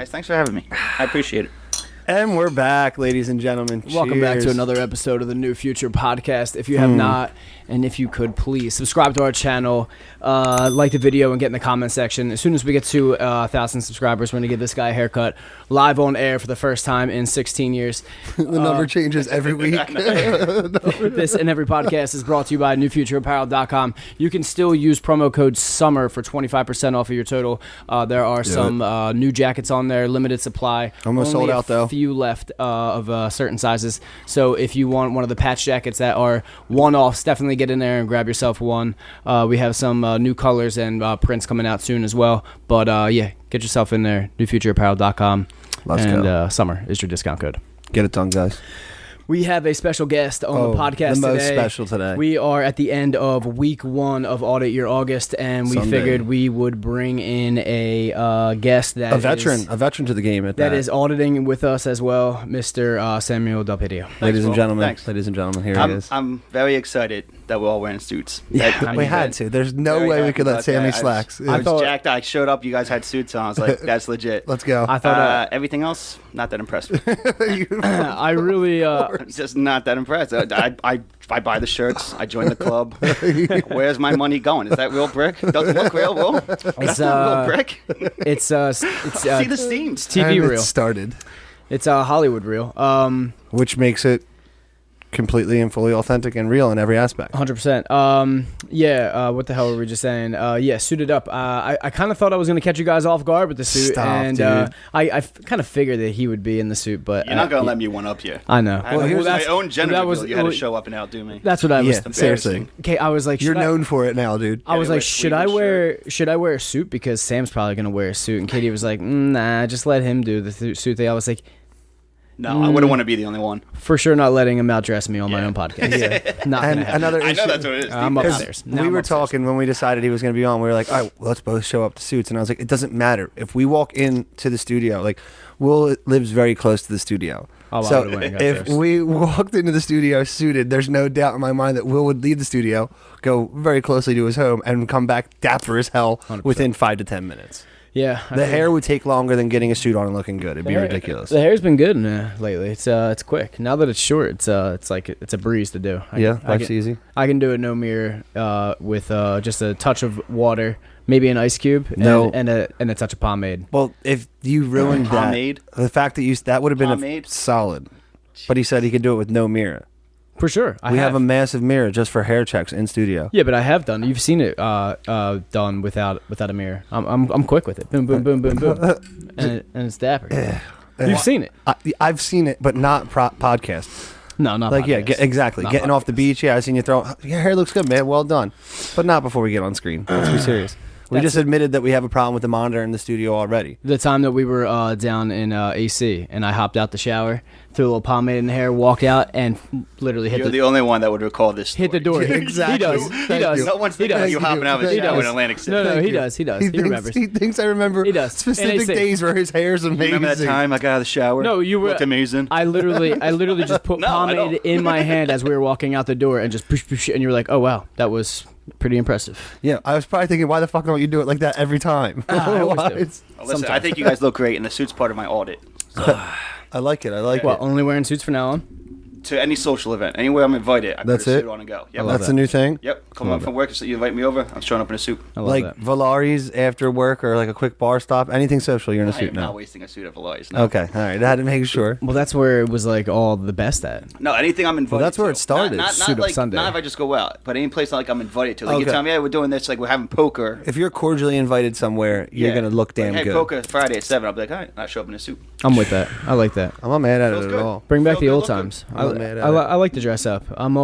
guys. Thanks for having me. I appreciate it. And we're back, ladies and gentlemen. Welcome back to another episode of the New Future Podcast. If you have not, and if you could please subscribe to our channel, like the video, and get in the comment section. As soon as we get to 1,000 subscribers, we're going to give this guy a haircut live on air for the first time in 16 years. The number changes every week. This and every podcast is brought to you by NewFutureApparel.com. You can still use promo code SUMMER for 25% off of your total. There are some new jackets on there, limited supply. Almost sold out, though. Few left of certain sizes. So if you want one of the patch jackets that are one-offs, definitely get in there and grab yourself one. We have some new colors and prints coming out soon as well. But yeah, get yourself in there. NewFutureApparel.com. Let's go. Summer is your discount code. Get it done, guys. We have a special guest on the podcast the most today. special today. We are at the end of week 1 of Audit August, and we figured we would bring in a guest that a veteran to the game. That is auditing with us as well, Mr. Samuel Del Pidio. Ladies and gentlemen, Thanks. here he is. I'm very excited that we're all wearing suits. Yeah, we had to. There's no way we could let Sammy slacks. I was jacked. I showed up. You guys had suits on. I was like, that's legit. Let's go. I thought everything else, not that impressed with. I really just not that impressed. I buy the shirts. I join the club. Where's my money going? Is that real brick? Doesn't look real. That's not real brick. It's see the seams. It's TV and reel. It started. It's Hollywood reel. Which makes it completely and fully authentic and real in every aspect. 100%. What the hell were we just saying? Suited up. I kind of thought I was going to catch you guys off guard with the suit. Stop, dude. I kind of figured that he would be in the suit, but... You're not going to let me one up you. I know. Here's my own gender reveal. You had to show up and outdo me. That's what I was... Yeah, seriously. Okay, I was like... You're known for it now, dude. I was like, should I wear a suit? Because Sam's probably going to wear a suit. And Katie was like, nah, just let him do the suit thing. I was like... No, I wouldn't want to be the only one. For sure not letting him outdress me on my own podcast. Not and another issue, I know that's what it is. I'm upstairs. We were talking when we decided he was going to be on. We were like, all right, let's both show up to suits. And I was like, it doesn't matter. If we walk into the studio, like, Will lives very close to the studio. Oh, so if we walked into the studio suited, there's no doubt in my mind that Will would leave the studio, go very closely to his home, and come back dapper as hell 100%. Within 5 to 10 minutes. Yeah, the hair would take longer than getting a suit on and looking good. It'd be ridiculous. The hair's been good lately. It's quick. Now that it's short, it's like it's a breeze to do. Life's easy. I can do it no mirror with just a touch of water, maybe an ice cube, and a touch of pomade. Well, if you ruined pomade, the fact that that would have been solid. But he said he could do it with no mirror. For sure. We have a massive mirror just for hair checks in studio. Yeah, but I have done. You've seen it done without a mirror. I'm quick with it. Boom, boom, boom, boom, boom, and it's dapper. You've seen it. I've seen it, but not podcast. No, not like podcast. Exactly. Not Getting podcast. Off the beach. Yeah, I seen you throw. Your hair looks good, man. Well done. But not before we get on screen. Let's be serious. We just admitted that we have a problem with the monitor in the studio already. The time that we were down in AC, and I hopped out the shower, threw a little pomade in the hair, walked out, and literally hit You're the only one that would recall this story. Hit the door. Exactly. He does. No one's thinking of you hopping out of a shower in Atlantic City. No, he does. He remembers. He thinks I remember specific days where his hair's amazing. Remember that time I got out of the shower? No, you were... Looked amazing. I literally just put pomade in my hand as we were walking out the door and just push, and you were like, oh, wow, that was... pretty impressive. Yeah, I was probably thinking, why the fuck don't you do it like that every time? Listen, I think you guys look great, and the suit's part of my audit. So. I like it. Only wearing suits from now on? To any social event, anywhere I'm invited, I put a suit on and go. Yep. That's a new thing? Yep. Come on from work, so you invite me over, I'm showing up in a suit. Like that. Valari's after work or like a quick bar stop, anything social, you're in a suit now. I'm not wasting a suit at Valari's. No. Okay, all right. I had to make sure. Well, that's where it was like all the best at. No, anything I'm invited to. Well, that's where it started. Not suit like, up Sunday. Not if I just go out, but any place like I'm invited to. Like you tell me, we're doing this, like we're having poker. If you're cordially invited somewhere, you're going to look damn good. Hey, poker Friday at 7, I'll be like, all right, I'll show up in a suit. I'm with that. I like that. I'm not mad at it at all. Bring back the old times. I like to dress up. I'm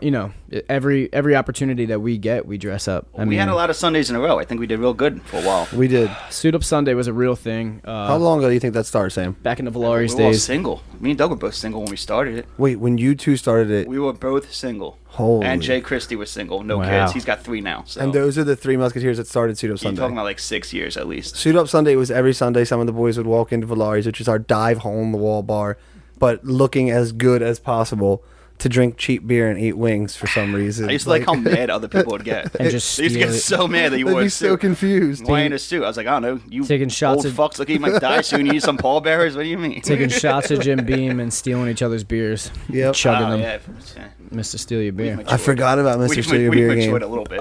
you know, every opportunity that we get, we dress up. I mean, we had a lot of Sundays in a row. I think we did real good for a while. We did. Suit Up Sunday was a real thing. How long ago do you think that started, Sam? Back in the Valari's days. We were all single. Me and Doug were both single when we started it. Wait, when you two started it? We were both single. Holy. And Jay Christie was single, no kids. He's got 3 now. So. And those are the 3 Musketeers that started Suit Up Sunday. You're talking about like 6 years at least. Suit Up Sunday was every Sunday. Some of the boys would walk into Valari's, which is our dive hole in the wall bar, but looking as good as possible. to drink cheap beer and eat wings for some reason. I used to like how mad other people would get. And just They used to get so mad that you They'd wore a be suit. so confused. Why in a suit? I was like, I don't know. You Taking shots old of- fucks, look, you might die soon. You need some pallbearers? What do you mean? Taking shots of Jim Beam and stealing each other's beers. Yep. Chugging Oh, them. yeah. Mr. Steal Your Beer. We've I forgot about Mr. We've Steal Beer game. matured a little bit.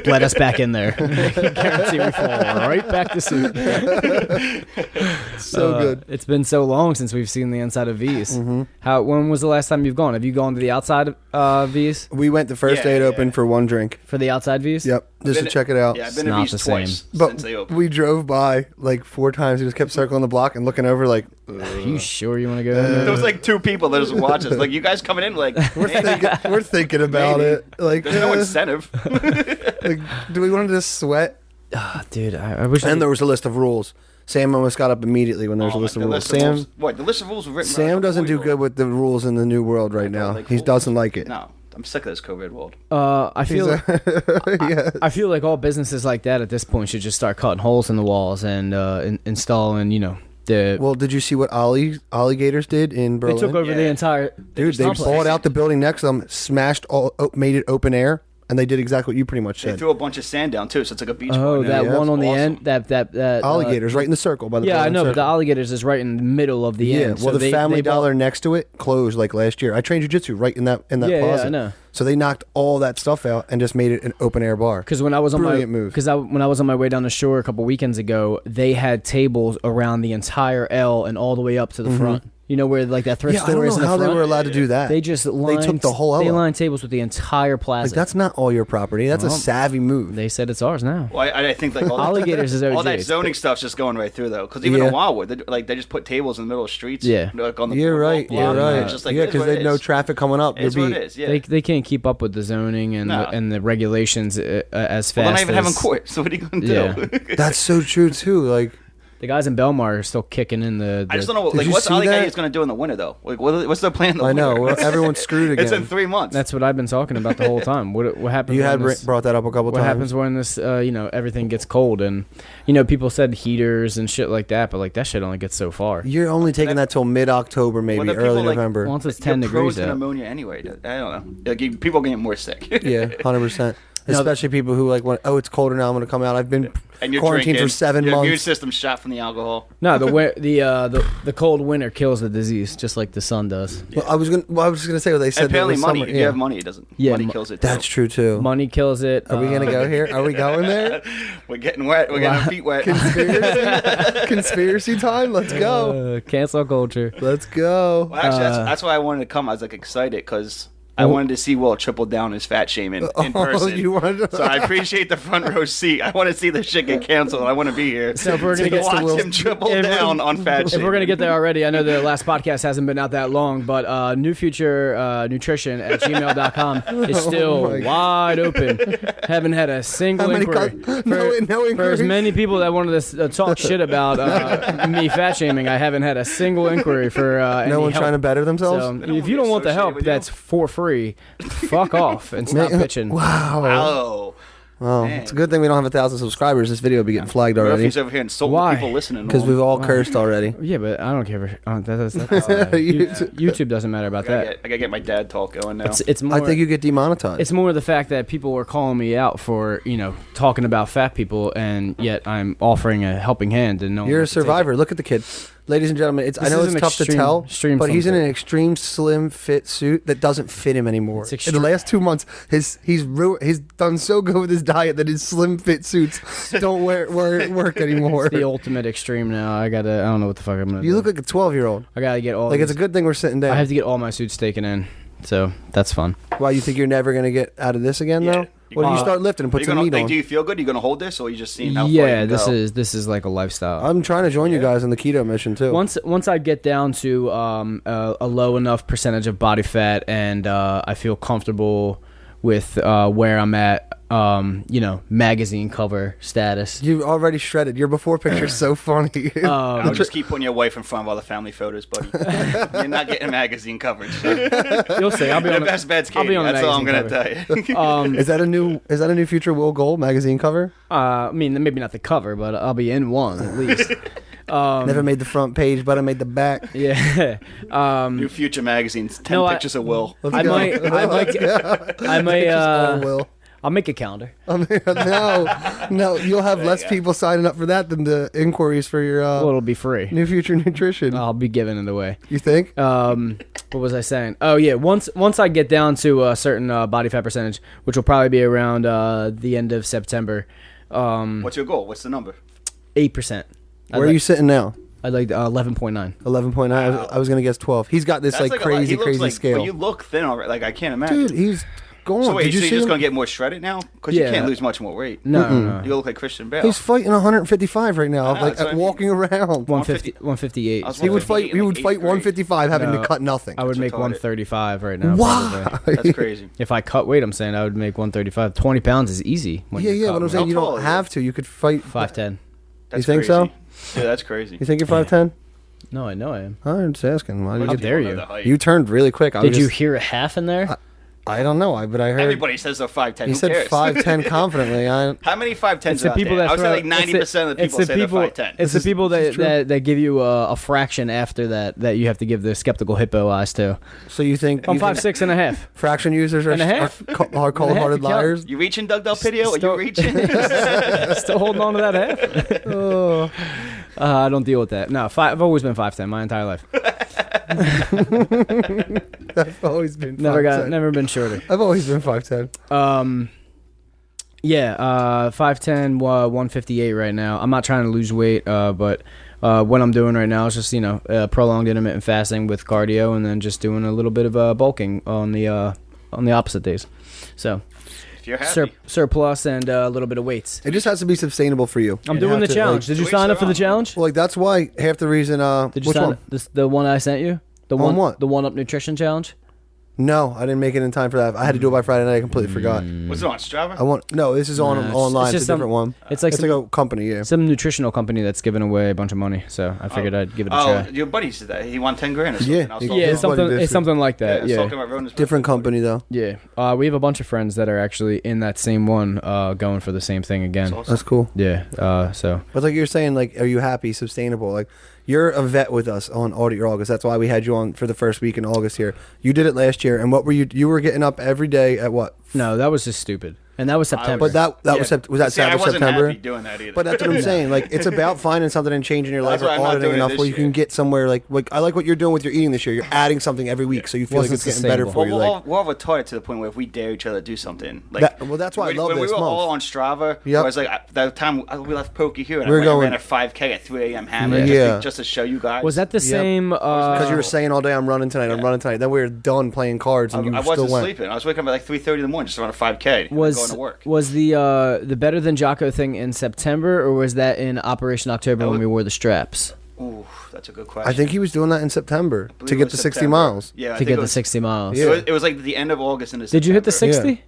Let us back in there. Guarantee we fall right back to suit. So good. It's been so long since we've seen the inside of V's. When was the last time you've gone? Have you gone to the outside of V's? We went the first day it opened for one drink. For the outside V's? Yep, just to check it out. Yeah, I've been It's to not these the twice same. But since they opened. we drove by like 4 times. We just kept circling the block and looking over like, Are you sure you want to go in There there? was like 2 people that just watch us. Like, you guys coming in? Like, we're thinking about Maybe. it. Like, there's no incentive. like, do we want to just sweat? Dude, I wish And there was a list of rules. Sam almost got up immediately when there was a list of The rules. list of Sam, rules- What? The list of rules were written. Sam doesn't do good with the rules in the new world right now. like He rules. doesn't like it. No, I'm sick of this COVID world. I feel Yeah. I feel like all businesses like that at this point should just start cutting holes in the walls and installing, the Well, did you see what alligators did in they Berlin? took over the Yeah. entire Dude, they complex. bought out the building next to them, smashed made it open air, and they did exactly what you pretty much They said. threw a bunch of sand down too, so it's like a beach. Oh, ball now. that Yeah, one on the awesome. end, that Alligators right in the circle by the Yeah, I Berlin know, but the Circle. alligators is right in the middle of the Yeah, end. well, so the Family bought- Dollar next to it closed like last year. I trained jiu-jitsu right in that Yeah, plaza. I know. So they knocked all that stuff out and just made it an open air bar. Because when I was on Brilliant move. when I was on my way down the shore a couple weekends ago, they had tables around the entire L and all the way up to the front. You know where like that thrift Yeah, I store don't is know in the how front. they were allowed to do that. They just lined, took the whole L They up. lined tables with the entire plaza. Like, that's not all your property. That's a savvy move. They said it's ours now. Well, I think like all Alligators is OG. all that zoning stuff's just going right through though. Because even Yeah. in Wildwood, they just put tables in the middle of streets. Yeah. like on the You're boardwalk right. block, You're and right. It's just like yeah, because because there's no traffic coming up. It's You're what beat. it is. Yeah. They can't keep up with the zoning and No. the regulations as fast. Well, they're not even having as- court. So what are you gonna do? Yeah. That's so true too. Like, The guys in Belmar are still kicking in the. I just don't know. Did Like, you what's see Alligators that? going to do in the winter though? Like, what's their plan? In the I know. winter? Well, everyone's screwed It's again. in 3 months. That's what I've been talking about the whole time. What happens? You when had this- brought that up a couple What times. happens when this, everything gets cold and, people said heaters and shit like that, but like that shit only gets so far. You're only taking that till mid-October, maybe the people, early like, November. Once it's You're 10 prone degrees to out. pneumonia anyway. I don't know. Like, people getting more sick. Yeah, 100%. Especially people who like, it's colder now. I'm going to come out. I've been And you're quarantined drinking, for 7 your immune months. system shot from the alcohol. No, the cold winter kills the disease just like the sun does. Well, I was gonna say what they said. Apparently, that money. summer, If you have money, it doesn't. Yeah, money kills it. Too. That's true too. Money kills it. Are we gonna go here? Are we going there? We're getting wet. We're getting our feet wet. Conspiracy time. Let's go. Cancel culture. Let's go. Well, actually, that's why I wanted to come. I was like excited because I wanted to see Will triple down his fat shaming in person. you wanted to- So I appreciate the front row seat. I want to see this shit get canceled. I want to be here. So if we're gonna to get to watch Will's- him triple if we're- down on fat If shaming. we're gonna get there already, I know the last podcast hasn't been out that long, but NewFutureNutrition at gmail.com is still my wide open. Haven't had a single How many inquiry. no For as inquiries. many people that wanted to talk shit about me fat shaming, I haven't had a single inquiry for any No one help. trying to better themselves. So, don't if you wanna don't want the associate help with you. that's for free, fuck off and stop bitching. Wow. Wow. Well, Man. it's a good thing we don't have 1,000 subscribers. This video will be getting flagged already Murphy's over here insulting Why? people listening. to because him. we've all cursed already. Yeah, but I don't care. That's YouTube doesn't matter about that. I gotta get my dad talk going now. It's more. I think you get demonetized. It's more the fact that people were calling me out for talking about fat people, and yet I'm offering a helping hand, and no one You're a wants to take survivor. Look at the kid. Ladies and gentlemen, I This know is it's an tough to extreme- tell, extreme but he's in slim an extreme slim fit suit that doesn't fit him anymore. It's In extreme- the last 2 months, he's done so good with his diet that his slim fit suits don't work anymore. it. The ultimate extreme now. I don't know what the fuck I'm gonna do. You look like a 12-year-old. I gotta get all. Like, it's a these- good thing we're sitting down. I have to get all my suits taken in, so that's fun. Why, you think you're never going to get out of this again, Yeah. though? What do you start lifting and Are put you some gonna, meat like, on? do you feel good? Are you gonna hold this, or are you just seeing how far Yeah, you can this go? is like a lifestyle. I'm trying to join you guys on the keto mission, too. Once I get down to a low enough percentage of body fat and I feel comfortable with where I'm at, magazine cover status. You already shredded. Your before picture's so funny. I'll just keep putting your wife in front of all the family photos, buddy. You're not getting magazine coverage. You'll see. I'll be The on. best bet's I'll Katie. be on the That's all I'm gonna magazine tell you. Is that a new future Will goal magazine cover? I mean, maybe not the cover, but I'll be in one at least. Never made the front page, but I made the back. Yeah. New Future magazine's 10 pictures of Will. I might Will. I'll make a calendar. No, you'll have less people signing up for that than the inquiries for your Well, it'll be free. New Future Nutrition. I'll be giving it away. You think? What was I saying? Oh yeah, once I get down to a certain body fat percentage, which will probably be around the end of September. What's your goal? What's the number? 8%. Where are you sitting now? I'd like 11.9. 11.9. I was gonna guess 12. He's got this That's crazy scale. But you look thin already. Like I can't imagine. Dude, he's going. So wait, Did you you're see just him? gonna get more shredded now? Because Yeah. you can't lose much more weight. No. You look like Christian Bale. He's fighting 155 right now, know, like that's what I mean. walking around. 158. I was He would fight. 158 He in, would like, fight eighth grade. 155, having No, to cut nothing. I would That's make retarded. 135 right now. Wow. probably. That's crazy. If I cut weight, I'm saying I would make 135. 20 pounds is easy. When Yeah, you yeah. cut But I'm weight. saying you How tall don't are have to. You could fight. 5'10". That's think crazy. so? Yeah, that's crazy. You think you're 5'10"? No, I know I am. I'm just asking. Why How did dare People know you? the height. you turned really quick. Did you hear a half in there? I don't know. But I heard. Everybody says they're 5'10". He Who said cares? 5'10" confidently. How many 5'10s It's the out people there? that I would say throw- like 90% of the people say they're 5'10". It's the people this is true. that give you a fraction after that you have to give the skeptical hippo eyes to. So you think? I'm you think 5'6" and a half. fraction users are, And a half. are cold-hearted You count. liars? You reaching, Doug Del Pidio? Are Still- you reaching? Still holding on to that half. Oh. I don't deal with that. No, I've always been 5'10" my entire life. I've always been 5'10". Never been shorter. I've always been 5'10". Yeah, 5'10", 158 right now. I'm not trying to lose weight, but what I'm doing right now is just prolonged intermittent fasting with cardio, and then just doing a little bit of bulking on the opposite days. So If you're happy. surplus and a little bit of weights. It just has to be sustainable for you. I'm You doing have the to, challenge. like- Did you Wait, sign so up for the on. challenge? Well, like that's why half the reason. Did you Which sign one? up? The one I sent you? The one what? The one up nutrition challenge? No, I didn't make it in time for that. I had to do it by Friday night. I completely forgot. Was it on Strava? I want no. This is on Nah, it's online. just It's a different one. It's like It's like a company. Yeah. some nutritional company that's giving away a bunch of money. So I figured I'd give it a Oh, try. your buddy said that. He won 10 grand or something. Yeah. I was Yeah, talking Yeah, about- it's something. Everybody It's does. something like I that. was Yeah. talking about Rona's Different birthday company though. Yeah, we have a bunch of friends that are actually in that same one, going for the same thing again. That's awesome. That's cool. Yeah, so But like you're saying, like, are you happy, sustainable? Like, you're a vet with us on Audit August. That's why we had you on for the first week in August here. You did it last year, and what were you? You were getting up every day at what? no, that was just stupid, and that was September. But that Yeah. was was that See, I Sabbath wasn't September? happy doing that either. But that's what I'm saying. Like, it's about finding something and changing your life That's or why I'm not auditing doing it enough this where you can year. get somewhere. Like I like what you're doing with your eating this year. You're adding something every week, so you feel like Wasn't it's getting better sustainable. for Well, you. we're Like, all retarded to the point where if we dare each other to do something, like that's why I love when this we were month. all on Strava. Yep. I was like, that time we left Pokey here, and We were I going- ran a 5K at 3 a.m. hammer, Yeah. just to show you guys. was that the same? Because you were saying all day, I'm running tonight. I'm running tonight. Then we were done playing cards, and you I still wasn't went. sleeping. I was waking up at like 3:30 in the morning just to run a 5K. and going to work. Was the Better Than Jocko thing in September, or was that in Operation October when was- we wore the straps Ooh, that's a good question. I think he was doing that in September believe to it get was the 60 September. miles. Yeah, I to think get it the was, 60 miles? Yeah. It was like the end of August into Did you hit the September. 60?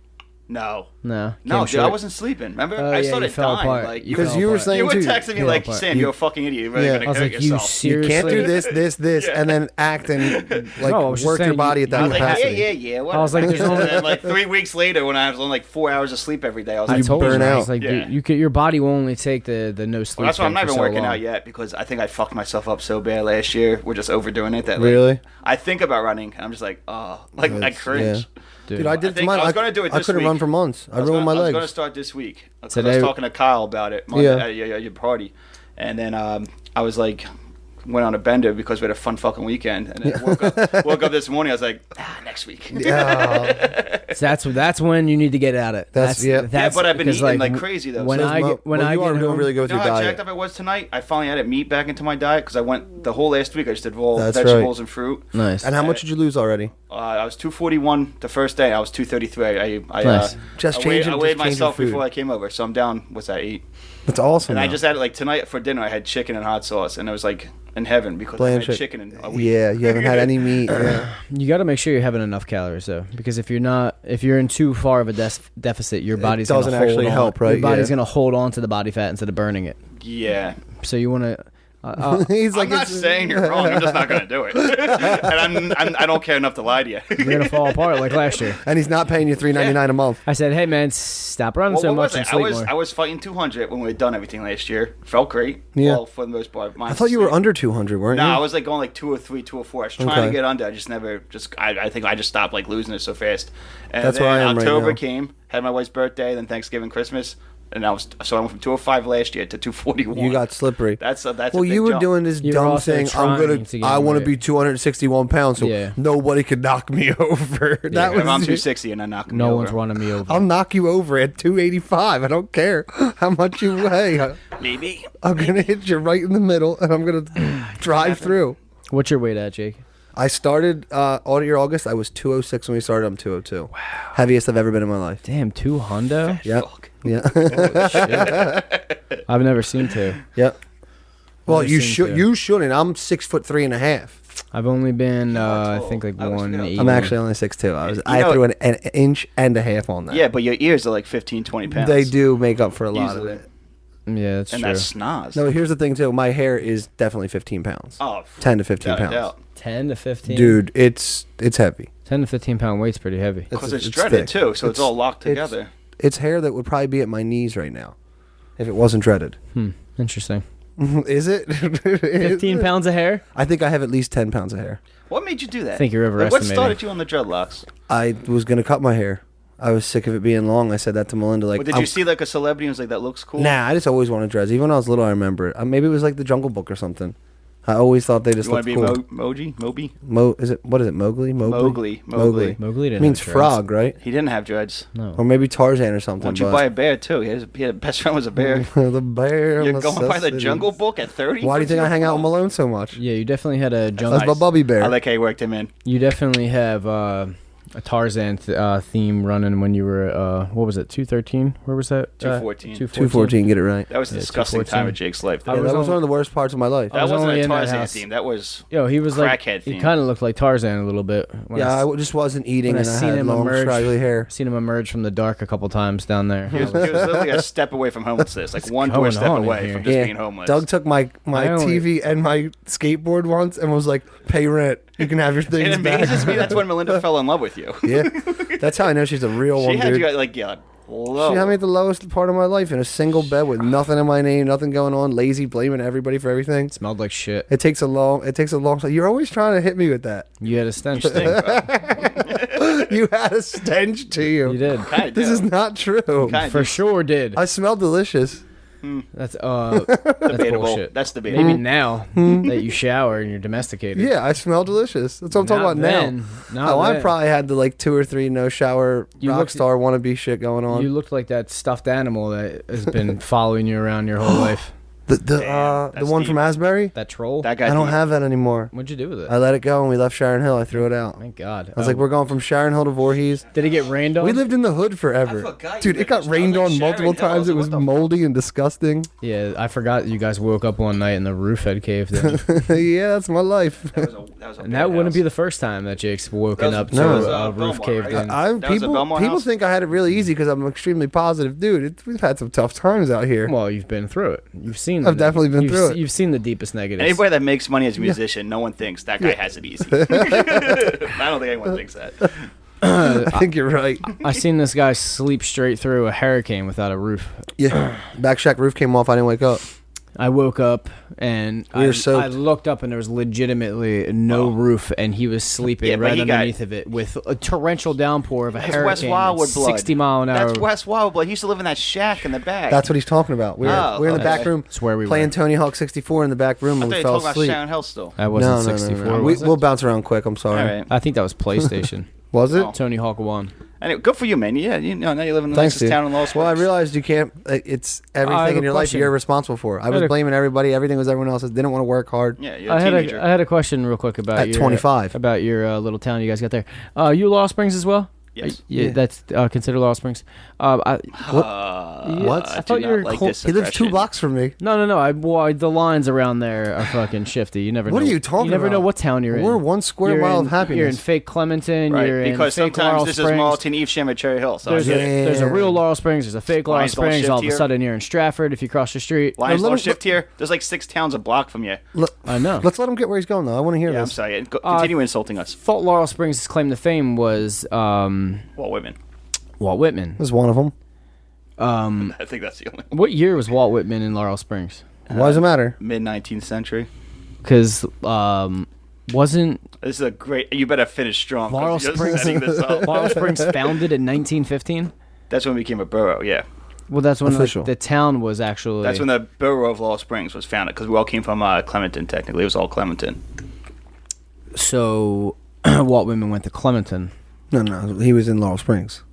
No. No. No, Came dude, I short. wasn't sleeping. Remember? Oh, I yeah, started you fell dying. apart. Like, You Because fell you were apart. saying you were too. texting me Yeah, like, but- Sam, you're a fucking idiot. You're really Yeah. gonna I was hurt like, you yourself. You can't do seriously? this, Yeah. and then act and like No, I was just work your saying body you- at that I was like, capacity. yeah. Whatever. I was like, there's only- And then, like 3 weeks later, when I was on like 4 hours of sleep every day, I was I like, told burn you, I out. was like, Yeah. dude, your body will only take the no sleep. well, that's why I'm thing not for even so working long. out yet because I think I fucked myself up so bad last year. We're just overdoing it. That like, Really? I think about running, and I'm just like, oh, like I cringe. Yeah. Dude, I did I think mine. I was gonna do it I this couldn't week. run for months. I ruined my I was going to legs. start this week. 'Cause I Today- was talking to Kyle about it Monday, Yeah. at your party, and then I was like, went on a bender because we had a fun fucking weekend, and then woke up this morning. I was like, next week. Yeah. So that's when you need to get at it. That's- yeah. Yeah, but I've been because, eating like crazy though. When So I get when well, I you get are doing home, really good with you know your how diet. jacked up I was tonight? I finally added meat back into my diet because I went the whole last week. I just did raw That's vegetables and fruit. nice. And how much did you lose already? I was 241 the first day. I was 233. Nice. Just I weighed changing myself food. before I came over, so I'm down. What's that? 8. That's awesome. And I though. just had like tonight for dinner. I had chicken and hot sauce, and it was like in heaven because Bland I had shit. chicken in a week. Yeah, you haven't had any meat. Yeah. You got to make sure you're having enough calories though, because if you're in too far of a deficit, your body's doesn't gonna hold actually on. help, right? Your body's Yeah. gonna hold on to the body fat instead of burning it. Yeah. So you want to He's like, I'm not saying you're wrong. I'm just not going to do it. And I don't care enough to lie to you. You're going to fall apart like last year. and he's not paying you $3.99 a month. I said, hey, man, stop running so much and sleep more. I was fighting 200 when we had done everything last year. Felt great. Yeah. Well, for the most part. I thought you were under 200, weren't you? No, I was like going like 203, 204. I was trying to get under. I just never, I think I just stopped like losing it so fast. And That's then where I am October right now. came, had my wife's birthday, then Thanksgiving, Christmas. And I went from 205 last year to 241. You got slippery. That's a well, big you were jump. doing this You were dumb also thing. trying to get I want to weight. be 261 pounds, so nobody could knock me over. That was If I'm 260 and I knock me No over. one's running me over. I'll knock you over at 285. I don't care how much you weigh. Maybe. I'm gonna hit you right in the middle, and I'm gonna drive through. What's your weight at, Jake? I started Audit August. I was 206 when we started. I'm 202. Wow. Heaviest I've ever been in my life. Damn, 200? Yep. Fuck. Yeah. I've never seen 2. Yep. Well, Never you seen should. 2. You shouldn't. I'm 6'3.5". I've only been, I tall. think, like I was gonna- 180. I'm actually only 6'2". I know- threw an inch and a half on that. Yeah, but your ears are like 15, 20 pounds. They do make up for a lot Easily. of it. Yeah, that's And true. that's snaz. No, here's the thing too. My hair is definitely 15 pounds. Oh, 10 to 15 without a pounds. doubt. 10 to 15? Dude, it's heavy. 10 to 15 pound weight's pretty heavy. Because It's it's shredded thick. too, so it's all locked it's- together. It's hair that would probably be at my knees right now if it wasn't dreaded. Interesting. Is it? 15 pounds of hair? I think I have at least 10 pounds of hair. What made you do that? I think you're Like, what overestimating. started you on the dreadlocks? I was going to cut my hair. I was sick of it being long. I said that to Melinda. Like, But did you see like a celebrity and was like, that looks cool? Nah, I just always wanted dreads. Even when I was little, I remember it. Maybe it was like the Jungle Book or something. I always thought they just You want looked to be cool. Moby? What is it? Mowgli? Mowgli. Mowgli. Mowgli didn't Means have dreads. frog, right? He didn't have dreads. No. Or maybe Tarzan or something. Why don't you buy a bear too? He had a best friend was a bear. the bear. You're going by the necessities. Jungle Book at 30? Why do you think I hang out with Malone so much? Yeah, you definitely had a jungle. That's my Bubby Bear. I like how you worked him in. You definitely have a Tarzan theme running when you were, what was it, 213? Where was that? 214. 214, get it right. That was a Yeah, disgusting 214. time of Jake's life. I Yeah, was that was only- one of the worst parts of my life. I was That wasn't only a in that Tarzan house. theme. That was Yo, he was like, crackhead he theme. kind of looked like Tarzan a little bit. When Yeah, I I just wasn't eating, when and I I seen had him long, emerge. straggly hair. seen him emerge from the dark a couple times down there. He was literally a step away from homelessness, like one going doorstep on in away here? from just being homeless. Doug took my I only- TV and my skateboard once and was like, "Pay rent. You can have your It things amazes me back." that's when Melinda fell in love with you. Yeah, that's how I know she's a real She one, had dude. you at like low. She had me at the lowest part of my life in a single bed with nothing in my name, nothing going on, lazy, blaming everybody for everything. Smelled like shit. It takes a long time. You're always trying to hit me with that. You had a stench. Stink, bro. You had a stench to you. You did. Kinda This do. is not true. Kinda For do. sure did. I smell delicious. That's Debatable. bullshit. That's debatable. Maybe now that you shower and you're domesticated. Yeah, I smell delicious. That's what I'm talking Not about then. now. Not Oh, I then. probably had the like 2 or 3 no shower You rock looked- star wannabe shit going on. You looked like that stuffed animal that has been following you around your whole life. The that's one deep. from Asbury. That troll. That guy. I don't deep. have that anymore. What'd you do with it? I let it go when we left Sharon Hill. I threw it out. Thank God. I was like, we're going from Sharon Hill to Voorhees. Did it get rained on? We lived in the hood forever. I forgot Dude, you it got lived in- rained I was on like, multiple Sharon Hill. I times. was It like, was what the moldy and disgusting. Yeah, I forgot you guys woke up one night and the roof had caved in. Yeah, that's my life. That was a And that wouldn't be bad the first time that Jake's woken That up was- to that was, a roof Belmont, caved right? in. That was at People Belmont people House? think I had it really easy because I'm extremely positive. Dude, we've had some tough times out here. Well, you've been through it. You've seen. I've definitely been through it. You've seen the deepest negatives. Anybody that makes money as a musician, no one thinks that guy has it easy. I don't think anyone thinks that. I think you're right. I seen this guy sleep straight through a hurricane without a roof. Yeah, back shack roof came off. I didn't wake up. I woke up and We were I soaked. looked up and there was legitimately no roof, and he was sleeping Yeah, but right he got- underneath of it with a torrential downpour of a That's hurricane. West Wildwood at blood. 60 mile an hour. That's West Wildwood blood. He used to live in that shack in the back. That's what he's talking about. We're in the okay. back room That's where we playing were. Tony Hawk 64 in the back room I and thought we you were fell talking about asleep. Sharon Hill still. That wasn't No. 64. We, was it? we'll bounce around quick. I'm sorry. All right. I think that was PlayStation. Was it? Oh. Tony Hawk 1. Anyway, good for you, man. Yeah, you know, now you live in the Thanks, nicest dude. town in Los Well, I Angeles. realized you can't. It's I have everything a in your life question. you're responsible for. I was had a- blaming everybody. Everything was everyone else's. Didn't want to work hard. Yeah, you're a teenager. I had a question real quick about At your 25. about your little town you guys got there. You Lost Springs as well? Yes. Yeah, that's considered Laurel Springs. What? I thought you were He lives 2 blocks from me. No. The lines around there are fucking shifty. You never know. What are you talking You never about? know what town you're in. We're 1 square You're mile in- of happiness. You're in fake Clementon. Right, You're because in fake Laurel sometimes this Springs. is Marlton, Evesham, or Cherry Hill. So There's a real Laurel Springs. There's a fake Laurel Lines don't Springs. shift All of a here. sudden, you're in Stratford if you cross the street. Lions let don't him- shift here. There's like 6 towns a block from you. I know. Let's let him get where he's going, though. I want to hear Yeah, I'm this. sorry. Continue insulting us. Thought Laurel Springs' claim to fame was Walt Whitman. Walt Whitman. This is one of them. I think that's the only one. What year was Walt Whitman in Laurel Springs? Why does it matter? Mid 19th century. Because wasn't This is a great. You better finish strong. 'cause Laurel you're Springs setting this up. Laurel Springs founded in 1915? That's when it became a borough. Yeah, Well, that's when Official. the town was actually. that's when the borough of Laurel Springs was founded because we all came from Clementon. Technically, it was all Clementon. So Walt Whitman went to Clementon. No. He was in Laurel Springs.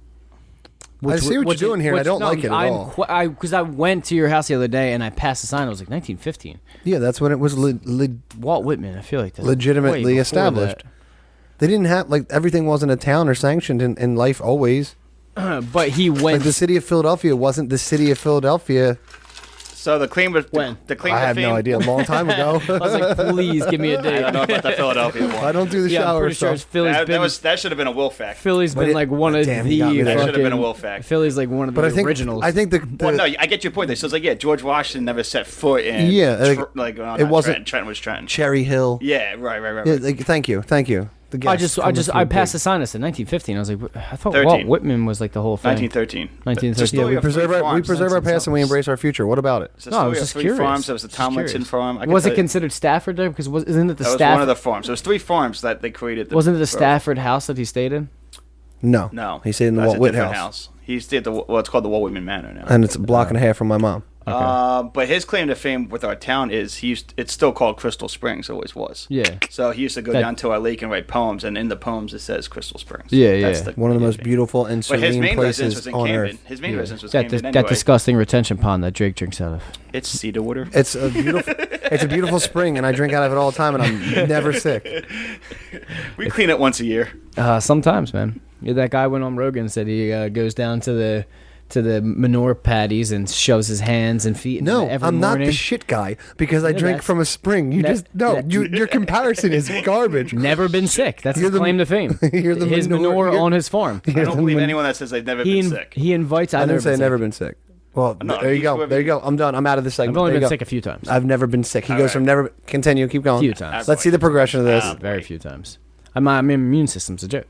I see what you're doing here, and I don't like it at all. Because I went to your house the other day and I passed the sign. I was like 1915. Yeah, that's when it was Walt Whitman. I feel like that's legitimately way before established. They didn't have, like, everything wasn't a town or sanctioned in life always. that. But he Like, went. the city of Philadelphia wasn't the city of Philadelphia. So the claim of When? the claim I to have fame. no idea. A long time ago. I was like, please give me a I date. don't know about the Philadelphia one. I don't do the Yeah, I'm shower pretty sure stuff. it's Philly's That should have been a Will fact. Philly's But been it- like one of damn, the you got me there. That should have been a fucking- Will fact. Philly's like one of the But I think originals. I think the Well, no, I get your point. There, so it's like, yeah, George Washington never set foot in. Yeah, it wasn't- Trenton was Trenton. Cherry Hill. Yeah, right. Yeah, like, thank you. The I guests just coming I through passed the big. sign. I said 1915. I was like, I thought 13. Walt Whitman was like the whole thing. 1913. 1913. It's a story Yeah, we of preserve three our farms. past and we embrace our future. What about it? It's a No, I story was of just 3 curious. farms. There was the Just Tomlinson curious. farm. Was it considered Stafford though? Because isn't it the That was Stafford? one of the farms. There was 3 farms that they created. Wasn't it the borough. Stafford house that he stayed in? No. No, He stayed in the that's Walt a Whit different house. He stayed at it's called the Walt Whitman Manor now. And it's a block and a half from my mom. But his claim to fame with our town is it's still called Crystal Springs. Always was. Yeah. So he used to go That- down to our lake and write poems, and in the poems it says Crystal Springs. Yeah, That's yeah. One of the most claim to fame. beautiful and But his serene main residence places was in on Camden. earth. His main residence was That Camden that anyway. disgusting retention pond that Drake drinks out of. It's cedar water. It's a beautiful spring, and I drink out of it all the time, and I'm never sick. We clean it once a year. Sometimes, man. Yeah, that guy went on Rogan and said he goes down to the manure patties and shoves his hands and feet. in No, it every I'm not morning. the shit guy because I Yeah, drink that's- from a spring. Your comparison is garbage. Never been sick. That's You're his the- claim to fame. you're the his manure- manure you're- on his farm. I don't believe anyone that says they've never been sick. He invites. I didn't say I've never been been sick. Well, No, there you go. whoever- There you go. I'm done. I'm out of this segment. I've only There you been go. sick a few times. I've never been sick. He All goes right. from never. Continue. Keep going. Few times. Let's see the progression of this. Very few times. My immune system's a joke.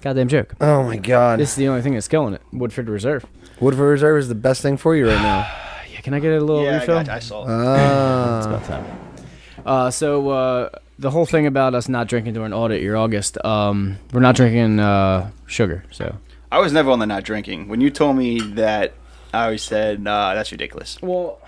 Goddamn joke. Oh my god. This is the only thing that's killing it. Woodford Reserve. Woodford Reserve is the best thing for you right now. Yeah, can I get a little Yeah, refill? I saw it. It's about time. So the whole thing about us not drinking during Audit August, we're not drinking sugar. So I was never on the not drinking. When you told me that, I always said, that's ridiculous. well,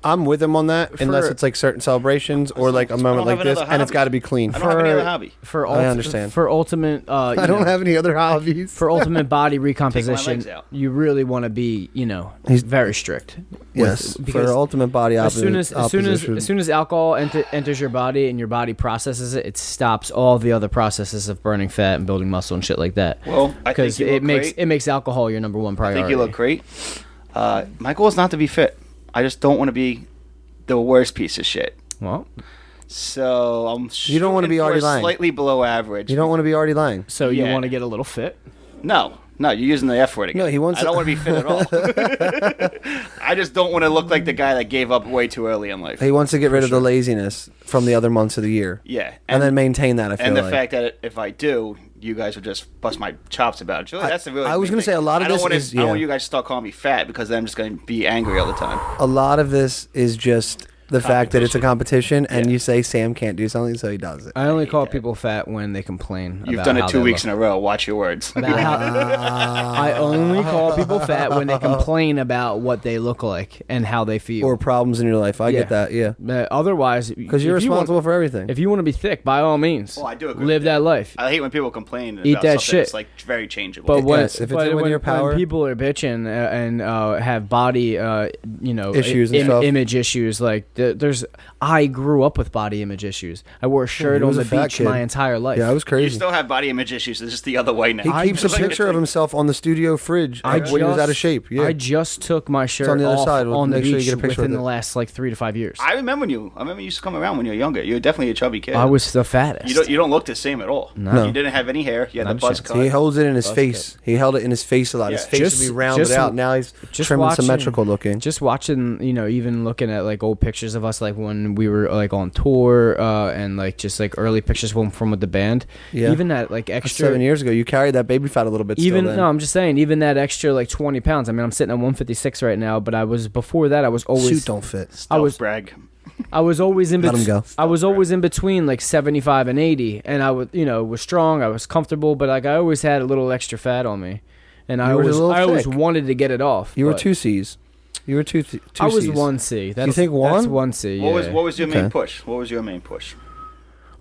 I'm with him on that, unless For- it's like certain celebrations or like a moment have like this, another and it's hobby. got to be clean. I don't have any other hobby. I understand. For ultimate, I don't have any other hobbies. for ultimate body legs recomposition, out. you really want to be, He's- very strict. Yes, because for ultimate body as soon as opposition. alcohol enters your body and your body processes it, it stops all the other processes of burning fat and building muscle and shit like that. Well, I think Because you it look makes great. it makes alcohol your number one I priority. think you look great. My goal is not to be fit. I just don't want to be the worst piece of shit. Well, So I'm. You don't wanna be shooting for Artie Lang. Slightly below average. You don't want to be already lying. so you Yeah. want to get a little fit? No, you're using the F word again. No, he wants I don't to- want to be fit at all. I just don't want to look like the guy that gave up way too early in life. He wants to get rid of the laziness from the other months of the year. Yeah, And then maintain that, I feel and the like. fact that if I do, you guys would just bust my chops about it. Really, that's the really. I was big gonna thing. say a lot of I don't this wanna- is- I don't yeah. want you guys to start calling me fat because then I'm just going to be angry all the time. A lot of this is just the fact that it's a competition, and Yeah. you say Sam can't do something, so he does it. I only call people fat when they complain. You've about done how it 2 they weeks look. in a row. Watch your words. About how- I only call people fat when they complain about what they look like and how they feel. Or problems in your life. I Yeah. get that, yeah. Otherwise, Because you're responsible for everything. If you want to be thick, by all means, Well, I do agree live with that life. I hate when people complain Eat about that something shit. that's like very changeable. But when, Yes, if it's but within when, your power. when people are bitching and have body, Issues and stuff. image issues, like I grew up with body image issues. I wore a shirt on the beach my entire life. Yeah, I was crazy. You still have body image issues. It's just the other way now. He keeps a picture of himself on the studio fridge when he was out of shape. Yeah. I just took my shirt on the other off side. on the Make sure you beach get a picture within with the it. last like 3 to 5 years. I remember you. I remember you used to come around when you were younger. You were definitely a chubby kid. I was the fattest. You don't look the same at all. No. You didn't have any hair. You had Not the a buzz chance. cut. He holds it in his face. He held it in his face a lot. His face would be rounded out. Now he's trim and symmetrical looking. Just watching, even looking at like old pictures of us, like when we were like on tour, and like just like early pictures from with the band. Yeah. Even that like That's extra 7 years ago. You carried that baby fat a little bit. I'm just saying, even that extra like 20 pounds. I mean, I'm sitting at 156 right now, but before that, I was always suit don't fit. Brag. I was always in Let him between. go. I was always in between like 75 and 80, and I would, was strong. I was comfortable, but like I always had a little extra fat on me, and I always wanted to get it off. You were 2 C's. You were two C's. I was 1C. You think 1? That's 1C. Yeah. What was your main push? What was your main push?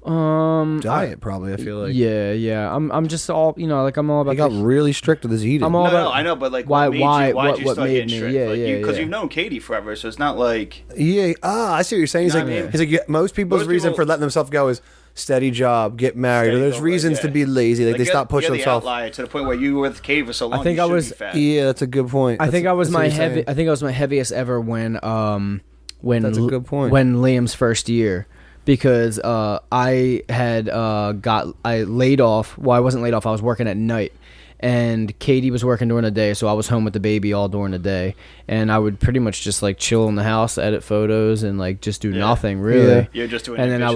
Diet, probably. I feel like. Yeah. I'm just all like I'm all about. He got really strict with his eating. I'm all about. I know, but like, why? Why'd you What start made getting me? strict? Yeah, Because you've known Katie forever, so it's not like. Yeah. I see what you're saying. He's Know like, what I mean? he's like, most people's reason for letting themselves go is steady job, get married, or there's reasons to be lazy. Like they stop pushing themselves. You're the outlier to the point where you were with Katie for so long. I think you I should was. Be fat. Yeah, that's a good point. I think I was my heavy. I think I was my heaviest ever when That's a good point. When Liam's first year. Because I had I laid off. Well, I wasn't laid off. I was working at night, and Katie was working during the day, so I was home with the baby all during the day, and I would pretty much just like chill in the house, edit photos, and like just do nothing really. Yeah. You're just doing. And then I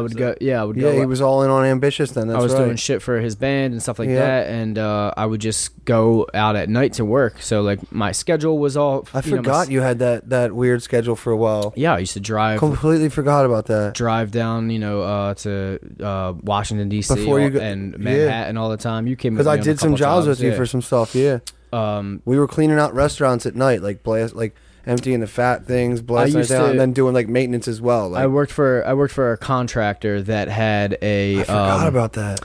would go. Yeah, I would go. Yeah, he was all in on ambitious then. That's I was right. doing shit for his band and stuff like that, and I would just go out at night to work. So like my schedule was all. I forgot you had that weird schedule for a while. Yeah, I used to drive. Completely forgot about that. Drive down, to Washington D.C. Before you and Manhattan all the time. You came because I did some jobs with you for some stuff. Yeah, we were cleaning out restaurants at night, like emptying the fat things, blasting it down, and then doing like maintenance as well. Like, I worked for a contractor that had a. I forgot about that.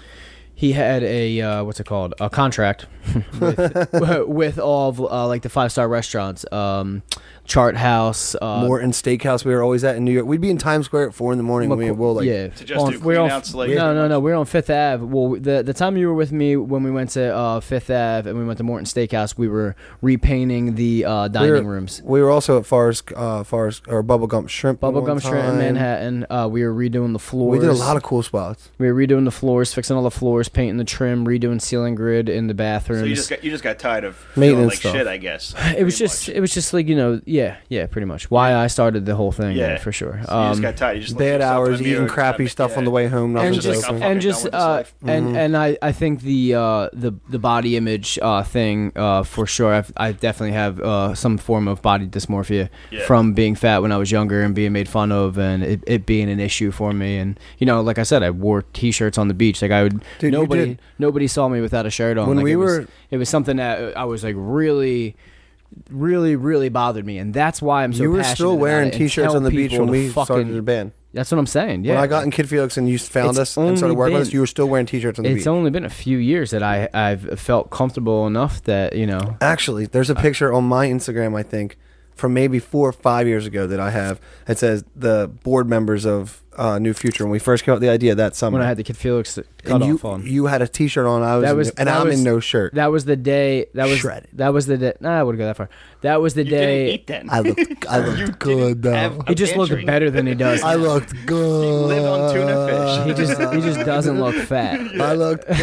He had a what's it called? A contract with all of like the 5-star restaurants, Chart House, Morton Steakhouse. We were always at in New York. We'd be in Times Square at 4 a.m. when we will like. Yeah, to just do clean outs. Like no. We're on Fifth Ave. Well, the time you were with me when we went to Fifth Ave and we went to Morton Steakhouse, we were repainting the dining rooms. We were also at Forrest or Bubblegum Shrimp. Bubblegum Shrimp in Manhattan. We were redoing the floors. We did a lot of cool spots. We were redoing the floors, fixing all the floors, painting the trim, redoing ceiling grid in the bathrooms. So you just got tired of feeling like shit, I guess. It was just like pretty much why I started the whole thing. Yeah, for sure. So you just got tired. You just bad hours, eating crappy stuff on the way home. And I think the body image thing for sure. I definitely have some form of body dysmorphia from being fat when I was younger and being made fun of, and it being an issue for me. And like I said, I wore t-shirts on the beach. Like I would. Nobody saw me without a shirt on. When it was something that I was like really bothered me, and that's why I'm so passionate. You were still wearing t-shirts on the beach when we started the band. That's what I'm saying. Yeah. When I got in Kid Felix and you found us and started working with us, you were still wearing t-shirts on the beach. It's only been a few years that I've felt comfortable enough that Actually, there's a picture on my Instagram, I think, from maybe 4 or 5 years ago that I have. It says the board members of New Future when we first came up with the idea that summer. When I had the Kid Felix cut off on. You had a t-shirt on. I'm in no shirt. That was the day. Shredded. That was the day. Nah, I wouldn't go that far. That was the day. Didn't eat then. I looked good though. He just looked better than he does. I looked good. You live on tuna fish. He just doesn't look fat. I looked good.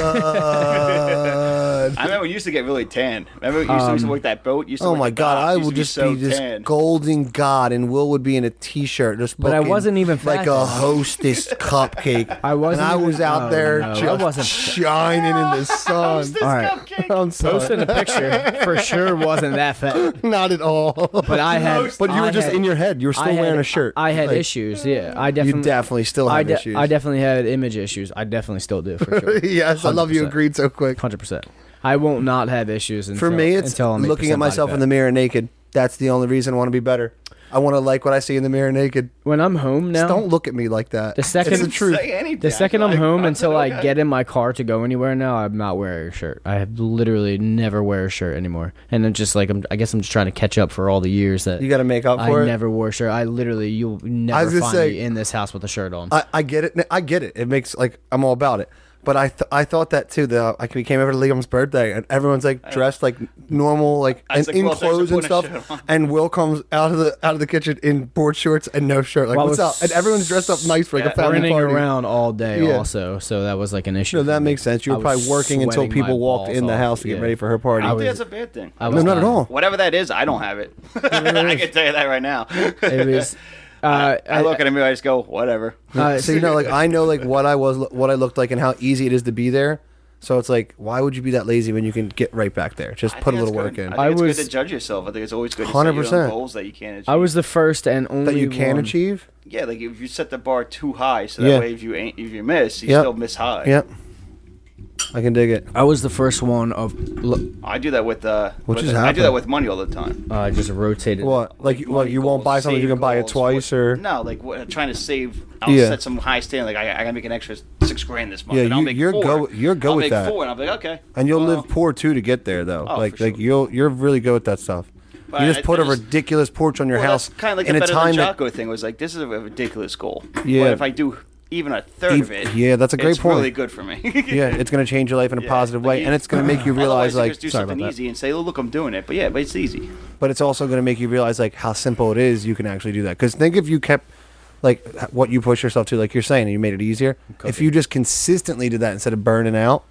I remember we used to get really tan. Remember we used to work that boat. Oh my god, I would just be this golden god, and Will would be in a t-shirt, just but I wasn't even fat like a Hostess cupcake. I wasn't. And I was out there just shining in the sun. All right, I'm sorry. Posting a picture for sure wasn't that fat. Not at all. But I had. But you were just in your head. You were still wearing a shirt. I had issues. Yeah, I definitely. You definitely still had issues. I definitely had image issues. I definitely still do for sure. Yes, 100%. I love you. Agreed so quick. 100%. I won't not have issues. For me, it's looking at myself in the mirror naked. That's the only reason I want to be better. I want to like what I see in the mirror naked. When I'm home now, Just don't look at me like that. The second- it's the truth. Say anything. the second I'm home until I okay. get in my car to go anywhere now, I'm not wearing a shirt. I have literally never wear a shirt anymore. And I'm just like, I guess I'm just trying to catch up for all the years that You got to make up I for it. never wore a shirt. You'll I never was gonna find say- me in this house with a shirt on. I get it. I get it. It makes like I'm all about it. But I thought that too. We came over to Liam's birthday and everyone's like dressed like normal, like I was and like, in well, thanks for clothes and putting a stuff. shirt on. And Will comes out of the kitchen in board shorts and no shirt. Like, Well, what's up? And everyone's dressed up nice for like a family Running party. around all day Yeah. also, so that was like an issue. No, for that me. makes sense. You I were was probably working until sweating people my walked in the balls house off, to get yeah. ready for her party. I don't was- think that's a bad thing. I No, was not at all. Whatever that is, I don't have it. I can tell you that right now. It was. I look at him and I just go, whatever. So you know, like I know like what I looked like and how easy it is to be there. So it's like, why would you be that lazy when you can get right back there? Just I put a think little that's work good. in. I think it's was- good to judge yourself. I think it's always good to set your 100%. own goals that you can't achieve. I was the first and only That you can one. achieve. Yeah, like if you set the bar too high, so that Yeah. way if you miss, you Yep. still miss high. Yep. I can dig it. I was the first one of. I do that with What just I do happened? that with money all the time. I just rotated. What? Like Money you won't goals, buy something you save can buy it goals, twice what- or no, like trying to save. I'll Yeah. set some high standard. Like I gotta make an extra $6,000 this month. Yeah, and I'll you- make you're four. go- you're go I'll with make that. 4, and I'll be like, okay. and you'll well, live poor too to get there though. Oh, like for you're really good with that stuff. But You just I put a just- ridiculous porch on your well, house that's kind of like in the a better than time that Jocko thing was like, this is a ridiculous goal. Yeah. But if I do even a third of it, yeah, that's a great it's point. really good for me. yeah, it's going to change your life in a Yeah, positive but way, you- and it's going to make you realize Otherwise, you like just do sorry something about that. easy and say, oh, look, I'm doing it. But yeah, but it's easy. But it's also going to make you realize like how simple it is. You can actually do that. Because think if you kept like what you push yourself to, like you're saying, and you made it easier. If you just consistently did that instead of burning out,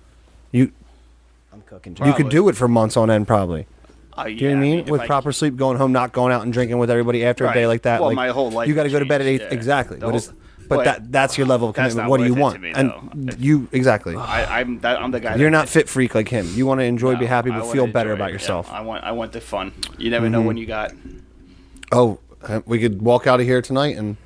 you I'm cooking. you could do it for months on end probably. Yeah, Do you know what I mean? if With proper sleep, going home, not going out and drinking with everybody after a Right. day like that. Well, like, my whole life you got to has go to bed at 8. changed, yeah. Exactly. The But, whole- but but that's your level of that's commitment. not What do you worth it want? to me, And though. you exactly. I'm the guy. You're that- not fit freak like him. You want to enjoy, be No, happy, I but wanna feel better enjoy about it, yourself. yeah. I want the fun. You never know when you got Oh, we could walk out of here tonight and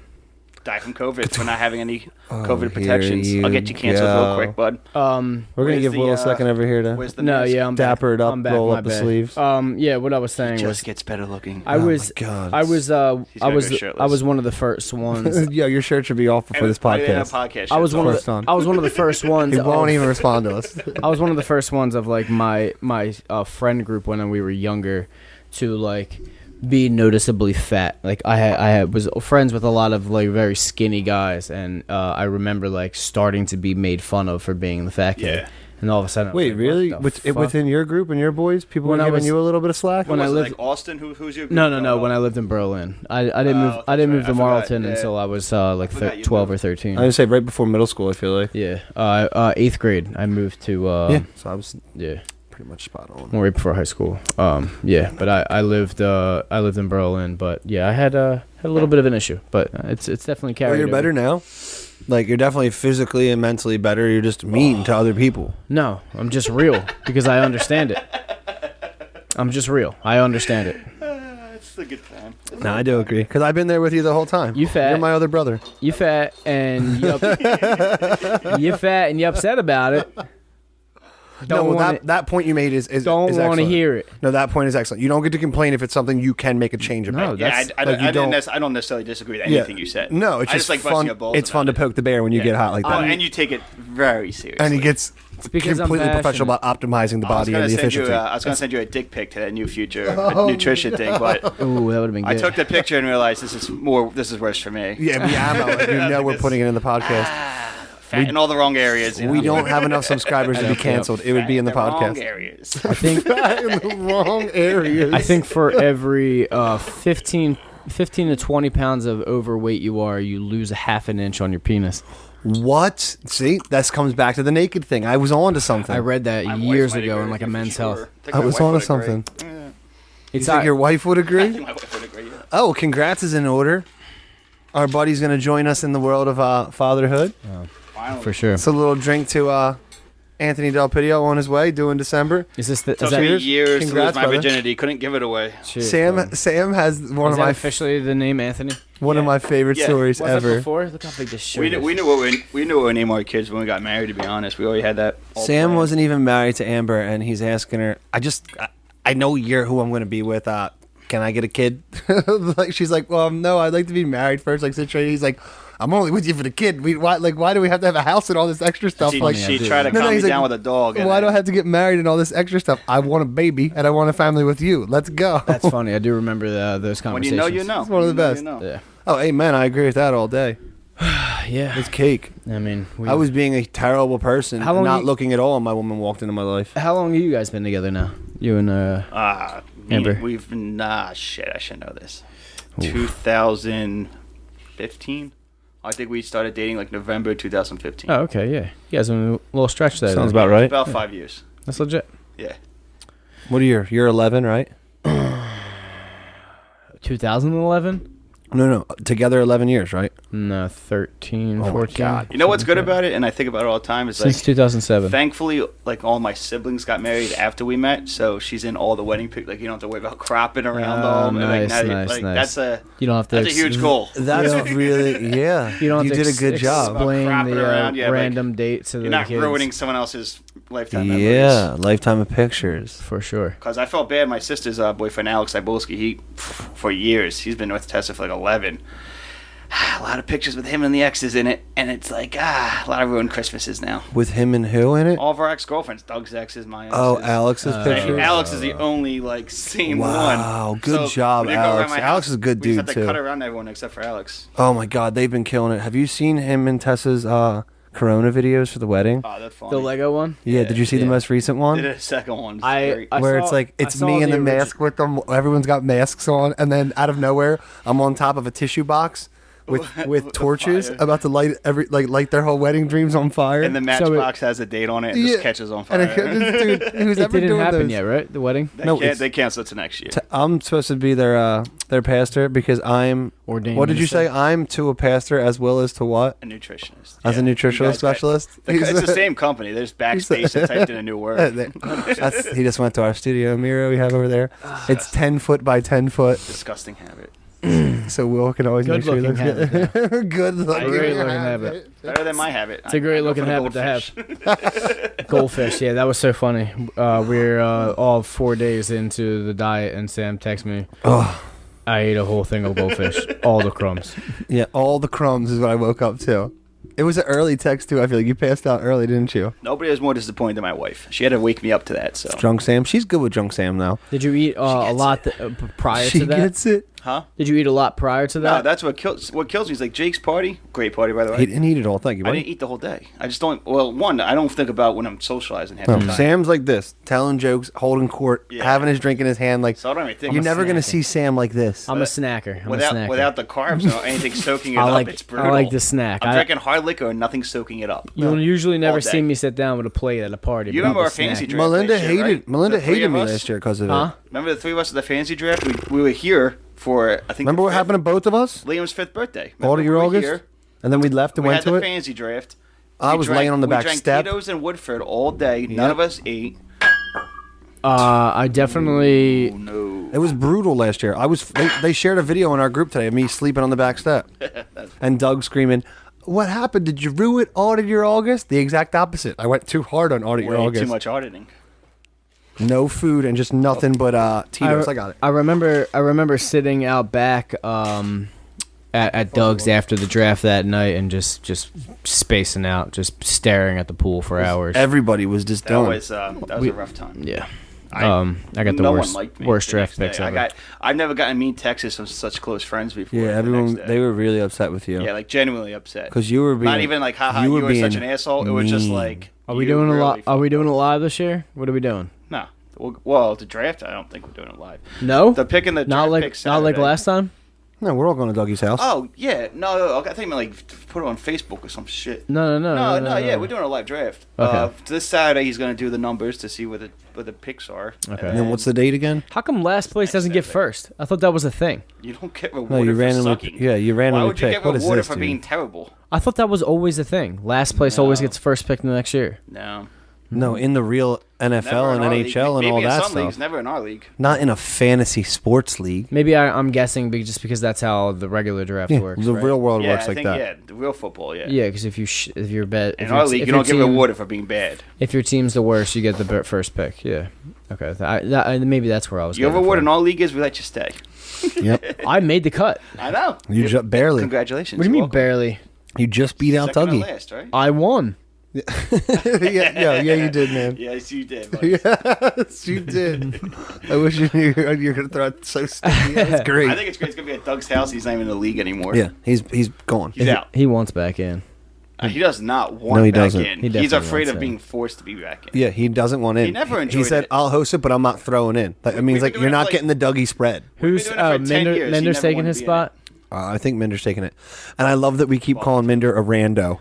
die from COVID for not having any here COVID protections. you I'll get you canceled go. real quick, bud. we're gonna Where's give the, Will a second over here to. Where's the No, mask? yeah, I'm Dapper back. it up, I'm back, roll my up the bad. sleeves. Yeah, what I was saying was Just gets better looking. I Oh my was God. I was He's gotta go I shirtless. was one of the first ones. Yeah, your shirt should be off before this Everybody in a podcast. podcast I was shirts one on. of First on. the I was one of the first ones. He won't of- even respond to us. I was one of the first ones of like my friend group when we were younger to like be noticeably fat. Like I was friends with a lot of like very skinny guys, and I remember like starting to be made fun of for being the fat kid. Yeah. And all of a sudden, I was Wait, like, really? what the fuck? Within your group and your boys, people When were I giving was- you a little bit of slack. when I Was it lived- like Austin? Who's your group? No. When I lived in Berlin, I didn't move. I didn't that's move right. to I forgot, Marlton yeah. until I was like forgot you 12 or moved. 13. I would say right before middle school. I feel like. Yeah, 8th grade. I moved to So I was yeah, pretty much spot on. right before high school. Yeah, but I lived in Berlin, but yeah, I had a little bit of an issue, but it's definitely carried. Well, you're over. better now. Like you're definitely physically and mentally better. You're just mean to other people. No, I'm just real because I understand it. I'm just real. I understand it. It's a good time. No, I do agree because I've been there with you the whole time. You fat. You're my other brother. You fat and you fat and you upset about it. No, well, wanna- that point you made is don't is want to excellent. hear it. No, that point is excellent. You don't get to complain if it's something you can make a change about. No, Yeah, that's I like you don't- don't necessarily disagree with anything you said. No, it's I just like busting fun. your balls It's fun to about it. poke the bear when you Yeah. get hot like that. Oh, and you take it very seriously. And he gets because I'm completely professional passionate. about optimizing the I was body gonna and the send you. efficiency. I was gonna send you a dick pic to that new future nutrition thing, but Ooh, that would have been good. I took the picture and realized this is worse for me. Yeah, we ammo. it. You know we're putting it in the podcast. Fat in all the wrong areas. You We know? don't have enough subscribers to be canceled. It would be in the Wrong podcast. areas. I think In the wrong areas. I think for every 15 to 20 pounds of overweight you are, you lose a half an inch on your penis. What? See, that comes back to the naked thing. I was on to something. I read that My wife years might ago agree in with like a you for Men's sure. Health. Think I my was wife on to would agree. something. Yeah. You It's think not, your wife would I agree? think my wife would agree. Yeah. Oh, congrats is in order. Our buddy's going to join us in the world of fatherhood. Finally. for sure. It's a little drink to Anthony Del Pidio on his way, due in December. Is this the, Took is that, me Cheers. years to lose Congrats, my brother. virginity. Couldn't give it away. Cheers, bro. Sam has one Is of that my officially the name Anthony? one of Yeah. my favorite Yeah. stories Was that ever. before? Look how big this shirt We is. knew what we named our kids when we got married. To be honest, we already had that. all Sam planned. wasn't even married to Amber, and he's asking her. I know you're who I'm going to be with. can I get a kid? Like she's like, well, no, I'd like to be married first. Like situated. He's like, I'm only with you for the kid. Why do we have to have a house and all this extra stuff? She tried to calm me down with a dog. Why do I have to get married and all this extra stuff? I want a baby and I want a family with you. Let's go. That's funny. I do remember those conversations. When you know. It's one of the best. Yeah. Oh, amen. I agree with that all day. Yeah. It's cake. I mean, I was being a terrible person, How long not looking at all when my woman walked into my life. How long have you guys been together now? You and Amber? We've been, shit, I should know this. 2015? I think we started dating like November 2015. Oh, okay, yeah. You guys are in a little stretch there. Sounds then. about right. About 5 years. That's legit. Yeah. What are you? You're 11, right? 2011? No. Together 11 years, right? No, 13, Oh my 14. God. You know what's good about it, and I think about it all the time, is Since like 2007. thankfully, like all my siblings got married after we met, so she's in all the wedding pictures. Like you don't have to worry about cropping around them. Nice, and nice. That's a You don't have to. that's a huge goal. That's really, yeah. You don't have to did a good job. explain Cropping the around, yeah, like, random date to the You're not kids. ruining someone else's lifetime memories. Yeah, lifetime of pictures. For sure. Because I felt bad. My sister's boyfriend, Alex Ibolsky, for years, he's been with Tessa for like 11. A lot of pictures with him and the exes in it, and it's like, a lot of ruined Christmases now. With him and who in it? All of our ex-girlfriends, Doug's exes, my exes. Oh, Alex's picture? Alex is the only, like, same one. Wow, good job, when you go around Alex. my Alex house, is a good we just dude, have to too. cut around everyone except for Alex. Oh, my God, they've been killing it. Have you seen him and Tessa's Corona videos for the wedding? Oh, that's funny. The Lego one? Yeah, did you see the most recent one? Did a second one. It's I great. Where saw- it's like, I it's saw me in the the mask with them. Everyone's got masks on. And then out of nowhere, I'm on top of a tissue box with torches fire. about to light their whole wedding dreams on fire. And the matchbox has a date on it and just catches on fire. And dude, who's It ever didn't doing happen those? yet, right? The wedding? They cancel it to next year. I'm supposed to be their pastor because I'm Ordained What did you minister. say? I'm to a pastor as well as to what? A nutritionist. As a Yeah. nutritional You guys got- specialist? It's the same company. There's backspace that typed in a new word. He just went to our studio mirror we have over there. It's 10 foot by 10 foot, Disgusting habit. so Will can always Good make sure he looking looks good. Good looking Great looking habit. habit. Better than my habit. It's a great looking habit to have. Goldfish, yeah, that was so funny. We're all 4 days into the diet, and Sam texts me, Oh, I ate a whole thing of goldfish, all the crumbs. yeah, all the crumbs is what I woke up to. It was an early text too. I feel like you passed out early, didn't you? Nobody was more disappointed than my wife. She had to wake me up to that. So, Drunk Sam. She's good with Drunk Sam now. Did you eat a lot prior She to that? gets it. huh? Did you eat a lot prior to No, that? that's what kills me. Is like Jake's party. Great party, by the way. He didn't eat it all. Thank you, I buddy. didn't eat the whole day. I just don't. Well, one, I don't think about when I'm socializing half No, the time. Sam's like this, telling jokes, holding court, Yeah. having his drink in his hand. Like So I don't even think. you're I'm never gonna snacker. see Sam like this. I'm a snacker. I'm a without snacker. without the carbs or anything soaking it I up. like, It's brutal. I like the snack. I'm drinking hard liquor and nothing soaking it up. You'll usually never All day. see me sit down with a plate at a party. You but remember I'm a our fantasy snacker. draft? Melinda last year, hated right? Melinda The three hated of me us? last year because of Huh? it. Remember the three of us at the fantasy draft? We were here for I think. Remember the what fifth- happened to both of us? Liam's 5th birthday. Audit Remember we were August? here, And then we left and We went had to the it. fantasy draft. I We was drank- laying on the back we drank step. Tito's and Woodford all day. None Yep. of us ate. I definitely. Oh, no. It was brutal last year. They shared a video in our group today of me sleeping on the back step, and Doug screaming, "What happened? Did you ruin Audit Your August?" The exact opposite. I went too hard on Audit Your Way August. too much auditing. No food and just nothing but Tito's. I got it. I remember sitting out back at Doug's after the draft that night and just spacing out, just staring at the pool for hours. Everybody was just That done. was a rough time. Yeah. I I got the no worst one liked me worst the draft next picks day. ever. I've never gotten mean texts from such close friends before. Yeah, the everyone next day. they were really upset with you. Yeah, like genuinely upset. Because you were being Not even like, haha, you were such being an asshole. It was just mean. like, Are we you doing really Are we fucked doing up. it live this year? What are we doing? No. Well, the draft, I don't think we're doing it live. No. The pick and the not draft like pick not like Saturday. last time. No, we're all going to Dougie's house. Oh yeah, no, I think you meant like put it on Facebook or some shit. No. No, yeah, we're doing a live draft. Okay. This Saturday he's gonna do the numbers to see where the picks are. Okay. And then what's the date again? How come last place doesn't get first? I thought that was a thing. You don't get No, rewarded you for randomly. sucking. Yeah, you randomly Why would you pick. get What is rewarded this, for dude? being terrible? I thought that was always a thing. Last place always No. gets first pick the next year. No. No, in the real NFL Never in and our league. NHL and Maybe all in that some stuff. leagues, never in our league. Not in a fantasy sports league. Maybe I'm guessing just because that's how the regular draft Yeah, works. the right? real world Yeah, works I like think that. yeah, the real football, yeah. Yeah, because if you're bet In if our your- league, if you your don't get team- rewarded for being bad. If your team's the worst, you get the first pick. Yeah. Okay, maybe that's where I was. You getting overward from. in all leagues, we let you stay. Yep. I made the cut. I know. You just barely. Congratulations. What do you mean You're welcome. barely? You just beat out Second to Dougie. last, right? I won. yeah, you did, man. Yes, you did. Buddy. Yes, you did. I wish you knew you're gonna throw it so sticky. That's great. I think it's great. It's gonna be at Doug's house. He's not even in the league anymore. Yeah, he's gone. He's out. He wants back in. He does not want No, he back doesn't. in. He He's definitely afraid wants of in. being forced to be back in. Yeah, he doesn't want in. He never He enjoyed said, it. "I'll host it, but I'm not throwing in." Like, I mean, We've he's like, been "You're doing it not for, getting the Dougie spread." Who's doing it for 10 years. He Minder's never taking wanted his to be in it. spot? I think Minder's taking it, and I love that we keep calling Minder a rando.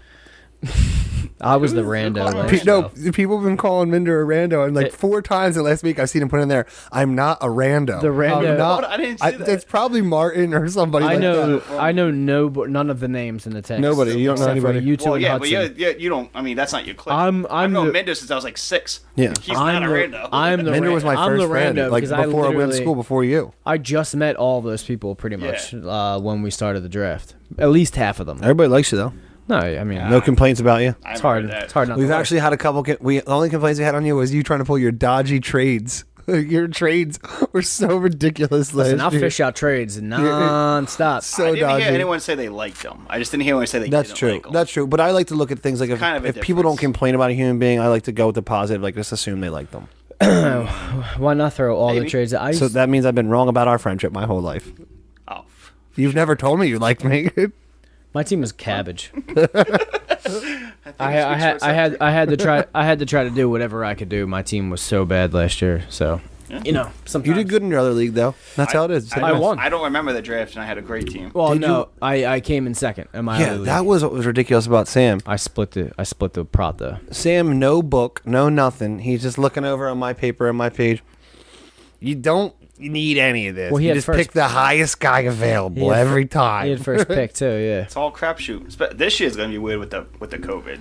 I was the Who rando. called him a last rando? No, people have been calling Minder a rando, and like 4 times in the last week I've seen him put in there. I'm not a rando. The rando- I'm not, I didn't see that. It's probably Martin or somebody. I like know. that. I know. None of the names in the text. Nobody. You don't know except for anybody. You two Well, and yeah, but Hudson. you don't. I mean, that's not your clip. I'm I've known the- Mendes since I was like 6. Yeah. He's not a rando. I'm the Minder was my I'm first the friend, rando like because I before I went to literally- school, before you. I just met all those people pretty much Yeah. when we started the draft. At least half of them. Everybody likes you though. No, I mean No complaints about you. I it's hard. remember that. It's hard not. We've to like. actually had a couple. The only complaints we had on you was you trying to pull your dodgy trades. Your trades were so ridiculous. Listen, I'll last year. fish out trades nonstop. So I didn't dodgy. hear anyone say they liked them. I just didn't hear anyone say they That's didn't true. like them. That's true. But I like to look at things like Kind of a if people don't difference. complain about a human being, I like to go with the positive. Like just assume they like them. Why not throw all the Maybe. trades? I So that means I've been wrong about our friendship my whole life. Oh. You've never told me you liked me. my team was cabbage. I I had to try to do whatever I could do. My team was so bad last year, so you know sometimes You did good in your other league though. That's how it is. I won. I don't remember the draft, and I had a great team. Well, Did no, I came in second in my Yeah, other league. that was what was ridiculous about Sam. I split the prop though. Sam, no book, no nothing. He's just looking over on my paper on my page. You don't need any of this. Well, he you had just first- pick the highest guy available He had every He time. had first pick too. Yeah. It's all crapshoot. This year's gonna be weird with the COVID.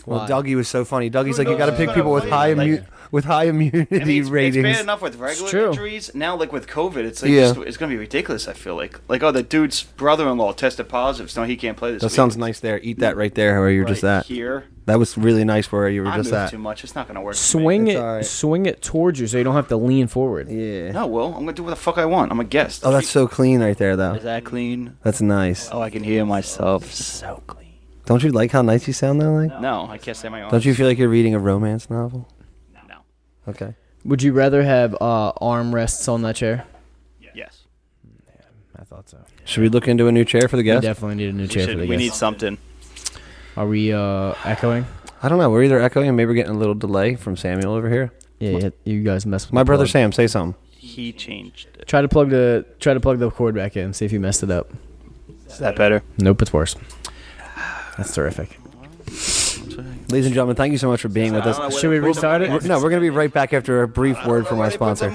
Well, Why? Dougie was so funny. Dougie's Who like, you got to knows pick who's people gonna with play? high immunity I mean, it's ratings. bad enough with regular true. injuries. Now, like with COVID, it's like Yeah. it's gonna be ridiculous. I feel like oh, the dude's brother-in-law tested positive, so he can't play this. That week. sounds nice there. Eat that right there where you're just Right at. here. That was really nice where you were I just moved at. too much. It's not gonna work. for Swing me. it, It's all right. swing it towards you, so you don't have to lean forward. Yeah. No, Will. I'm gonna do what the fuck I want. I'm a guest. Oh, that's so clean right there, though. Is that clean? That's nice. Oh, I can hear myself. So clean. Don't you like how nice you sound though? Like, No, I can't say my own. don't you feel like you're reading a romance novel? No. Okay. Would you rather have arm rests on that chair? Yes. I thought so. Should we look into a new chair for the We guest? definitely need a new chair for the We need guest. something. Are we echoing? I don't know. We're either echoing and maybe we're getting a little delay from Samuel over here. Yeah, you guys mess with My the brother plug. Sam, say something. He changed it. Try to plug the cord back in. See if you messed it up. Is that better? Nope, it's worse. That's terrific. Ladies and gentlemen, thank you so much for being with us. Should we restart it? No, we're going to be right back after a brief word from our sponsor.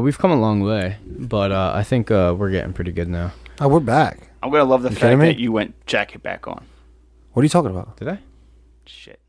We've come a long way, but I think we're getting pretty good now. Oh, we're back. I'm gonna love the You fact kidding me? that you went jacket back on. What are you talking about? Did I? Shit.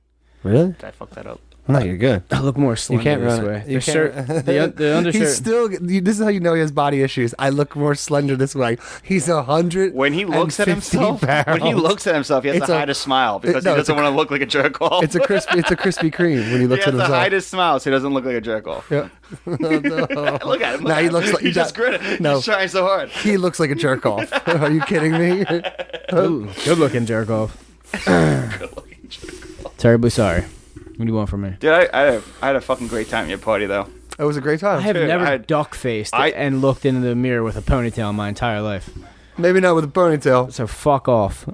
Really? Did I fuck that up? No, you're good. I look more You slender can't this run way. it. The You shirt, can't. the undershirt. He's still. This is how you know he has body issues. I look more slender this way. He's 100. When he looks at himself, pounds. when he looks at himself, he has It's to a- hide a smile because no, he it's a doesn't want to look like a jerk off. It's a crispy. It's a Krispy Kreme when he looks he at has to hide himself. his smile so he doesn't look like a jerk off. Yeah. No. Look at him. Now he looks like he's just grinning. No. He's trying so hard. He looks like a jerk off. Are you kidding me? Good looking jerk off. Terribly sorry. What do you want from me? Dude, I had a fucking great time at your party though. It was a great time. I have Dude, never I- duck faced I- and looked into the mirror with a ponytail in my entire life. Maybe not with a ponytail. So fuck off.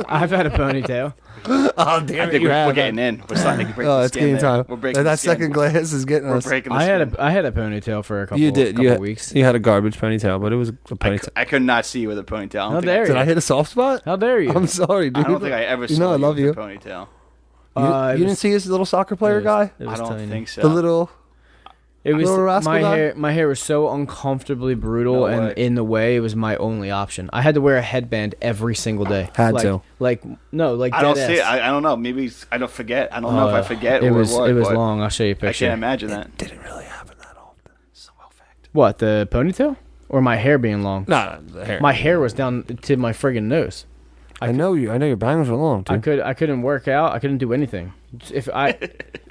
I've had a ponytail. Oh I damn think we're getting in. We're starting to break Oh, the it's skin game there. time. We're breaking That the skin. second glass is getting We're us. breaking the I skin. had a ponytail for a couple. You did. Couple You weeks. You had a garbage ponytail, but it was a ponytail. I could not see you with a ponytail. I don't How think dare Did you? I hit a soft spot? How dare you? I'm sorry, dude. I don't think I ever You saw know I you love with you. a ponytail. You, It you didn't was- see his little soccer player guy? It I was don't tiny. think so. The little. It was Little rascal my guy? hair. My hair was so uncomfortably brutal No and way. in the way. It was my only option. I had to wear a headband every single day. Had like, to. Like no, like I don't dead see it. ass. I don't know. Maybe I don't forget. I don't know if I forget it or was what. it was but long. I'll show you a I picture. can't imagine that. Didn't really happen that often. So well fact. What, the ponytail or my hair being long? No, the hair. My hair was down to my friggin' nose. I know you. I know your bangs were long, dude. I couldn't work out. I couldn't do anything.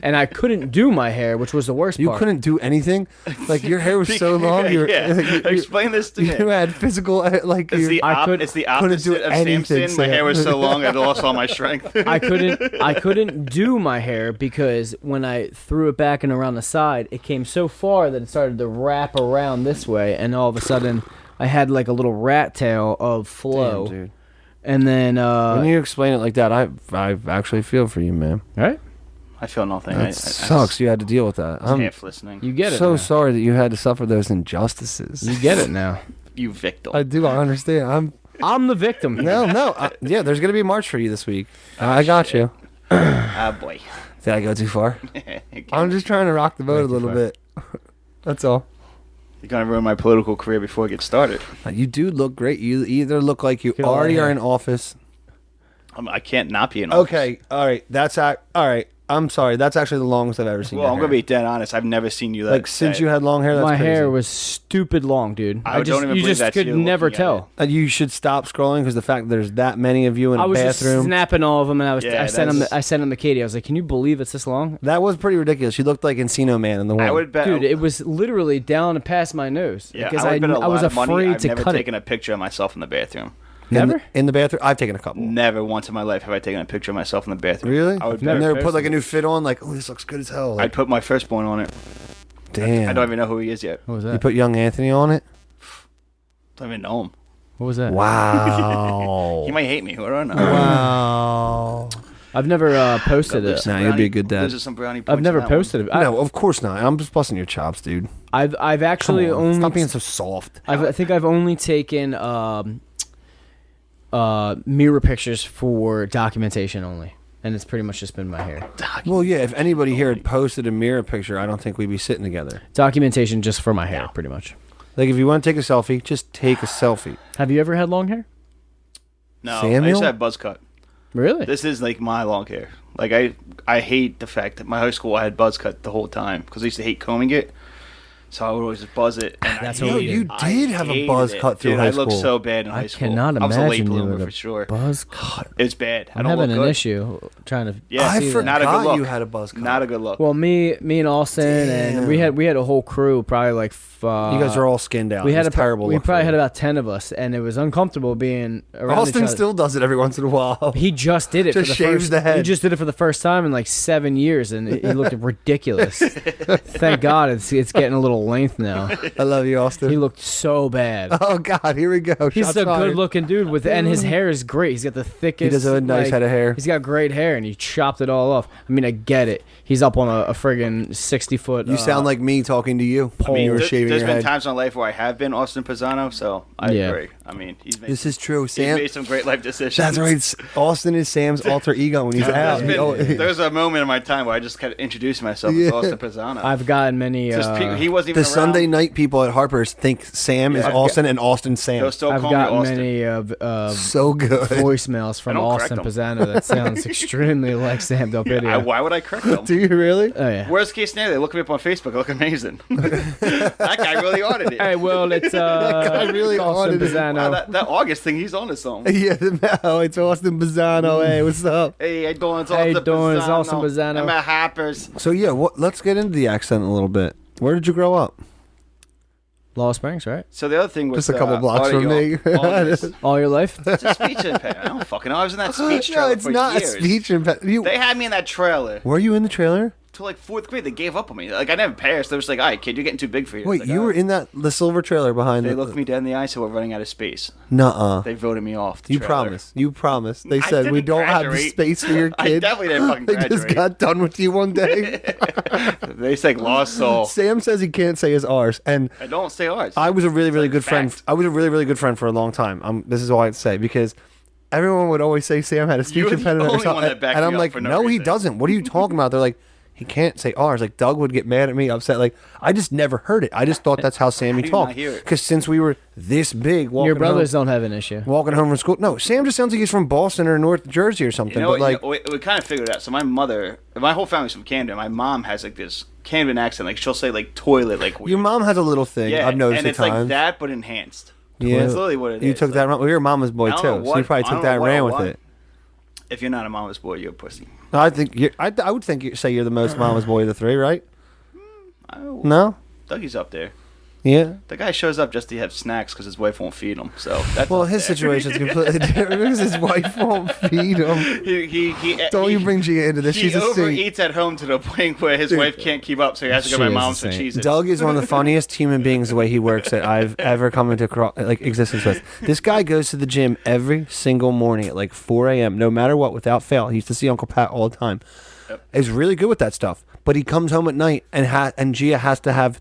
And I couldn't do my hair, which was the worst You part. couldn't do anything. Like your hair was so long. Explain this to me. You had physical like. It's the opposite of Samson. My hair was so long I lost all my strength. I couldn't do my hair because when I threw it back and around the side, it came so far that it started to wrap around this way, and all of a sudden I had like a little rat tail of flow. Damn, dude. And then when you explain it like that, I actually feel for you, man. Right? I feel nothing. That sucks. You had to deal with that. I'm half listening. You get it. So now. sorry that you had to suffer those injustices. You get it now. You victim. I do. I understand. I'm the victim. No. Yeah, there's gonna be a march for you this week. I got you. Ah, boy. Did I go too far? I'm just trying to rock the boat a little bit. That's all. You're gonna ruin my political career before it gets started. You do look great. You either look like you already are in office. I can't not be in office. Okay. All right. All right. I'm sorry. That's actually the longest I've ever seen. Well, your I'm hair. gonna be dead honest. I've never seen you like since you had long hair. That's my crazy. hair was stupid long, dude. Don't even you believe just that's could you never looking at tell. You should stop scrolling because the fact that there's that many of you in I a was just bathroom. snapping all of them, and Yeah, I sent them to Katie. I was like, "Can you believe it's this long?" That was pretty ridiculous. You looked like Encino Man in the one. I would bet, Dude, it was literally down past my nose. Yeah, because I would bet a I was lot of money. afraid I've to never cut taken it. a picture of myself in the bathroom. Never? In the bathroom? I've taken a couple. Never once in my life have I taken a picture of myself in the bathroom. Really? I would never never posted put like a new fit on, like, oh, this looks good as hell. Like, I'd put my firstborn on it. damn. I don't even know who he is yet. What was You that? put young Anthony on it? Don't even know him. What was that? Wow. He might hate me. Who do I know? Wow. I've never posted it. Nah, you'd be a good dad. Those are some brownie points I've never on that one. posted it. No, of course not. I'm just busting your chops, dude. I've actually Come on. only Stop being so soft. I think I've only taken mirror pictures for documentation only, and it's pretty much just been my hair. Well, yeah, if anybody here had posted a mirror picture, I don't think we'd be sitting together. Documentation just for my hair, pretty much. Like, if you want to take a selfie, just take a selfie. Have you ever had long hair? No, I Samuel? used to have buzz cut. Really? This is like my long hair. Like I hate the fact that my high school I had buzz cut the whole time because I used to hate combing it. So I would always just buzz it. And That's I what hated we you did. it. did I have a hated buzz it. cut through Dude, high I looked school. so bad in high I school. cannot I was a late imagine you bloomer with a for sure. buzz cut. It's bad. I I'm don't having look an good. issue trying to. Yeah, I see that. forgot not a good look. you had a buzz cut. Not a good look. Well, me and Austin, and we had a whole crew, probably like. You guys are all skinned out. We had It's terrible. We look probably for had you. about 10 of us, and it was uncomfortable being around each Austin other. still does it every once in a while. He just did it Just for the shaves first. the head. He just did it for the first time in like 7 years, and he looked ridiculous. Thank God it's getting a little length now. I love you, Austin. He looked so bad. Oh God, here we go. He's Shots a fired. good-looking dude and his hair is great. He's got the thickest. He does have a nice head of hair. He's got great hair, and he chopped it all off. I mean, I get it. He's up on a friggin' 60-foot. You sound like me talking to you. I mean, you were shaving There's your been head. times in my life where I have been Austin Pisano, so I agree. I mean, he's made, This is true, he's Sam. made some great life decisions. That's right. Austin is Sam's alter ego when he's out. There's a moment in my time where I just kind of introduced myself Yeah. as Austin Pisano. I've gotten many. He wasn't even The around. Sunday night people at Harper's think Sam is Yeah. Austin and Austin Sam. They'll still I've call me gotten Austin. many So good. voicemails from I don't correct Austin them. Pisano that sounds extremely like Sam Del Pidio. Why would I correct them? Do you really? Oh yeah. Worst case scenario, they look me up on Facebook. I look amazing. That guy really ordered it. Hey, well, it's guy really Austin ordered it. Pisano. Wow, that August thing, he's on to something. Yeah, no, it's Austin Pisano. Hey, what's up? Hey, how you doing? It's How you Austin doing? It's Pisano. Austin Pisano. I'm at Harper's. So yeah, let's get into the accent a little bit. Where did you grow up? Lost Springs, right? So the other thing was Just a couple blocks from me. August. All your life? It's a speech impediment. I don't fucking know. I was in that speech trailer No, it's for not years. a speech impediment. They had me in that trailer Were you in the trailer? till like 4th grade. They gave up on me. Like I never passed. They were just like, "All right, kid, you're getting too big for you." Wait, Like, you were in the silver trailer behind They the. looked me dead in the eye, so we're running out of space. Nuh-uh. They voted me off. The You trailer. promised. You promised. They I said we didn't don't have the graduate. space for your I kid. definitely didn't fucking They just graduate. got done with you one day. They said lost soul. Sam says he can't say his R's, and I don't say ours. I was a really, really like good friend. fact. I was a really, really good friend for a long time. This is all I'd say because everyone would always say Sam had a speech You're the impediment or only one something, that backed and me I'm up like, for no no, he reason. doesn't. What are you talking about? They're like, he can't say R's. Like Doug would get mad at me, upset. Like I just never heard it. I just thought that's how Sammy do you not talked. hear it? Because since we were this big, Your brothers don't have an issue. walking home from school. No, Sam just sounds like he's from Boston or North Jersey or something. You know, but like, we kind of figured it out. So my whole family's from Canada. My mom has like this Canadian accent. Like she'll say like toilet, like weird. your mom has a little thing. Yeah, I've noticed and at it's times. like that, but enhanced. Yeah, That's literally what it is. you took that. Well, you're a mama's boy I don't too, know so you what- probably I took don't that know and what ran I with want. it. If you're not a mama's boy, you're a pussy. No, I think I would think you say you're the most mama's boy of the three, right? No. Dougie's up there. Yeah. The guy shows up just to have snacks because his wife won't feed him. So that's Well, up his there. situation's completely different because his wife won't feed him. Don't you bring Gia into this? He She's a saint. overeats at home to the point where his wife can't keep up, so he has to go to She my is a mom's for saint. cheeses. Doug is one of the funniest human beings the way he works that I've ever come into existence with. This guy goes to the gym every single morning at like 4 a.m. no matter what, without fail. He used to see Uncle Pat all the time. Yep. He's really good with that stuff. But he comes home at night and Gia has to have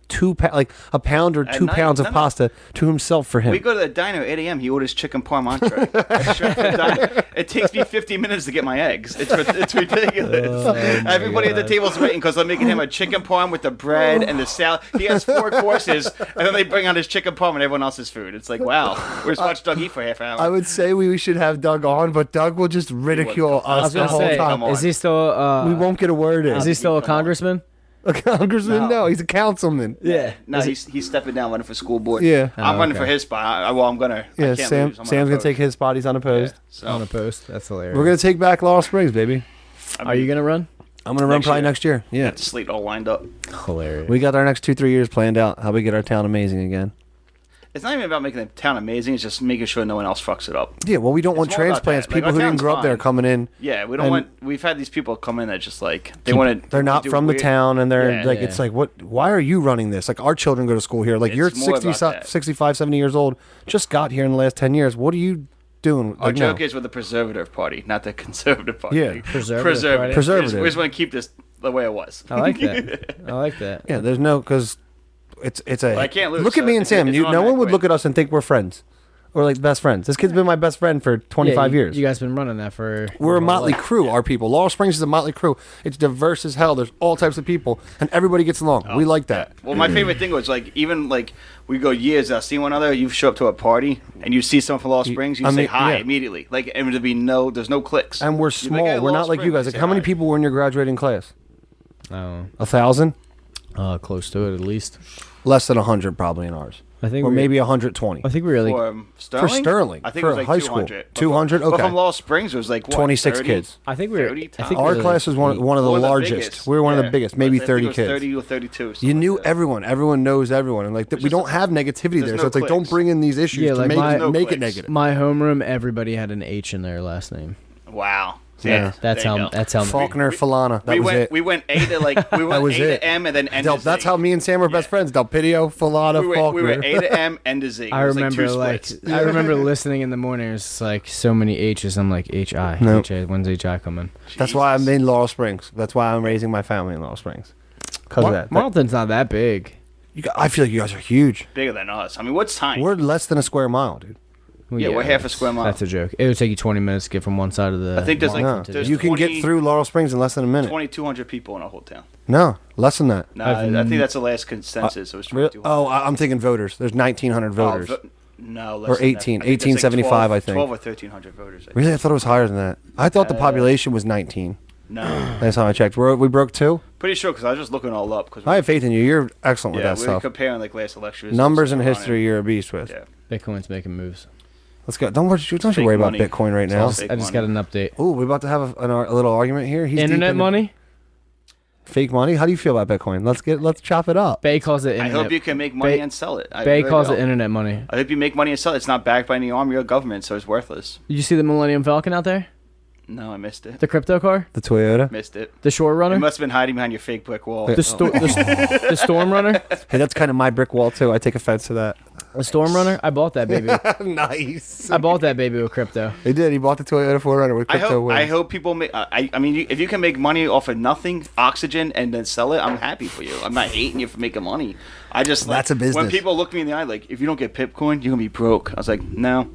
a pound or At 2 night? pounds of No, no. pasta to himself for him. We go to the diner at 8 a.m. He orders chicken parm entree. Straight from the diner. It takes me 15 minutes to get my eggs. It's ridiculous. Everybody at the table's waiting because I'm making him a chicken parm with the bread and the salad. He has 4 courses, and then they bring out his chicken parm and everyone else's food. It's like, wow. We're just watching Doug eat for half an hour. I would say we should have Doug on, but Doug will just ridicule I us was the gonna whole say, time. Come on. is he still? We won't get a word in. Is he still a Come on. congressman? A congressman? No, he's a councilman. Yeah. No, he's stepping down, running for school board. Yeah. I'm running okay. for his spot. I'm gonna. I Yeah, can't Sam. lose. I'm Sam's gonna oppose. take his spot. He's unopposed. So On a post. That's hilarious. We're gonna take back Laurel Springs, baby. Are you gonna run? I'm gonna run Next probably year. next year. Yeah, Got the slate all lined up. Hilarious. we got our next 2-3 years planned out. How we get our town amazing again. It's not even about making the town amazing. It's just making sure no one else fucks it up. Yeah, well, we don't want more about transplants. that. Like, People our who didn't town's grow up there fine. coming in. Yeah, we don't And- want. We've had these people come in that just like they want to. They're not from the town, and they're Yeah. like, Yeah. it's like, what? Why are you running this? Like, our children go to school here. Like, It's you're more 60, about that. 65, 70 years old. Just got here in the last 10 years. What are you doing? Our Like, joke no. is we're the preservative party, not the conservative party. Yeah. Preservative party. Preservative. We just want to keep this the way it was. I like that. I like that. Yeah, there's no because it's a. I can't lose, Look at so me and it's- Sam. it's You, on no that one would way. look at us and think we're friends. We're like best friends. This kid's been my best friend for 25 Yeah, years. You guys been running that for. We're a your whole motley life. crew, our people. Laurel Springs is a motley crew. It's diverse as hell. There's all types of people, and everybody gets along. we like that. Well, my favorite thing was like even like we go years without seeing one another. You show up to a party and you see someone from Laurel Springs, you I say mean, hi yeah. immediately. Like and there'd be there's no clicks. And we're You're like, small. "Hey, We're Laurel not like you Springs," guys. you Like, say how many hi. people were in your graduating class? Oh, 1,000? close to it at least. Less than 100 probably in ours. I think Or we- maybe 120. I think we were like. For Sterling? Sterling, I think for it was like high school. 200. 200? But Okay. from Laurel Springs, it was like what, 26 30? kids. I think we were. 30 I think Our we were class was one of the One of the largest. biggest. We were one of the Yeah. biggest, maybe I think 30 it was kids. 30 or 32. You something knew like that. everyone. Everyone knows everyone. And like we is don't a- have negativity there. there's So no it's like, don't clicks. bring in these issues Yeah, to like make, my- no make it clicks. negative. My homeroom, everybody had an H in their last name. Wow. Yeah. That's there you how. go. That's how. Faulkner, Falana. That we was went. it. We went A to like we went was A it. to M and then N Del, to Z. that's how me and Sam are best Yeah. friends. Del Pidio, Falana, we went, Faulkner. we went A to M, N to Z. It I was remember two like splits. I remember listening in the morning. It's like so many H's. I'm like HI. No. HI. When's HI coming? That's why I'm in Laurel Springs. That's why I'm raising my family in Laurel Springs. Because of that. Marlton's not that big. I feel like you guys are huge. Bigger than us. I mean, what's tiny? We're less than a square mile, dude. Well, Yeah, we're half a that's- square mile. That's a joke. It would take you 20 minutes to get from one side of the. I think there's like- No. Marlton to there's the- You can 20 get through Laurel Springs in less than a minute. 2,200 people in our whole town. No, less than that. No, I've I think that's the last consensus. It was Really? 2,200. Oh, I'm thinking voters. There's 1,900 voters. No, less Or than that. 18, I think there's 1875, I think. 12 or 1,300 voters. Really? I thought it was higher than that. I thought the population was 19. No, Last time I checked. We broke 2? pretty sure because I was just looking all up. Cause I have faith in you. You're excellent with yeah, that we were stuff. comparing like last elections. Numbers and Running. history, you're a beast with. Yeah. Bitcoin's making moves. Let's go. Don't you fake worry about money. Bitcoin right It's now. all fake I just money. got an update. Ooh, we're about to have a little argument here. He's deep Internet into money. fake money. How do you feel about Bitcoin? Let's chop it up. Bay calls it I internet. hope you can make money Bay- and sell it. I Bay really calls do. it internet money. I hope you make money and sell it. It's not backed by any army or government, so it's worthless. Did you see the Millennium Falcon out there? No, I missed it. The crypto car? The Toyota. Missed it. The Shore You Runner? must have been hiding behind your fake brick wall. The, the Storm Runner? Hey, that's kind of my brick wall too. I take offense to that. The Storm Runner? I bought that baby. Nice. I bought that baby with crypto. He did. He bought the Toyota 4Runner with crypto wins. I hope people make. I mean, if you can make money off of nothing, oxygen, and then sell it, I'm happy for you. I'm not hating you for making money. I just That's a business. When people look me in the eye, like, if you don't get Pipcoin, you're gonna be broke. I was like, no.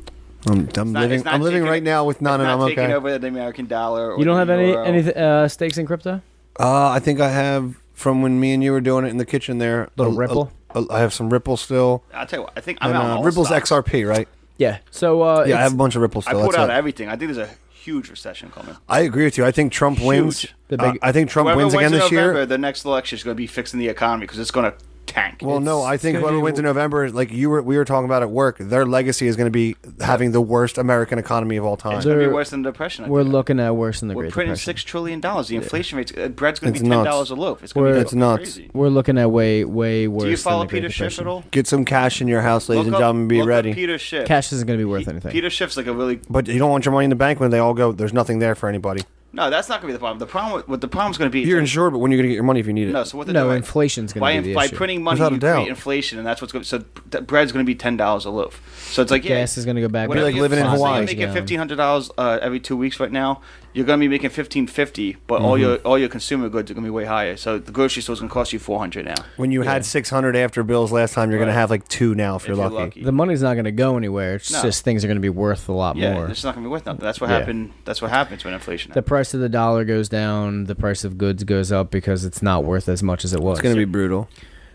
I'm not- living. it's not I'm living taking- right now with none, it's and not I'm taking okay. over the American dollar. Or You don't the have euro. any stakes in crypto? I think I have from when me and you were doing it in the kitchen there. Little Ripple? I have some Ripple still. I'll tell you what. I think I'm And, out on all Ripple's stocks. XRP, right? Yeah. So Yeah, I have a bunch of Ripple I still. pulled That's out it. everything. I think there's a huge recession coming. I agree with you. I think Trump wins. Huge. The big- I think Trump Whoever wins wins again in this November, year. the next election is going to be fixing the economy because it's going to tank. Well, no, I think gonna when we be- went to November, like we were talking about at work, their legacy is going to be having the worst American economy of all time. It's going to be They're- worse than the Depression. I We're think. looking at worse than the We're Great printing Depression. $6 trillion. The inflation rate, bread's going to It's be $10 nuts. a loaf. It's going to be It's nuts. crazy. We're looking at way worse. Do you follow than the Great Peter Schiff Depression. at all? Get some cash in your house, ladies and gentlemen. Be look ready. Up Peter Schiff. Cash isn't going to be worth anything. Peter Schiff's like a really But you don't want your money in the bank when they all go. There's nothing there for anybody. no. That's not going to be the problem. The problem what the problem's going to be. You're insured, but when are you going to get your money if you need it? no. So what they're No, doing? inflation's going to be the by issue. printing money, Without a you doubt. create inflation, and that's what's going. So bread's going to be $10 a loaf. So it's like Gas is going to go back. whatever like you- living in so Hawaii. You're making $1,500 every 2 weeks right now. You're going to be making $1,550, but all your consumer goods are going to be way higher. So the grocery store's going to cost you $400 now. When you had 600 after bills last time, you're going to Right. have like 2 now if you're If you're lucky. lucky. The money's not going to go anywhere. It's No. just things are going to be worth a lot Yeah, more. it's not going to be worth nothing. That's what Yeah. happened. That's what happens when inflation The happens. price of the dollar goes down. The price of goods goes up because it's not worth as much as it was. It's going to be brutal.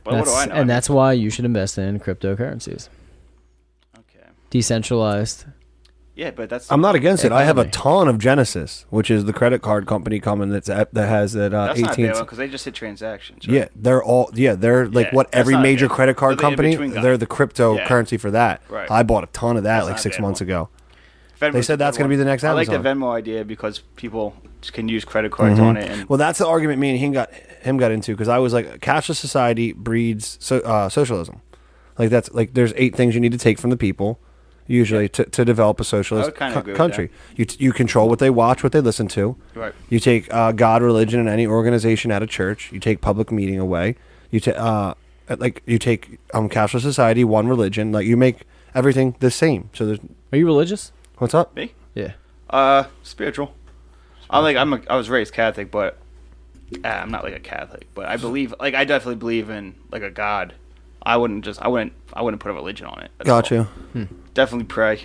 But what do I know? And that's why you should invest in cryptocurrencies. okay. Decentralized. Yeah, but that's I'm not against it. I have a Economy. ton of Genesis, which is the credit card company coming that has that That's not 18. bad because they just hit transactions. Right? Yeah, they're like Yeah, what that's every not major bad. credit card They're the company, in-between guy. they're the cryptocurrency for that. Right. I bought a ton of that That's like not a 6 bad months one. ago. Venmo's They said a that's good gonna be one. the next I like the Amazon. Venmo idea because people can use credit cards on it. And Well, that's the argument me and him got into because I was like, cashless society breeds socialism. Like that's like there's 8 things you need to take from the people, usually to develop a socialist I would kinda agree with country. You control what they watch, what they listen to. right. You take God, religion, and any organization out of church. You take public meeting away. You take cashless society, one religion. Like you make everything the same. So there's Are you religious? what's up? Me? Yeah. Spiritual. I was raised Catholic, but I'm not like a Catholic. But I believe, like, I definitely believe in like a God. I wouldn't put a religion on it. That's Got all. you. Definitely pray.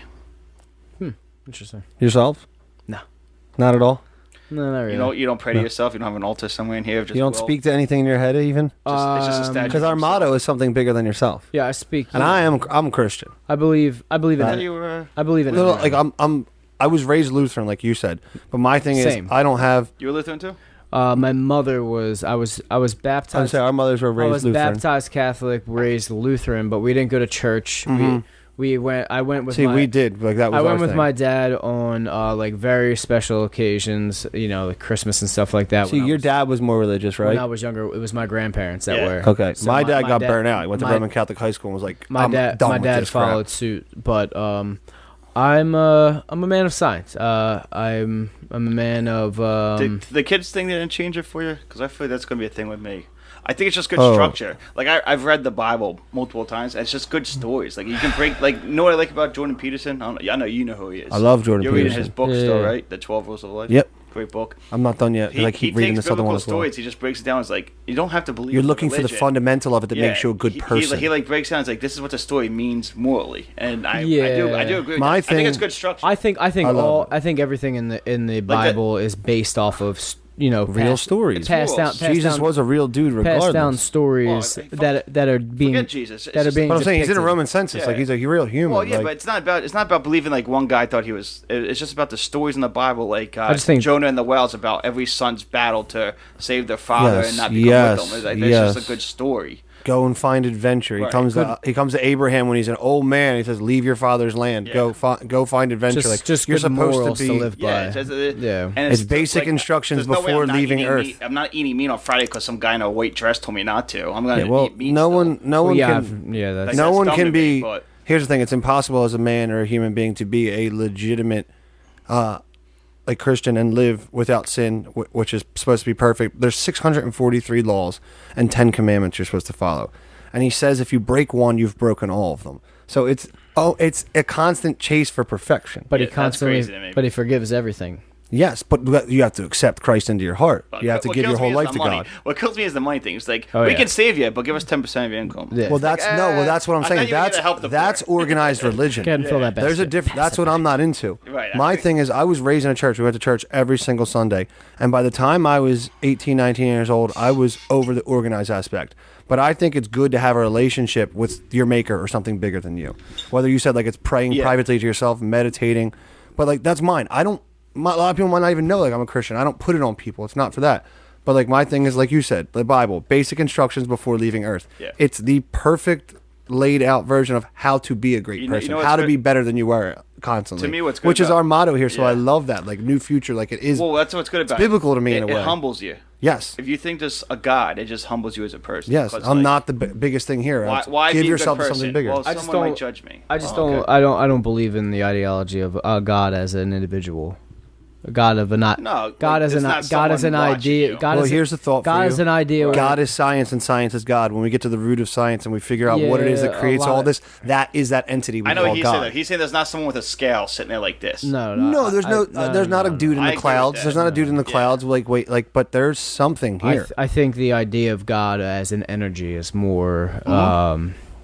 Interesting. Yourself? No. Not at all. No, not really. You don't pray to yourself. You don't have an altar somewhere in here. Just You don't will. speak to anything in your head even. It's just a statue. Because our of motto is something bigger than yourself. Yeah, I speak. And I'm Christian. I believe in himself. it. You were I believe in No, it. like I was raised Lutheran, like you said, but my thing Same. is I don't have. you were Lutheran too? My mother was. I was I would baptized. say our mothers were I raised was Lutheran. baptized Catholic, raised Lutheran, but we didn't go to church. We went. I went with. See, my, we did like that was. I went our with thing. my dad on like very special occasions. You know, like Christmas and stuff like that. See, your dad was more religious, right? When I was younger, it was my grandparents that Yeah. were. Okay, So my dad got burnt out. He went to my- Roman Catholic high school and was like, My I'm dad. done My with dad this crap." followed suit, but I'm a man of science. I'm a man of. The kids thing didn't change it for you? Because I feel like that's going to be a thing with me. I think it's just good Oh. structure. Like I've read the Bible multiple times. And it's just good stories. Like you can break. Like you know what I like about Jordan Peterson? I know you know who he is. I love Jordan You're reading Peterson. his book Yeah. still, right? The 12 Rules of Life. Yep. Great book. I'm not done yet. I keep reading takes this other one biblical as well. stories. He just breaks it down. It's like you don't have to believe. You're in looking for the religion. fundamental of it that makes you a good person. He like breaks down. It's like this is what the story means morally, and I do Yeah. agree. With My that. I think it's thing- good structure. I think love it. I think everything in the Bible is based off of Real stories. Passed down. Rules. Passed Jesus down, was a real dude, regardless. passed down stories Well, that are being Forget Jesus. It's that are just being But I'm saying he's in a depicted. Roman census. Yeah. Like he's a real human. Well, yeah, like, but it's not about believing like one guy thought he was. It's just about the stories in the Bible, like just think- Jonah and the whales, about every son's battle to save their father Yes, and not become yes, with them. It's like, that's yes. just a good story. go and find adventure. He Right. comes to Abraham when he's an old man. He says, "Leave your father's land. Yeah. Go find adventure." Just, like just you're good supposed morals to be. live by. Yeah, and It's basic instructions there's no way before I'm not leaving eating Earth. meat. I'm not eating meat on Friday because some guy in a white dress told me not to. I'm gonna Yeah, well, eat meat. no still. one Well, yeah, can. yeah, that's Like, No that's one dumb can to me, be. but- Here's the thing: it's impossible as a man or a human being to be a legitimate, like Christian and live without sin, which is supposed to be perfect. There's 643 laws and 10 commandments you're supposed to follow, and he says if you break one, you've broken all of them. So it's a constant chase for perfection. but Yeah, he that's constantly, crazy to me. but he forgives everything. Yes, but you have to accept Christ into your heart. You have to What give your kills me whole is life the to money. God. What kills me is the money thing. It's like Oh, we yeah. can save you, but give us 10% of your income. Yeah. Well, that's that's what I'm I saying. thought you were gonna help the That's poor. organized religion. Go ahead and fill that There's a basket. different. That's what I'm not into. Right, I My agree. thing is, I was raised in a church. We went to church every single Sunday, and by the time I was 18, 19 years old, I was over the organized aspect. But I think it's good to have a relationship with your maker or something bigger than you. Whether you said like it's praying Yeah. privately to yourself, meditating, but like that's mine. A lot of people might not even know like I'm a Christian. I don't put it on people. It's not for that. But like my thing is, like you said, the Bible, basic instructions before leaving Earth. Yeah. It's the perfect laid out version of how to be a great person, how to be better than you were constantly. To me, what's good which is about- our motto here. So Yeah. I love that, like New Future, like it is. Well, that's what's good about biblical to me in a way. It humbles you. Yes. If you think there's a God, it just humbles you as a person. Yes, Because, I'm like, not the biggest thing here. Why give be a good yourself to person? something bigger. Well, I just someone don't- might judge me. I just Oh, don't. okay. I don't believe in the ideology of God as an individual. God of a not. No, God like, as it's an. not God as an someone watching idea. you. God Well, is here's the thought for God you. is an idea. God is science and science is God. When we get to the root of science and we figure out what it is that Yeah, a creates lot all of- this, that is that entity we I know call what he's saying. God. Though. He's saying there's not someone with a scale sitting there like this. No, No, there's there's not a dude in I the agree with clouds. that. There's not a dude in the Yeah. clouds. But there's something here. I think the idea of God as an energy is more.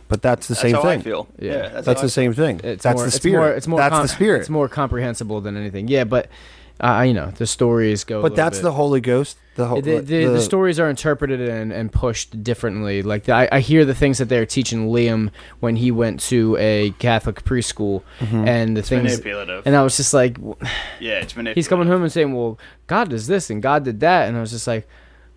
But that's the That's same how thing. I feel. Yeah. Yeah, That's how the I same thing. It's That's more, the spirit. It's more. That's the spirit. It's more comprehensible than anything. Yeah, but the stories go. But that's the Holy Ghost. The stories are interpreted and pushed differently. Like I hear the things that they're teaching Liam when he went to a Catholic preschool, and the things. manipulative. And I was just like, Yeah, it's manipulative. he's coming home and saying, "Well, God does this and God did that," and I was just like,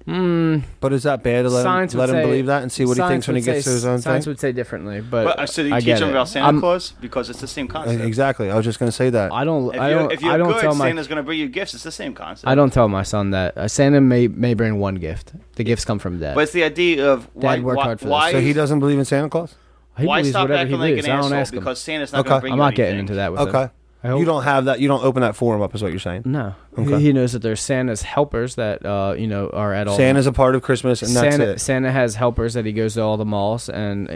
But is that bad to let Science him would say- believe that and see what he thinks when he gets to his own Science thing? would say differently, but But so you I teach get them it. about Santa Claus because it's the same concept. Exactly. I was just going to say that. I don't. If you're I don't good, tell my. Santa's gonna bring you gifts. It's the same concept. I don't tell my son that Santa may bring one gift. The gifts come from Dad. But it's the idea of why. Dad worked why, hard for this. why So he doesn't believe in Santa Claus? he why believes stop whatever acting he like believes. an I don't asshole ask him. because Santa's not Okay. gonna bring I'm you not getting anything. into that with him. Okay. You don't have that. You don't open that forum up, is what you're saying. No, Okay. he knows that there's Santa's helpers that are at all. Santa's a part of Christmas, and that's it. Santa has helpers that he goes to all the malls, and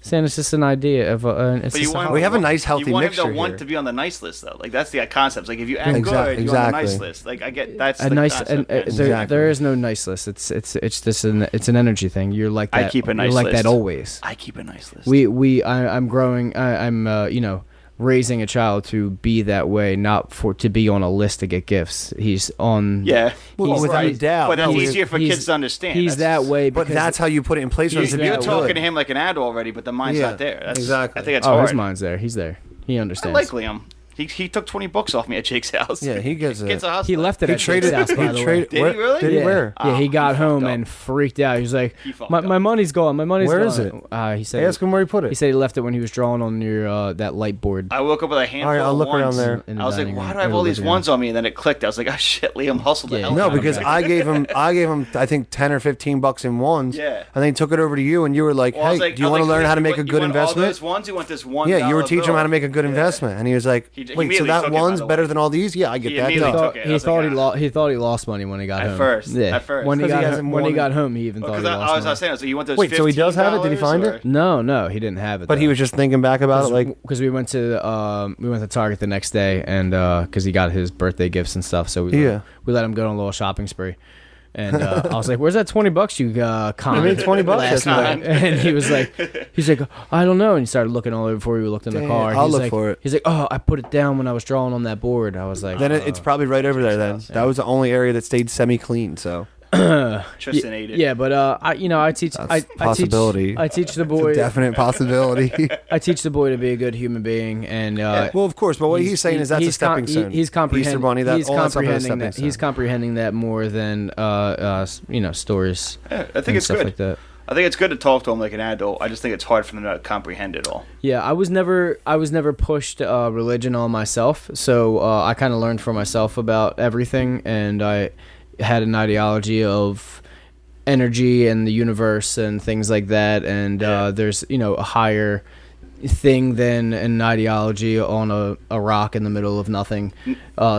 Santa's just an idea of. It's But you just want, We have a nice, healthy you want mixture him to want here. to be on the nice list, though. Like that's the concept. Like if you act Exactly. good, you're on the nice Exactly. list. Like I get that's a the nice. concept. And, yes. Exactly. there is no nice list. It's just it's an energy thing. You're like that. I keep a nice You're like list. that always. I keep a nice list. I'm growing. I'm raising a child to be that way, not to be on a list to get gifts. He's on. Yeah, Well, he's- without a he's- doubt. but it's No, easier for he's- kids to understand. He's that way. But because that's how you put it in place. He's to be You're that talking good. to him like an adult already, but the mind's Yeah, not there. That's, exactly. I think it's Oh, hard. his mind's there. He's there. He I understands. like Liam. He took $20 off me at Jake's house. Yeah, he gets it. Kid's a hustler. He left it He at traded. Jake's house, by the way. Did he really? Did he where? Yeah, he Oh, got he home fucked up. and freaked out. He was like, He fucked my up. money's gone. My money's Where gone. is it? He said. Ask him where he put He it. said he left it when he was drawing on your that light board. I woke up with a handful All right, I'll of look around ones. there. In the I was like, dining why room, do I have or all these living room. ones on me? And then it clicked. I was like, oh shit, Liam hustled the Yeah, hell No, out of me. because I gave him I think $10 or $15 in ones. Yeah. And then he took it over to you, and you were like, Well, I was "Hey, like- do you I was want to like, learn how to you make a want- good you want investment?" All those ones, you want this one. Yeah, you were dollar teaching him bill. how to make a good Yeah. investment, and he was like, He "Wait, so immediately that took it, by one's the way. better than all these?" Yeah, I get He that. immediately too. took it. I was like, He thought he lost money when he got At home. first, Yeah. at first. When he 'Cause he got hasn't when he won got it. home, he even thought Because he I lost was money. saying, so you want those? Wait, so he does have it? Did he find $15 it? No, he didn't have it. But he though. was just thinking back about it, like, because we went to Target the next day, and because he got his birthday gifts and stuff, so Yeah. we let him go on a little shopping spree. And I was like, "Where's that $20 you conned?" made $20 last last night?" And he's like, "I don't know." And he started looking all over before we looked in the Damn, car. I'll He's look like, for it. He's like, "Oh, I put it down when I was drawing on that board." I was like, then it's probably right over there. Then that was the only area that stayed semi-clean. So Tristan ate it. yeah, but I teach. I possibility. I teach the it's boy. a definite possibility. I teach the boy to be a good human being, and Well, of course, but what he's saying is that's a stepping stone. He's comprehending. Easter Bunny, that he's all that stuff is a comprehending stepping that. stone. He's comprehending that more than stories. Yeah, I think and it's stuff good. like that. I think it's good to talk to him like an adult. I just think it's hard for them to comprehend it all. Yeah, I was never pushed religion on myself, so I kind of learned for myself about everything, and I had an ideology of energy and the universe and things like that, and there's a higher thing than an ideology on a rock in the middle of nothing.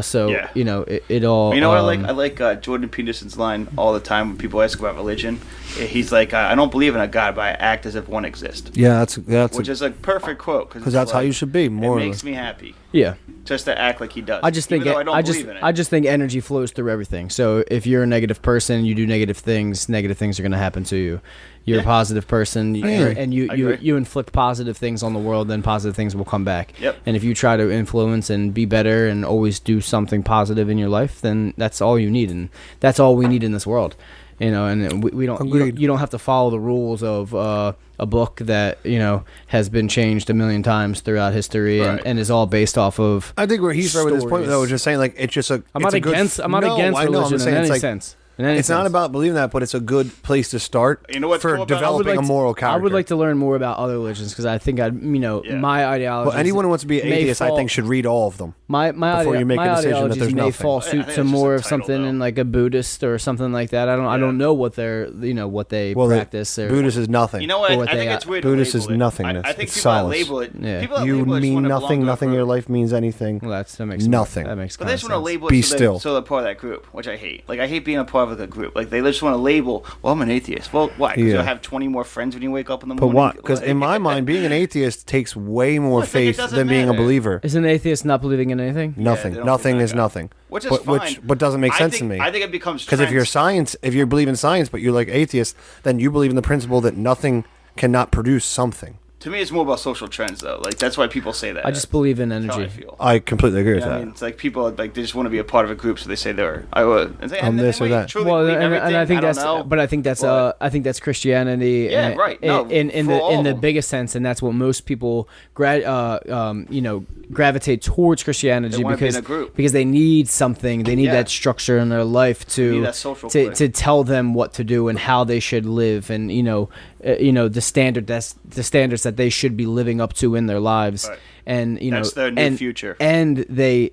So Yeah. it all. You know what I like? I like Jordan Peterson's line all the time when people ask about religion. He's like, I don't believe in a God, but I act as if one exists. Yeah, that's Which is a perfect quote. because that's how you should be. More It or makes less. me happy Yeah. just to act like he does. I just think even though I don't I believe in it. just think energy flows through everything. So if you're a negative person, you do negative things are going to happen to you. You're a positive person, and I agree. you inflict positive things on the world, then positive things will come back. Yep. And if you try to influence and be better and always do something positive in your life, then that's all you need, and that's all we need in this world. And we don't. Agreed. You don't have to follow the rules of a book that has been changed a million times throughout history, Right. and is all based off of. I think where he's right with his point, stories. though, is just saying like it's just a. I'm it's not a good against. I'm not no, against I know, I'm religion just saying in it's any like, sense. It's not about believing that, but it's a good place to start You know what's for cool about it? developing a moral character. I would like to learn more about other religions because I think my ideology. Well, anyone who wants to be an atheist, I think, should read all of them. Before you make a decision that there's may nothing. fall I suit think to it's just more a of title, something though. in like a Buddhist or something like that. I don't know what they're what they practice. Or, Buddhist is nothing. You know what? Or what I think they- it's weird. Buddhist to is label it. nothingness. I think It's people that silence. label it. Yeah. People that You label it just mean wanna nothing. belong to a Nothing in your group. life means anything. Well, that makes Nothing. That makes. But they just want to label Be it so, still. so they're part of that group, which I hate. Like I hate being a part of a group. Like they just want to label. Well, I'm an atheist. Well, why? Because you'll have 20 more friends when you wake up in the But morning. what? Because in my mind, being an atheist takes way more I think it faith doesn't than being a matter. believer. Is an atheist not believing in anything? Nothing. they don't Nothing believe is that. nothing. Which is but, fine. But doesn't make sense to me. I think it becomes Because if you're science, if you believe in science, but you're like atheist, then you believe in the principle that nothing cannot produce something. To me, it's more about social trends, though. Like that's why people say that. I just believe in That's how I energy. feel. I completely agree with You know what that. I mean, it's like people like they just want to be a part of a group, so they say they're I would. And say, I'm and this they or might that. truly Well, believe and I everything. think don't that's, know. but I think that's Christianity. Yeah, in, right. No, in for the all. biggest sense, and that's what most people gravitate towards Christianity They wanna be in because a group. because they need something. They need Yeah. that structure in their life They need to that social to, click. to tell them what to do and how they should live, and the standards that they should be living up to in their lives, Right. and That's their new future. and they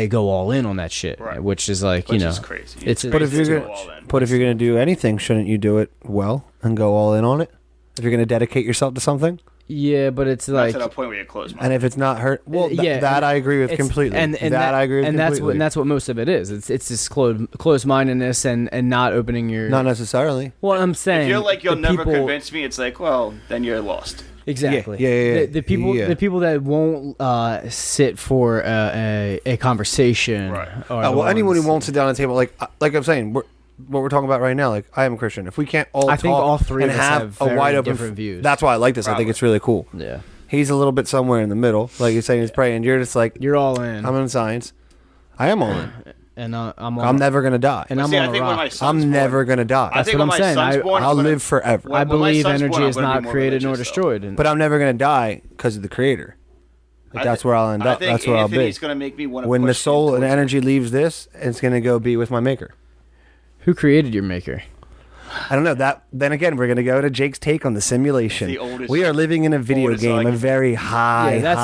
go all in on that shit, Right. which is like Which is crazy. It's But if crazy you're to gonna, go all in. but if you're gonna do anything, shouldn't you do it well and go all in on it? If you're gonna dedicate yourself to something, yeah, but it's Not like to that point where you close and mind. if it's not hurt, well, yeah, that and I agree with it's- completely. And I agree with and completely. that's what most of it is. It's this closed mindedness and not opening your. Not necessarily. Well, I'm saying If you're like you'll the never people- convince me, it's like, well, then you're lost. Exactly. Yeah. The people Yeah. the people that won't sit for a conversation. Right. are Well, the anyone who ones- won't sit down at the table, like I'm saying, what we're talking about right now, like I am a Christian. If we can't all I talk think all three and of us have a very wide open different views. That's why I like this. I think Probably. it's really cool. Yeah. He's a little bit somewhere in the middle, like you're saying he's praying. You're just like You're all in. I'm in science. I am all in. and I'm I'm never gonna die. And I'm See, on I a think when rock. my son's I'm born, never gonna die. I think what when I'm my saying. son's born, I'll I'm gonna- live forever. when- I when my believe son's energy born, I'm is gonna be not more created nor religious, though. destroyed. And But I'm never gonna die because of the Creator. Like, that's where I'll end I up. think That's where I'll be. Anthony's gonna make me want to When the push soul him and towards energy leaves this, it's gonna go be with my Maker. who created your maker? I don't know that. Then again, we're gonna go to Jake's take on the simulation. The oldest- We are living in a video oldest game, a argument. very high, that's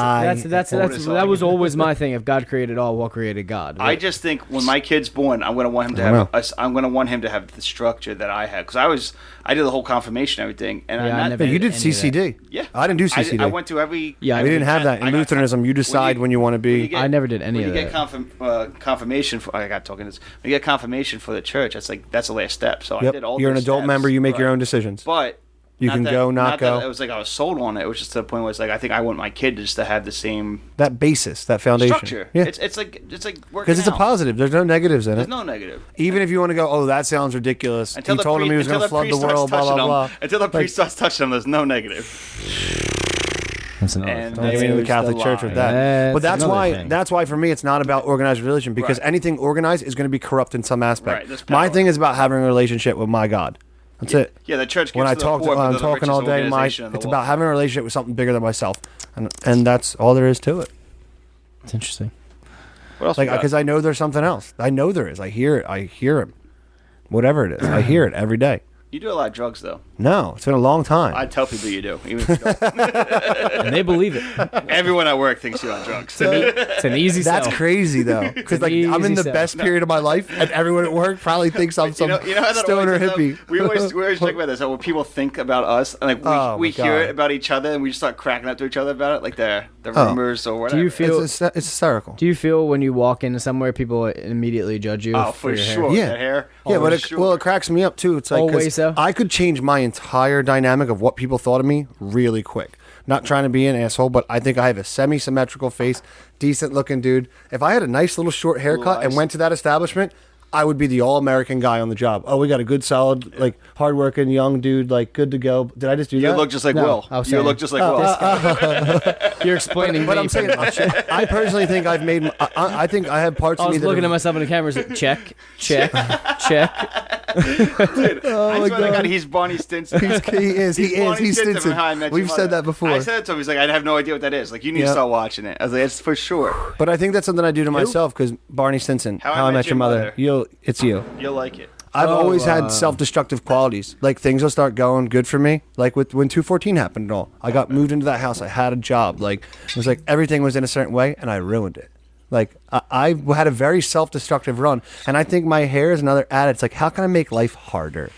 oldest that was argument. always my thing. If God created all, what created God? I just think when my kid's born, I'm gonna want him to I don't have. I'm gonna want him to have the structure that I had because I did the whole confirmation and everything, and Yeah, I I'm not. never Yeah, you did any of that. CCD. Yeah, I didn't do CCD. I went to every. Yeah, we didn't have that in I got- Lutheranism. You decide when you want to when you be. get- I never did any when of you get that. confirmation for. I got talking this. When you get confirmation for the church, that's the last step. So I Yep. did all. You're an those adult steps. member. You make your Right. own decisions. But You can go, not go. That it was like I was sold on it. It was just to the point where it's like I think I want my kid just to have the same That basis, that foundation. structure. Yeah, It's like working because it's a out. positive. There's no negatives in There's it. no negative. Even if you want to go, oh, that sounds ridiculous. He told him he was going to flood the world. Blah blah blah. Until the priest starts touching them, there's no negative. That's another And thing. Don't get into the That's Catholic the Church with lie. that. That's But that's another why. thing. That's why for me, it's not about organized religion because Right. anything organized is going to be corrupt in some aspect. Right, there's My power. thing is about having a relationship with my God. That's it. Yeah, the church gives When I to the talk, poor, but I'm they're the talking all richest day. organization in the It's world. about having a relationship with something bigger than myself, and that's all there is to it. It's interesting. What else? Like we got? because I know there's something else. I know there is. I hear it. I hear it. Whatever it is, I hear it every day. You do a lot of drugs, though. No, it's been a long time. I tell people you do. Even if you don't. And they believe it. Everyone at work thinks you're on drugs. It's an easy That's sell. crazy though, because like I'm in Easy the sell. best period of my life, and everyone at work probably thinks I'm some You know how that stoner always is, hippie. though? We always talk about this. How when people think about us, and like Oh, we my hear God. it about each other, and we just start cracking up to each other about it, like the Oh. rumors or whatever. Do you feel? It's hysterical. Do you feel when you walk into somewhere, people immediately judge you? Oh, for your hair? sure. Yeah. That hair. Yeah, Oh, but for it, sure. well, it cracks me up too. It's like 'cause Always so? I could change my entire dynamic of what people thought of me really quick. Not trying to be an asshole, but I think I have a semi-symmetrical face, decent looking dude. If I had a nice little short haircut and eyes. went to that establishment, I would be the all-American guy on the job. Oh, we got a good, solid, like hard-working young dude, like good to go. Did I just do You that? look just like No, Will. I was You saying- look just like Will. You're explaining. But me. I'm saying, I personally think I've made. I think I have parts I of me was that looking are- at myself in the camera. Check, check, check. Dude, I swear to God. God, he's Barney Stinson. He is. He He's is. Barney He's Stinson Stinson. from How I Met Your We've Mother. said that before. I said it to him. He's like, I have no idea what that is. Like, you need Yeah. to start watching it. I was like, it's for sure. But I think that's something I do to myself because Barney Stinson, How I Met Your Mother. It's you. You'll like it. I've always had self-destructive qualities. Like, things will start going good for me. Like, when 214 happened and all. I got moved into that house. I had a job. Like, it was like everything was in a certain way, and I ruined it. Like, I had a very self-destructive run. And I think my hair is another added. It's like, how can I make life harder?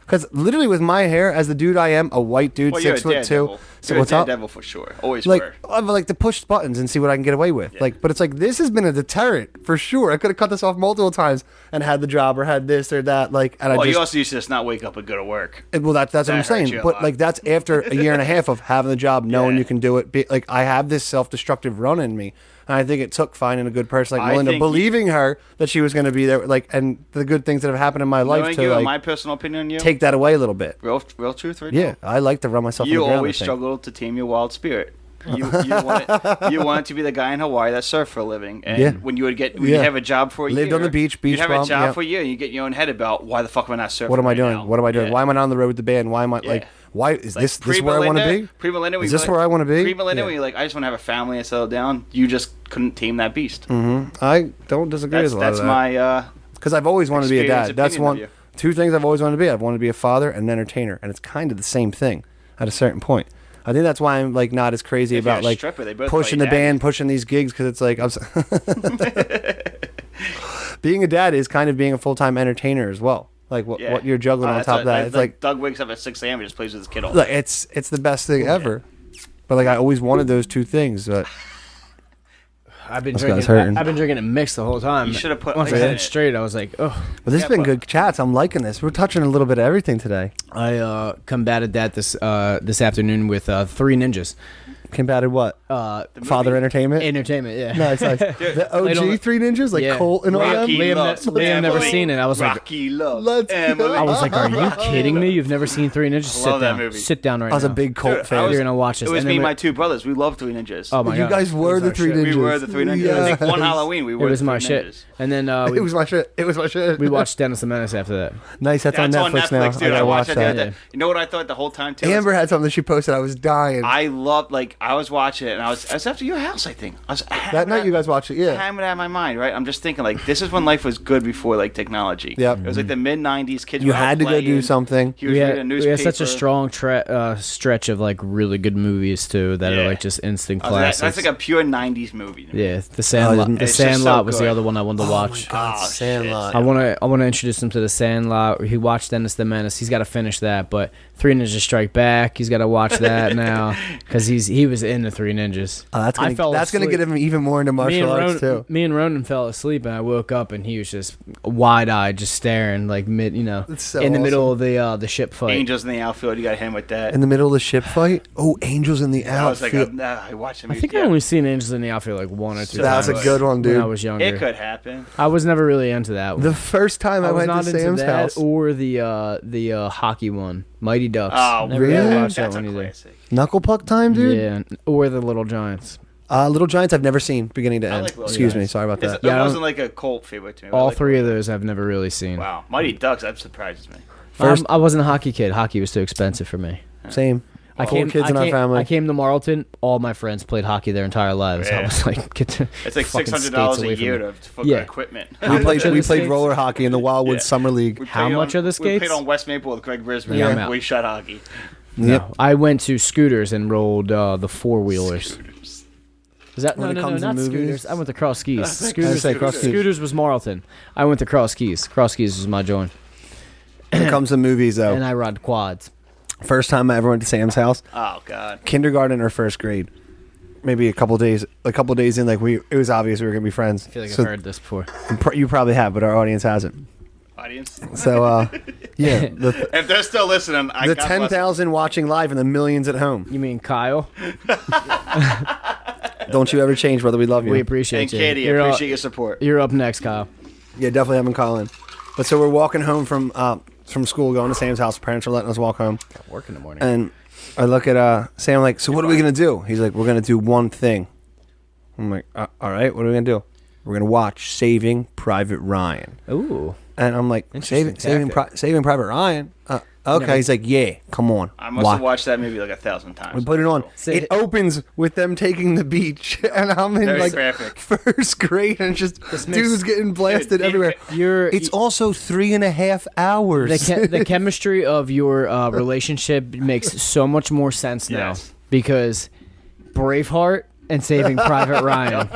Because literally with my hair, as the dude I am, a white dude, 6'2". So you're what's a up? daredevil for sure. Always Like, were. I like to push buttons and see what I can get away with. Like, but it's like, this has been a deterrent for sure. I could have cut this off multiple times and had the job or had this or that. Like, and Well, I just, you also used to just not wake up and go to work. well, that's what I'm hurts saying. you a But lot. like, that's after a year and a half of having the job, knowing Yeah. you can do it. Like, I have this self-destructive run in me. And I think it took finding a good person like I Melinda, think believing her that she was going to be there, like, and the good things that have happened in my life Knowing to you, like and my personal opinion on you, take that away a little bit. real truth right Yeah, now. I like to run myself. You on the ground, always I think. struggled to tame your wild spirit. You wanted to be the guy in Hawaii that surfed for a living, and Yeah. when you would Yeah. have a job for a year, Lived on the beach you'd have bum, a job yeah. for a year, and you get in your own head about why the fuck am I not surfing? What am I right doing? now? What am I doing? Yeah. Why am I not on the road with the band? Why am I Yeah. like? Why is Like, this where I want to be? Pre-Melinda, Is this where I want to be? Pre-Melinda, Yeah. when you're like, I just want to have a family and settle down. You just couldn't tame that beast. I don't disagree That's with a lot of that. my Because I've always wanted to be a experience dad. That's opinion of one. you. Two things I've always wanted to be. I've wanted to be a father and an entertainer, and it's kind of the same thing at a certain point. I think that's why I'm like not as crazy If you're about a like stripper, they both pushing call the you daddy. band, pushing these gigs because it's like being a dad is kind of being a full-time entertainer as well. Like what you're juggling on That's top of that. It's like Doug wakes up at 6 a.m. and just plays with his kid all like day. it's the best thing ever. But like I always wanted those two things, but I've been This drinking. guy's hurting. I've been drinking it mixed the whole time. You should have put once I ice had in it it. straight. I was like, oh. this has Yeah, been but- good chats. I'm liking this. We're touching a little bit of everything today. I combated that this afternoon with Three Ninjas. Combated what? Father Entertainment. Entertainment, yeah. Nice. The Played on the- OG Three Ninjas, like Yeah. Colt and all them. Rocky Liam loves Liam never Emily. seen it. I was like, Rocky loves Let's go. Emily. I was like, are you kidding me? You've never seen Three Ninjas? Sit love that down. movie. Sit down right I was now. a big Colt Dude, fan. I was- You're gonna watch this. It was And me then and we- my two brothers. We loved Three Ninjas. Oh my You god, guys were It the was Three our shit. Ninjas. We were the Three Ninjas. Yeah. I think one Halloween we It were was the my Three shit. Ninjas. And then It was my shit. It was my shit. we watched Dennis the Menace after that. Nice. That's on That's Netflix, now. dude. I gotta watch watched that. the other day. You know what I thought the whole time too? Amber had something she posted. I was dying. I loved, like, I was watching it, and I was after your house, I think. I was That night you guys watched it, yeah. Hammering out of my mind, right? I'm just thinking, like, this is when life was good before, like, technology. Yep. It was like the mid '90s. Kids You were out had to go do playing. something. He was We reading a had newspaper. such a strong stretch of like really good movies too that are Yeah. like just instant I was like, classics. that's like a pure '90s movie. to me. Yeah, the Sandlot. Oh, The it's just so Sandlot was the good. other one I wanted to watch. God, Oh, Sandlot. I want to introduce him to the Sandlot. He watched Dennis the Menace. He's got to finish that, but Three Ninjas Strike Back. He's got to watch that now because he was in the Three Ninjas. That's I gonna, fell that's gonna asleep. get him even more into martial arts too. Me and Ronan fell asleep, and I woke up, and he was just wide-eyed, just staring, like That's so in the middle awesome. of the ship fight. Angels in the outfield. You got him with that. In the middle of the ship fight. Oh, Angels in the I was like, outfield. I watched him. I think I only seen Angels in the Outfield like one or two That's times a good one, when I dude. was younger. It could happen. I was never really into that one. The first time I was went not to into Sam's that house, or the hockey one, Mighty Ducks. Oh, Never really? really watched That's that a one either. classic. Knuckle Puck time, dude. Yeah, or the Little Giants. Little Giants I've never seen beginning to I end. like Little Excuse me, Giants. sorry about that. It Yeah, I wasn't like a cult favorite to me. I All like three of Little those I've never really seen. Giants. Wow, Mighty Ducks. That surprises me. First- I wasn't a hockey kid. Hockey was too expensive for me. Same. Four kids in our family. I came to Marlton. All my friends played hockey their entire lives. I Yeah. was like, get to It's like fucking $600 skates away a from year me. for Yeah. equipment. we played the we played skates? roller hockey in the Wildwood Yeah. Summer League. We How played much are the We skates? played on West Maple with Greg Brisbane. Yeah, I'm out. We shot hockey. Yep. I went to scooters and rolled the four wheelers. Is that When no, it no, no, comes to not movies? scooters? I went to Cross Keys. I Scooters, say Cross Keys. scooters was Marlton. I went to Cross Keys. Cross Keys was my joint, When it comes to movies, though, and I rode quads. first time I ever went to Sam's house, Oh God. kindergarten or first grade, maybe a couple days in, like it was obvious we were gonna be friends. I feel like So I've heard this before. you probably have, but our audience hasn't. Audience. So, yeah, the If they're still listening, the 10,000 watching live and the millions at home. You mean Kyle? Don't you ever change, brother. We love you. We appreciate And you. Katie, I You're up- appreciate your support. You're up next, Kyle. Yeah, definitely have him call in. But so we're walking home from school, going to Sam's house. Parents are letting us walk home, Work in the morning. and I look at Sam like, so what are we gonna do? He's like, we're gonna do one thing. I'm like, all right, what are we gonna do? We're gonna watch Saving Private Ryan. Ooh. And I'm like, Interesting Saving tactic. Private Ryan. Okay, he's like, yeah, come on. I must have watched that maybe like 1,000 times. We put it on. See, It opens with them taking the beach, and I'm in Very like graphic. first grade, and just dudes getting blasted Dude, everywhere. It's also 3.5 hours. The chemistry of your relationship makes so much more sense now Yes. because Braveheart and Saving Private Ryan.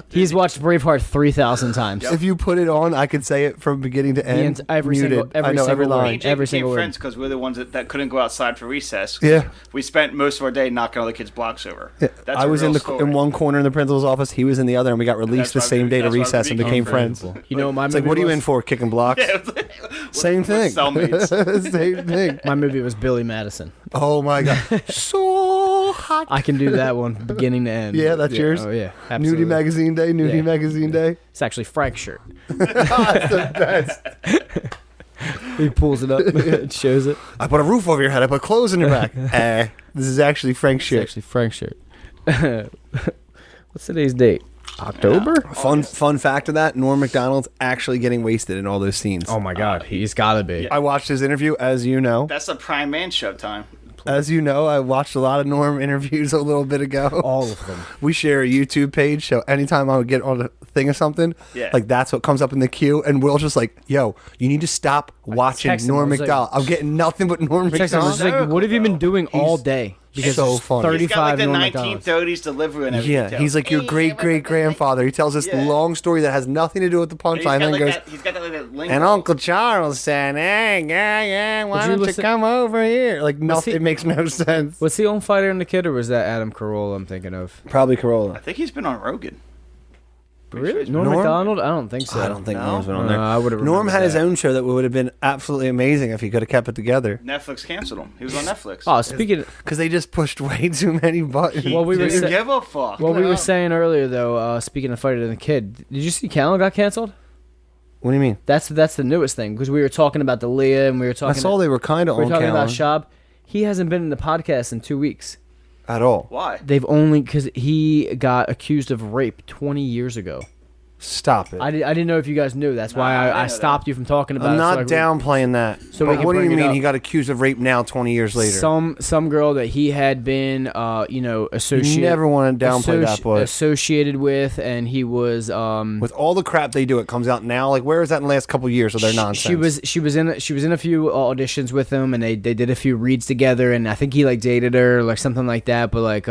He's watched Braveheart 3,000 times. If you put it on, I could say it from beginning to end. Every muted. single- I know every single word. line. Me and Jake Every became single word. friends because we're the ones that couldn't go outside for recess. Yeah. We spent most of our day knocking all the kids' blocks over. That's I a was real in story. in one corner in the principal's office. He was in the other, and we got released the That's why same day to that's why we recess and became became friends. You know what my It's movie like, what are you was? in for? Kicking blocks? Yeah, it was like, Same we're thing. cellmates. Same thing. My movie was Billy Madison. Oh my god, so hot. I can do that one beginning to end. Yeah, that's yours? Oh yeah, absolutely. Nudie magazine day. Nudie Yeah. magazine day. It's actually Frank's shirt. That's the best. He pulls it up, and shows it. I put a roof over your head. I put clothes in your back. This is actually Frank's It's shit. actually Frank's shirt. What's today's date? October? Fun fact of that: Norm Macdonald's actually getting wasted in all those scenes. Oh my God, he's gotta be. I watched his interview, as you know. That's a prime man show time. As you know, I watched a lot of Norm interviews a little bit ago. All of them. We share a YouTube page, so anytime I would get on a thing or something, Yeah. like that's what comes up in the queue, and Will's just like, "Yo, you need to stop watching text him, Norm I was like- Macdonald. I'm getting nothing but Norm Text him, I was Macdonald." like, what have you been doing all day? Because so there's funny. He's got like 35 the Norm Macdonald's. 1930s delivery and everything. Yeah, too. he's like your great great grandfather. He tells this Yeah. long story that has nothing to do with the He's punchline, got and like then goes, that, he's got that, like, that lingo. and Uncle Charles said, "Hey, yeah, why Would you don't you listen- come over here?" Like nothing. he- It makes no sense. Was he on Fighter and the Kid, or was that Adam Carolla I'm thinking of? Probably Corolla. I think he's been on Rogan. Really? Norm Norm? Macdonald? I don't think so. I don't think No? Norm's been on there. I would've Norm remembered had his that. own show that would have been absolutely amazing if he could have kept it together. Netflix canceled him. He was on Netflix. Oh, speaking of, Because they just pushed way too many buttons. well, we were Didn't sa- give a fuck. what we were saying earlier, though, speaking of Fighter and the Kid, did you see Callan got canceled? What do you mean? That's the newest thing, because we were talking about the Leah, and we were I talking saw they were kind of we were on talking about Callan Shab. He hasn't been in the podcast in 2 weeks. at all. Why? They've only, because he got accused of rape 20 years ago. Stop it. I didn't know if you guys knew. That's why I didn't I know stopped you from talking about I'm it. not so I could- downplaying that. So we But can what do you bring it mean up. he got accused of rape now 20 years later? Some girl that he had been, you associated. never want to downplay that, but associated with, and he was with all the crap they do, it comes out now. Like, where is that in the last couple of years of their nonsense? She was in a few auditions with him, and they did a few reads together, and I think he like dated her, like something like that. But like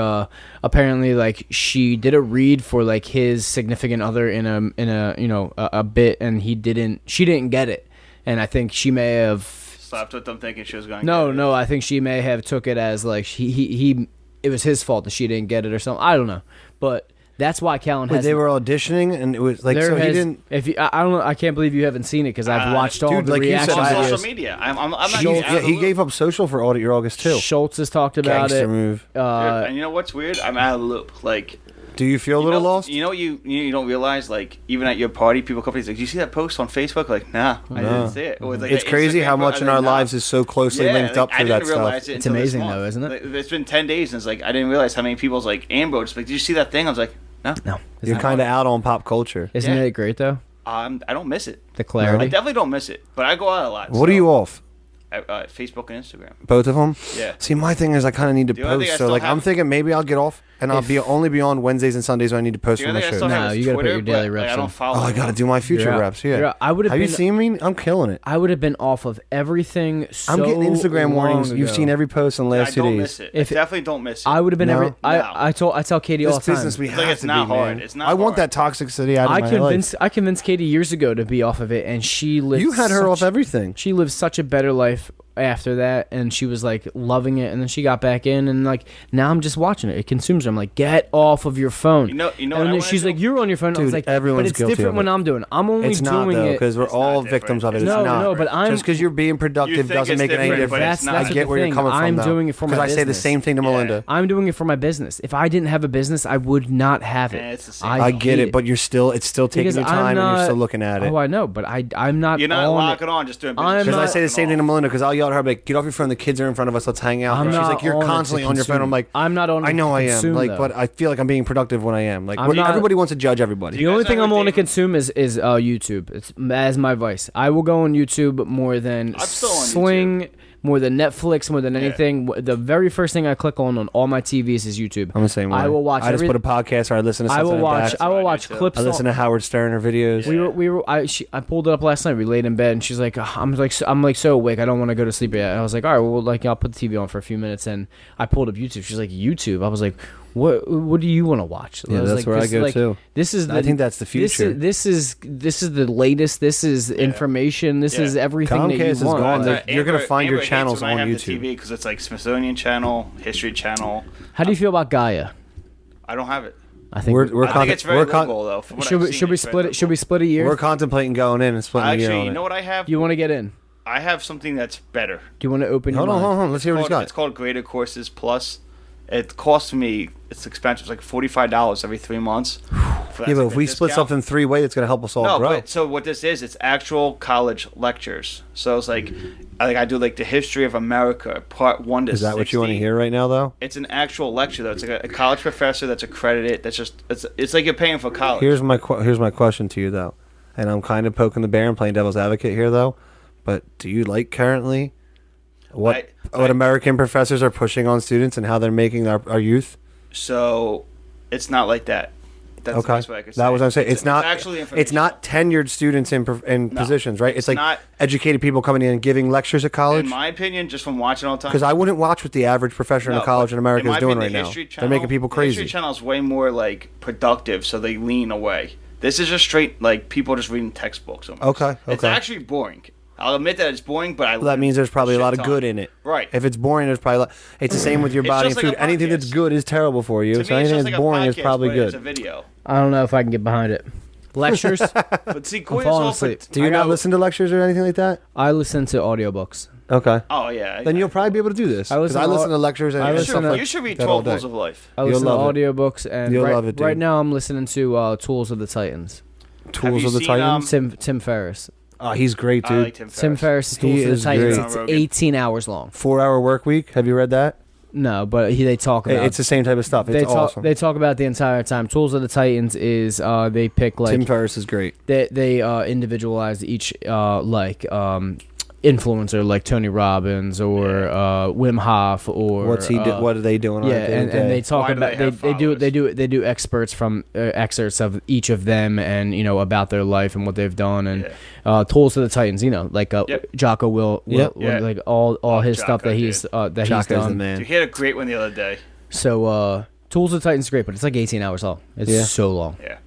apparently like she did a read for like his significant other in a bit, and she didn't get it, and I think she may have Slapped with them thinking she was going. no, I think she may have took it as like he it was his fault that she didn't get it or something. I don't know, but that's why Callan But has. they were auditioning, and it was like, so he didn't. If you, I don't know, I can't believe you haven't seen it because I've watched all dude, the like you said, reaction on I- social videos. media. I'm not He, even out yeah, of the he loop. gave up social for Audit August too. Schultz has talked about Gangster it. move. Dude, and you know what's weird? I'm out of the loop. Like, Do you feel a little lost? You know what you don't realize, like, even at your party, people come up to you, like, did you see that post on Facebook? Like, nah, I didn't see it. Or like It's an crazy Instagram how much post, in I our did not. lives is so closely Yeah, linked like, up I to that didn't realize stuff. it It's until this amazing, month. though, isn't it? Like, it's been 10 days, and it's like, I didn't realize how many people's, like, ambo just like, did you see that thing? I was like, no. No, You're kind of out on pop culture. Isn't Yeah. it great though? I don't miss it. The I clarity. definitely don't miss it, but I go out a lot. What are you off? Facebook and Instagram. Both of them? Yeah. See, my thing is I kind of need to The only thing post. I So, still like, I'm have- thinking maybe I'll get off, and I'll only be on Wednesdays and Sundays when I need to post The for only my thing I show. still No, have is you gotta put Twitter, your daily but, like, reps I don't in. follow Oh, I got to anyone. do my future You're out. reps. You're Yeah. out. I would have Have you been- seen me? I'm killing it. I would have been off of everything. So I'm getting Instagram warnings. long You've ago. seen every post in the I last 2 don't days. miss it. If- I definitely don't miss it. I would have been No? every. No. I tell Katie all This the time. business we It's have like it's to not be, hard. man. It's not I want hard. that toxicity out of my life. I convinced Katie years ago to be off of it, and she lived. You had her such- off everything. She lived such a better life after that, and she was like loving it, and then she got back in, and like now I'm just watching it. It consumes her. I'm like, get off of your phone. You know what And I then wanna she's do? like, you're on your phone. I was Dude, like, everyone's but it's guilty different of when it. I'm doing. I'm only It's not doing though, it because we're It's all not victims of it. different. It's No, not. no, but I'm- just because you're being productive think doesn't it's make it any different, but different. it's not That's I the get where you're thing. coming from. I'm though. doing it for my Because I say the business. same thing to Yeah. Melinda. I'm doing it for my business. If I didn't have a business, I would not have it. Yeah, it's the same. I get hate it, but it's still taking Because your time, I'm and not- you're still looking at it. Oh, I know, but I'm not. You're not on locking it. on, just doing I'm business. Because I not- say the same thing to Melinda, because I'll yell at her, like, get off your phone, the kids are in front of us, let's hang out. I'm And she's not like, you're on it to constantly on your phone. consume. I'm like, I'm not on it I know to I am. consume, Like, though. but I feel like I'm being productive when I am. Like, I'm not- everybody wants to judge everybody. The only guys thing know I'm who on to David- consume is YouTube. It's as my vice. I will go on YouTube more than I'm still on Sling, more than Netflix, more than anything. The very first thing I click on all my TVs is YouTube. I'm the same way. I will watch. I just put a podcast or I listen to something. I will watch clips. I listen to Howard Stern or videos. I pulled it up last night. We laid in bed, and she's like, I'm like so awake. I don't want to go to sleep yet. And I was like, all right, well, like I'll put the TV on for a few minutes, and I pulled up YouTube. She's like, YouTube. I was like, what do you want to watch? Yeah, that's where I go too. I think that's the future. This is the latest. This is information. This is everything Comcast that you want. Gone. You're gonna find your channels on YouTube because it's like Smithsonian Channel, History Channel. How do you feel about Gaia? I don't have it. I think I think it's very local though. Should we split it? Should we split a year? We're contemplating going in and splitting a year on it. You know what I have? You want to get in? I have something that's better. Do you want to open your mind? Hold on. Let's hear what he's got. It's called Greater Courses Plus. It costs me, it's expensive, it's like $45 every 3 months. But if we split something 3 ways, it's going to help us all grow. But so what this is, it's actual college lectures. So it's like I do like the history of America, part 1 to 16. Is that what you want to hear right now, though? It's an actual lecture, though. It's like a college professor that's accredited. That's just it's like you're paying for college. Here's my question to you, though, and I'm kind of poking the bear and playing devil's advocate here, though. But do you like currently what American professors are pushing on students and how they're making our youth? So it's not like that. That's okay. The best way I could say. That was what I'm saying. It's not actually it's not tenured students in positions, right? It's like not educated people coming in and giving lectures at college. In my opinion, just from watching all the time. Because I wouldn't watch what the average professor in a college in America is doing right now. They're making people crazy. The History Channel is way more like productive, so they lean away. This is just straight like people just reading textbooks. Almost. Okay. It's actually boring. I'll admit that it's boring, but that means there's probably a lot of good in it. Right. If it's boring, there's probably it's the same with your body and food. Anything that's good is terrible for you. So anything that's boring is probably good. It's a video. I don't know if I can get behind it. Lectures? But see, I'm falling asleep. Do you not listen to lectures or anything like that? I listen to audiobooks. Okay. Oh, yeah. Then you'll probably be able to do this. I listen to lectures. And you should read 12 Rules of Life. I listen to audiobooks. And you'll love it, dude. Right now I'm listening to Tools of the Titans. Tools of the Titans? Tim Ferriss. Oh, he's great, dude. I like Tim Ferriss' Tools of the Titans. It's 18 hours long. 4-hour work week. Have you read that? No, but they talk about it's the same type of stuff. It's awesome. They talk about the entire time. Tools of the Titans is they pick like Tim Ferriss is great. They individualize each influencer like Tony Robbins or Wim Hof or what's he what are they doing? And they talk about they do experts from excerpts of each of them and about their life and what they've done and Tools of the Titans like Jocko will like all his Jocko, stuff that he's that Jocko's he's done. The man. You had a great one the other day. So Tools of the Titans is great, but it's like 18 hours long. It's so long. Yeah.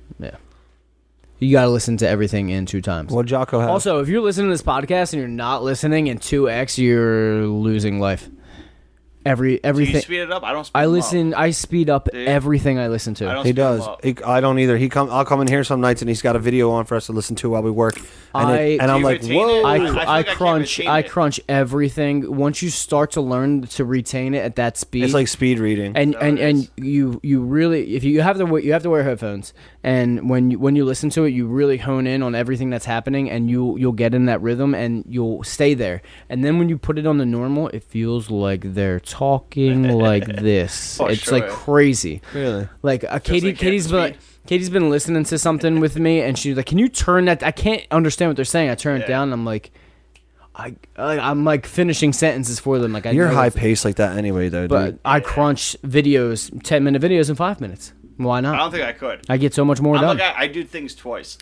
You got to listen to everything in 2 times. Well, Jocko has. Also, if you're listening to this podcast and you're not listening in 2x, you're losing life. Everything. Do you speed it up? I don't. I speed up everything I listen to. He does. I don't either. I'll come in here some nights and he's got a video on for us to listen to while we work. And I'm like, whoa! I crunch everything. Once you start to learn to retain it at that speed, it's like speed reading. And you really, if you have to wear headphones, and when you listen to it, you really hone in on everything that's happening, and you'll get in that rhythm, and you'll stay there. And then when you put it on the normal, it feels like they're talking like this. It's like crazy. Really? Like Katie's been listening to something with me, and she's like, "Can you turn that? I can't understand what they're saying." I turn it down, and I'm like, I'm like finishing sentences for them. Like you're high paced like that anyway, though. But dude. I crunch videos, 10-minute videos in 5 minutes. Why not? I don't think I could. I get so much more done. I do things twice.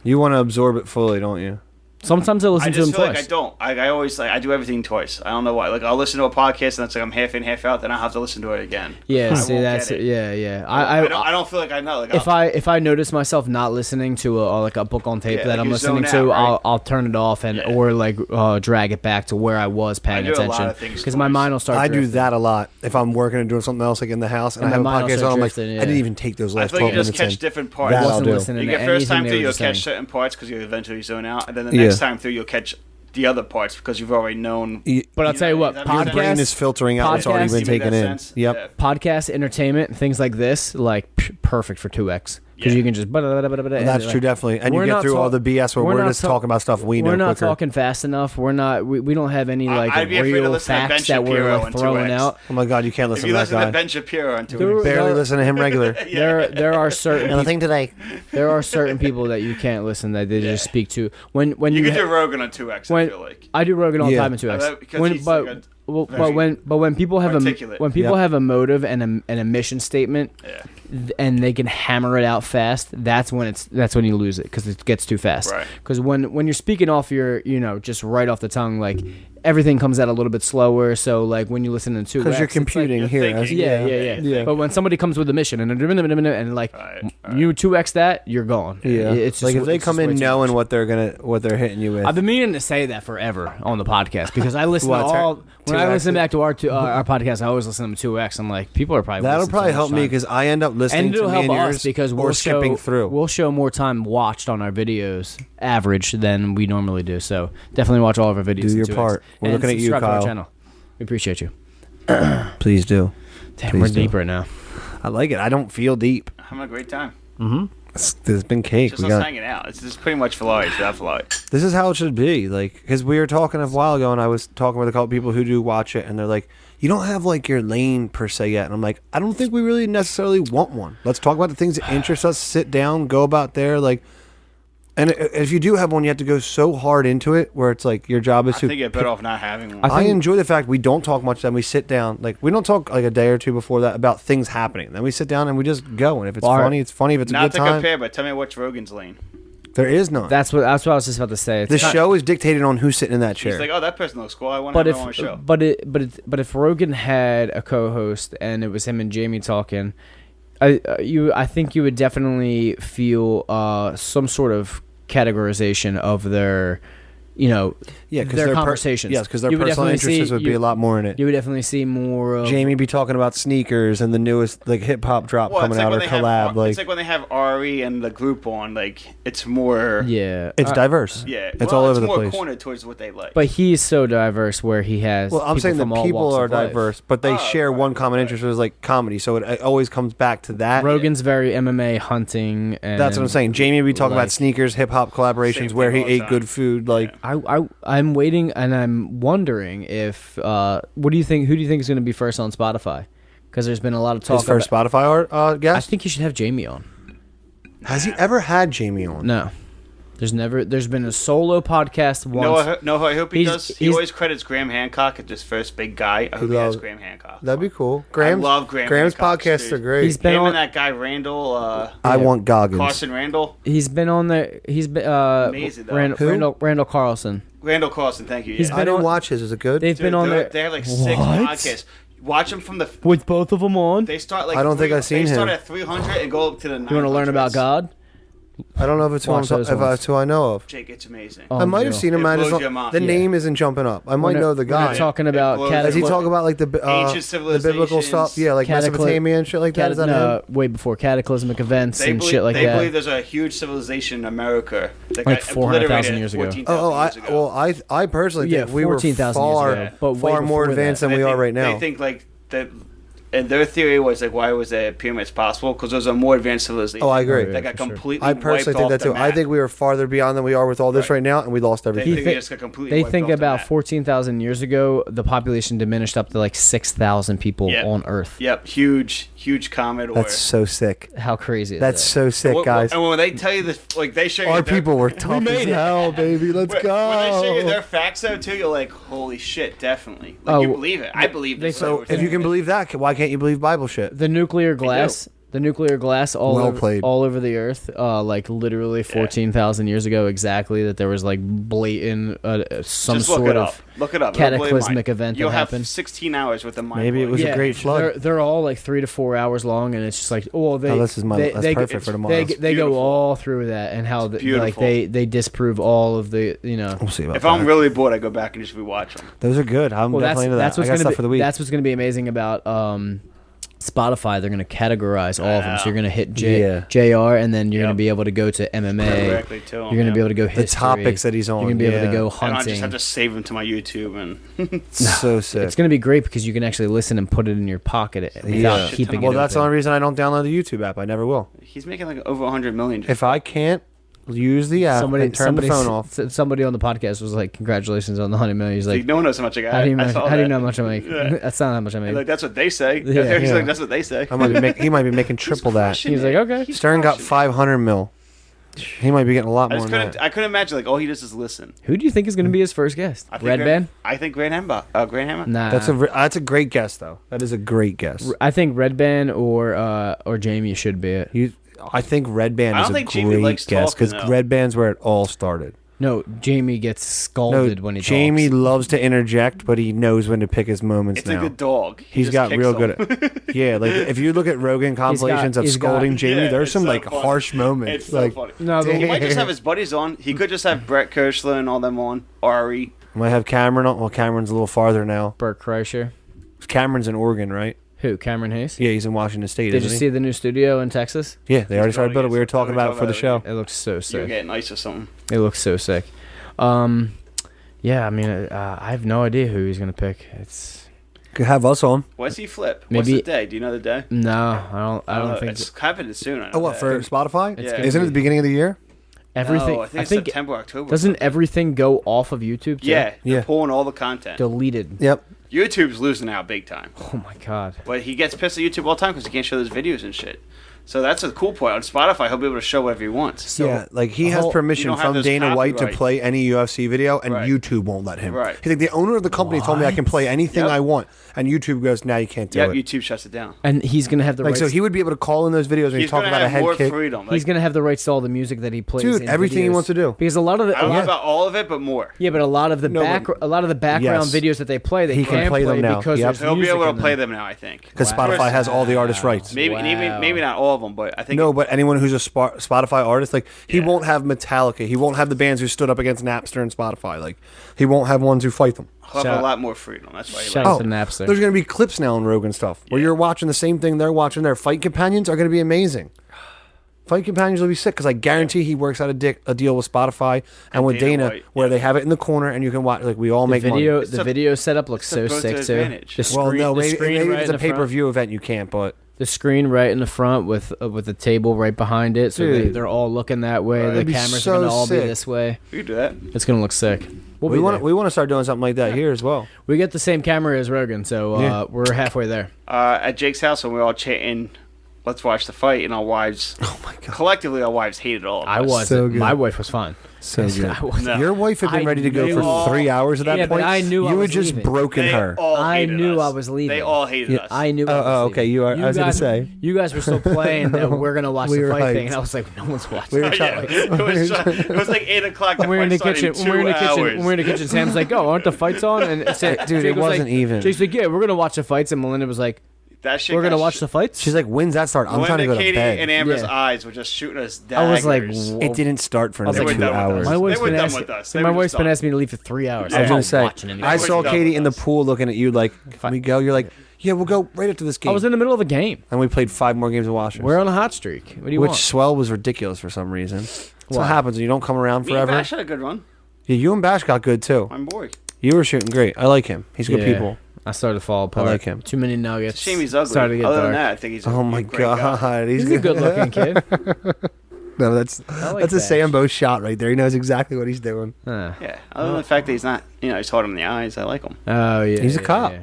You want to absorb it fully, don't you? Sometimes I listen to them twice. Like I don't. I always I do everything twice. I don't know why. Like I'll listen to a podcast and it's like I'm half in, half out. Then I'll have to listen to it again. Yeah, see that's it. Yeah. I don't feel like I know. Like if I notice myself not listening to a book on tape that I'm listening to, right? I'll turn it off or drag it back to where I was paying attention because my mind will start. I do that a lot if I'm working and doing something else like in the house and I have a podcast on. I'm like, I didn't even take those last 12 minutes. I feel you just catch different parts. You get first time through, you'll catch certain parts because you eventually zone out, and then the next time through, you'll catch the other parts because you've already known. But I'll tell you what, your brain is filtering out what's already been taken in. Yep. Podcast, entertainment, things like this, like perfect for 2x. because you can just. That's true, definitely. And you get through all the BS where we're just talking about stuff we know. We're not quicker. talking fast enough. We're not. We don't have any like I'd be afraid to real listen to Ben facts that we're Shapiro like on throwing 2X. out. Oh my God, you can't If listen you to that listen guy. to Ben Shapiro on There- 2X. Barely listen to him regular. There are certain Nothing today. there are certain people that you can't listen that they just speak to when You you could do Rogan on 2X, I feel like. I do Rogan all the Yeah. time in 2X. Because When, he's but like a but when people have articulate. have a motive and a mission statement, Yeah. and they can hammer it out fast, that's when you lose it because it gets too fast. Right. Because when you're speaking off your just right off the tongue, like everything comes out a little bit slower. So like when you listen to 2X, Because you're it's like- computing you're here. thinking. yeah. But when somebody comes with a mission and like Right. you 2X that, you're gone. Yeah, It's like just- if they it's come just way in too knowing much. what they're hitting you with. I've been meaning to say that forever on the podcast because I listen What, to all. When I 2X? listen back to our podcast, I always listen to 2X. I'm like, people are probably That'll wasting probably so help much me time. because I end up listening And to it'll me help and us yours because or skipping through. We'll show more time watched on our videos average than we normally do. So definitely watch all of our videos. Do in your 2X. part. We're And looking at you, subscribe to our Kyle. channel. We appreciate you. Please do. Damn, Please we're do. deep right now. I like it. I don't feel deep. Having a great time. There's been cake. Just We us got. hanging out. It's just pretty much Filari without Filari. This is how it should be. Like, because we were talking a while ago, and I was talking with a couple people who do watch it, and they're like, "You don't have like your lane per se yet." And I'm like, "I don't think we really necessarily want one. Let's talk about the things that interest us. Sit down, go about there. Like, and if you do have one, you have to go so hard into it where it's like your job is I to. think you're better off not having one. I enjoy the fact we don't talk much. Then we sit down. Like we don't talk like a day or two before that about things happening. Then we sit down and we just go. And if it's funny, it's funny. If it's a Not good to time, compare, but tell me what's Rogan's lane. there is none. That's what I was just about to say. It's The not- show is dictated on who's sitting in that chair. He's like, oh, that person looks cool. I want to But have him on my show. but if Rogan had a co-host and it was him and Jamie talking, I think you would definitely feel some sort of categorization of their, Yeah, because their conversations. Yes, because their You would personal definitely interests see- would be a lot more in it. You would definitely see more of Jamie be talking about sneakers and the newest like hip hop drop coming out or collab. Like it's like when they have Ari and the group on. Like it's more. Yeah, it's diverse. Yeah, it's all over the more place. cornered towards what they like. But he's so diverse where he has. Well, I'm people saying from the all people walks are of life. diverse, but they share one common interest, which is like comedy. So it always comes back to that. Rogan's very MMA hunting, and That's what I'm saying. Jamie be talking like- about sneakers, hip hop collaborations Same where he thing all the ate time. good food. Like I'm waiting and I'm wondering if what do you think? Who do you think is going to be first on Spotify? Because there's been a lot of talk. his first Spotify I guest. think you should have Jamie on. Has he ever had Jamie on? No, there's been a solo podcast once. No, I hope he He's- does. He he's- always credits Graham Hancock as his first big guy. I hope he has Graham Hancock. That'd be cool. I love Graham Graham's Hancock's, podcasts dude. are great. He's been Him on. and that guy Randall. I want Goggins. Carson Randall. He's been on there. He's been Amazing, though. Randall Carlson. Randall Carson, thank you. He's Yeah. I been didn't on- watch his. Is it good? They've been on there. They have like 6 What? podcasts. Watch them from the. With both of them on. They start like. I don't think I've seen They start him. at 300 and go up to the. You want to learn about 900s. God? I don't know if it's who, Watch those if ones. it's who I know of. Jake, it's amazing. Oh, I might have Jill. seen him. It I just blows don't- your mind. the Yeah. name isn't jumping up. I might know the When they're guy. talking about blows- Does he What? talk about like the Ancient biblical stuff? Yeah, like Mesopotamia and shit like that. Is that him? way before cataclysmic events They and believe, shit like they that. believe there's a huge civilization in America that Like got 400,000 obliterated years ago. 14,000 years ago. I personally Yeah, think we were 14,000 years far, ago, but way far more before advanced that. than we They are think- right now. They think like that, and their theory was like, why was the pyramids possible? Because those are more advanced civilizations. Oh, I agree. That got for sure. completely. I personally wiped think off that the too. I map. think we are farther beyond than we are with all this right now, and we lost They everything. think they just got completely. They wiped think off the about map. 14,000 years ago, the population diminished up to like 6,000 people Yep. on Earth. Yep, huge comet. That's so sick. How crazy is That's that? so sick, guys. And when they tell you this, like they show you Our their- people were tough as hell, baby. Let's When they show you go. their facts though too, you're like, holy shit, definitely. Like Oh, you believe it. I believe this. so If you can believe that, why can't you believe Bible shit? The nuclear glass. The nuclear glass all Well over, played. all over the earth, like literally 14,000 years ago, exactly. That there was like blatant some Just look sort it up. of Look it up. It'll blow your cataclysmic mind. event You'll that have happened. 16 hours with the mind. Maybe it was blowing. a great flood. They're all like 3 to 4 hours long, and it's just like, oh, they. this is that's perfect for tomorrow. They It's go beautiful. all through that, and how like beautiful. they disprove all of the We'll see about If that. I'm really bored, I go back and just rewatch them. Those are good. I'm Well, definitely into that. that's I what's got gonna stuff be for the week. that's what's gonna be amazing about Spotify, they're going to categorize all of them. So you're going to hit Yeah. JR, and then you're going to be able to go to MMA. Directly to him, You're going to be able to go history. The topics that he's on. You're going to be able to go And I hunting. just have to save them to my YouTube and So sick. It's going to be great because you can actually listen and put it in your pocket without Yeah. keeping Well, it that's the open. only reason I don't download the YouTube app. I never will. he's making like over 100 million. If I can't use the app and turn the phone off. Somebody on the podcast was like, "Congratulations on the 100 million." He's like, no one knows how much I got. "How do you know? I saw How do you that. know how much I make? Yeah. That's not how much I make." Like that's what they say. Yeah. He's Yeah. like that's what they say. He might be making triple that. He's like, "Okay." Stern got 500 mil. He might be getting a lot more than that. I couldn't imagine like all he does is listen. Who do you think is going to be his first guest? I think Red Band? I think Grand Hammer. Grand Hammer. Nah, That's a great guess though. That is a great guess. I think Red Band or Jamie should be it. I think Red Band I is don't a think Jamie great likes guess talking, because though. Red Band's where it all started. No, Jamie gets scalded when he Jamie talks. loves to interject, but he knows when to pick his moments It's now. a good dog. He's just got kicks real them. good at yeah, like if you look at Rogan compilations of he's got- scolding Jamie, Yeah, there's it's some so like funny. harsh moments. It's so like funny. No, but He might just have his buddies on. He could just have Brett Kirschler and all them on. Ari. might have Cameron on. Well, Cameron's a little farther now. Bert Kreischer. Cameron's in Oregon, right? Who? Cameron Hayes? Yeah, he's in Washington State. Did you isn't see the new studio in Texas? he? Yeah, they already started building. building We were it. talking about it for the show. It looks so You're sick. getting ice or something. It looks so sick. Yeah, I mean, I have no idea who he's gonna pick. It's Could have us on. What's he flip? Maybe- What's the day? Do you know the day? no, I don't think it's happening soon. I know Oh, what that. for Spotify? Yeah. Isn't it the beginning of the year? everything. No, I think, it's September, October. doesn't everything go off of YouTube? Too? Yeah, Yeah. they're pulling all the content. deleted. Yep. YouTube's losing out big time. Oh my god. But he gets pissed at YouTube all the time because he can't show those videos and shit. So that's a cool point. On Spotify, he'll be able to show whatever he wants. So yeah, like he has whole- you permission don't have from those Dana White to copyright. play any UFC video, and Right. YouTube won't let him. Right. He's like, the owner of the company told me I can play anything Yep. I want, and YouTube goes, "Now you can't do Yep, it." YouTube shuts it down. And he's gonna have the Like, rights. so he would be able to call in those videos when He's he's talking gonna about a have head more kick. freedom. he's gonna have the rights to all the music that he plays. Dude, in everything he videos. wants to do. Because a lot of the I don't know about all of it, but more. yeah, but a lot of the No, but- a lot of the background Yes. videos that they play, they He can can't play them now. because Yep. there's He'll be music able to in play them now, I think. Because Wow. Spotify has all the artist rights. Maybe Wow. maybe not all of them, but I think No, but anyone who's a Spotify artist, like he won't have Metallica. He won't have the bands who stood up against Napster and Spotify. Like he won't have ones who fight them. he'll have Shout- a lot more freedom. That's why he Shout likes out it. to Napster. There's going to be clips now on Rogan stuff where you're watching the same thing they're watching. Their fight companions are going to be amazing. Fight companions will be sick because I guarantee he works out a deal with Spotify and with Dana Dana White, where yeah. they have it in the corner and you can watch. Like we all The make video, money. the video setup looks so both to sick too. advantage. The Well, screen, no, the maybe, screen maybe right if it's in a the front. pay-per-view event, you can't. But The screen right in the front with the table right behind it, so Dude. they're all looking that way. The That'd be cameras so are gonna all sick. be this way. We could do that. It's gonna look sick. We'll we be want there. we want to start doing something like that here as well. We get the same camera as Rogan, so Yeah. we're halfway there. At Jake's house, when we were all chatting, let's watch the fight, and our wives, Oh my god, collectively, our wives hated all of us. I was. So good. My wife was fine. so I good. was. No. Your wife had been I ready to go knew for all- 3 hours at that Yeah, but point. I knew I you was had just leaving. broken They her. all I hated knew us. I was leaving. They all hated Yeah, us. I knew. I was Oh, okay. leaving. You are. I was gonna guys- say. You guys were still playing that we're gonna watch We the were fight hyped. thing, and I was like, no one's watching. We were Yeah, it was like 8 o'clock. When we're in the fight kitchen. started When we're in the kitchen. hours. When we're in the kitchen. Sam's like, "Oh, aren't the fights on?" And Dude, Jake it was wasn't like, even. Jake's like, "Yeah, we're gonna watch the fights," and Melinda was like, That shit "We're gonna got watch shit- the fights." She's like, "When's that start? I'm trying to go to Katie bed." and Amber's Yeah. eyes were just shooting us daggers. I was like, It didn't start for I was another like, They were 2 done with hours. us. My wife's They were been done asking. with us. So They my were wife's just been done. asking me to leave for 3 hours. I was I'm gonna not say, watching anything. I They saw were done Katie with in the us. pool looking at you like, "Can we go?" You're like, "Yeah, we'll go right after this game." I was in the middle of a game. and we played 5 more games of Washers. We're on a hot streak. What do you Which want? swell was ridiculous for some reason. That's Why? what happens when you don't come around Me and forever. Bash had a good run. Yeah, you and Bash got good too. My boy. You were shooting great. I like him. He's good Yeah. people. I started to fall apart. like him. Too many nuggets. It's a shame he's ugly. Started to get Other dark. than that, I think he's a Oh my great guy. god, He's a good-looking kid. No, that's like that's a Bash. Sambo shot right there. He knows exactly what he's doing. Huh. Yeah. Other than the fact that he's not, he's hard on the eyes. I like him. Oh yeah. He's a yeah, cop. yeah.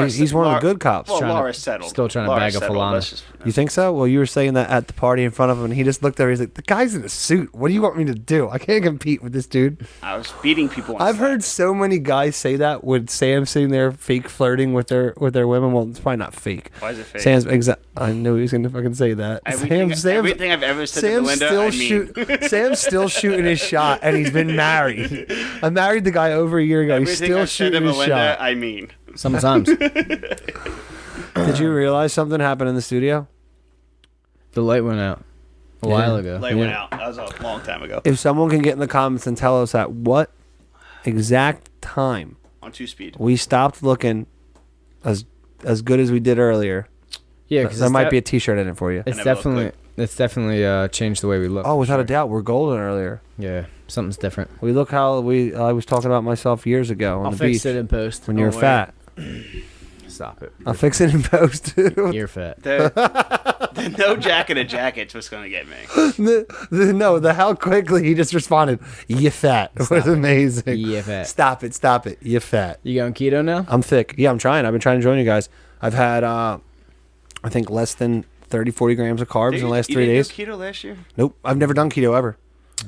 He's one of the good cops. Well, Trying to- Laura settled. still trying to Laura bag a settled. Falana. Let's just- You think so? Well, you were saying that at the party in front of him, and he just looked over. He's like, "The guy's in a suit. What do you want me to do? I can't compete with this dude." I was beating people. I've heard so many guys say that with Sam sitting there fake flirting with their women. Well, it's probably not fake. Why is it fake? Sam's I knew he was going to fucking say that. Everything I've ever said to Sam's Belinda, still I mean. Sam's still shooting his shot, and he's been married. I married the guy over a year ago. He's Everything still I've said to shooting his Belinda, shot. I mean. Sometimes Did you realize something happened in the studio? the light went out a while ago. Light went out. That was a long time ago. If someone can get in the comments and tell us at what exact time On 2-speed. we stopped looking as good as we did earlier, Yeah, because there might be a T-shirt in it for you. It's never looked definitely good. it's definitely changed the way we look. Oh, for without a sure. doubt, we're golden earlier. Yeah, something's different. We look how I was talking about myself years ago on I'll the fix beach it in post. when you were Oh, wait. fat. Stop it. I'll fix it in post. You're fat. The no jacket a jacket's what's gonna get me. the how quickly he just responded, "You fat." It was amazing. You fat. Stop it. You fat. You going keto now? I'm thick. Yeah, I'm trying. I've been trying to join you guys. I've had, I think, less than 30, 40 grams of carbs in the last 3 days. You didn't do keto last year? Nope. I've never done keto ever.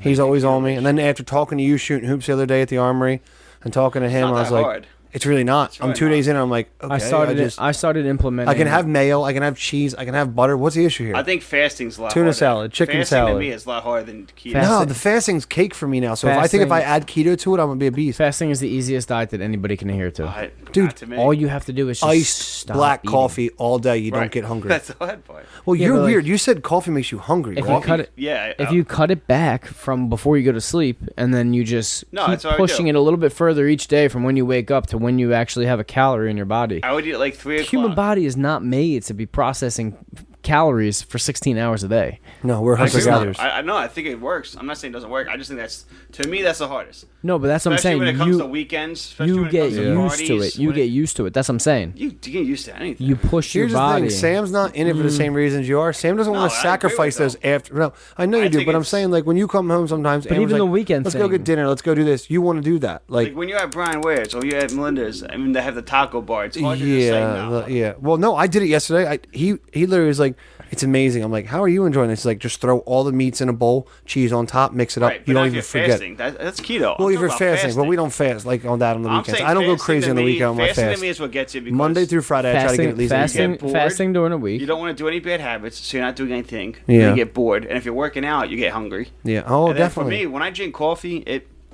He's always on me. And then after talking to you, shooting hoops the other day at the Armory, and talking to him, not I was that like, hard. it's really not. It's really I'm 2 days in, and I'm like, okay. I started implementing. I can have mayo, I can have cheese, I can have butter. What's the issue here? I think fasting's a lot Tuna harder. salad, chicken Fasting salad. to me is a lot harder than keto. Fast- No, the fasting's cake for me now. So if I add keto to it, I'm gonna be a beast. Fasting is the easiest diet that anybody can adhere to. But Dude, not to me. All you have to do is just Iced stop black eating. coffee all day. You don't Right. get hungry. That's the hard part. Well, Yeah, you're but, like, weird. You said coffee makes you hungry. If right? you cut it, Yeah. if you cut it back from before you go to sleep, and then you just No, keep that's what I pushing do. it a little bit further each day from when you wake up to when you actually have a calorie in your body. I would eat at like 3 The o'clock. human body is not made to be processing calories for 16 hours a day. No, we're I hunter agree with gatherers. you. I know. I think it works. I'm not saying it doesn't work. I just think that's, to me, that's the hardest. No, but that's what I'm Especially saying. when it comes to weekends. Especially You when it get comes to used parties, to it. You when get used to it. That's what I'm saying. You get used to anything. You push Here's your the body. thing: Sam's not in it for the same reasons you are. Sam doesn't No, want to I agree sacrifice with those after. No, I know you I do, think but I'm it's- saying like when you come home sometimes. But Amber's even the like, weekend let's go thing. get dinner. Let's go do this. You want to do that, like. Like when you're at Brian Ware's or you're at Melinda's, I mean, they have the taco bar. It's hard to just say Yeah, no. yeah. Well, no, I did it yesterday. He literally was like, "It's amazing." I'm like, "How are you enjoying this?" He's like, "Just throw all the meats in a bowl, cheese on top, mix it up. Right, but you not don't if even you're forget." fasting. That's keto. Well, I'm if you're talking about fasting, but we don't fast like on that on the I'm weekends. saying I don't go fasting crazy to on the me- weekend on my fasting fast. to me is what gets you because Monday through Friday, I try to get at least You fasting, get bored. fasting during a week. You don't want to do any bad habits, so you're not doing anything. Yeah. You get bored, and if you're working out, you get hungry. Yeah. Oh, and then definitely. For me, when I drink coffee,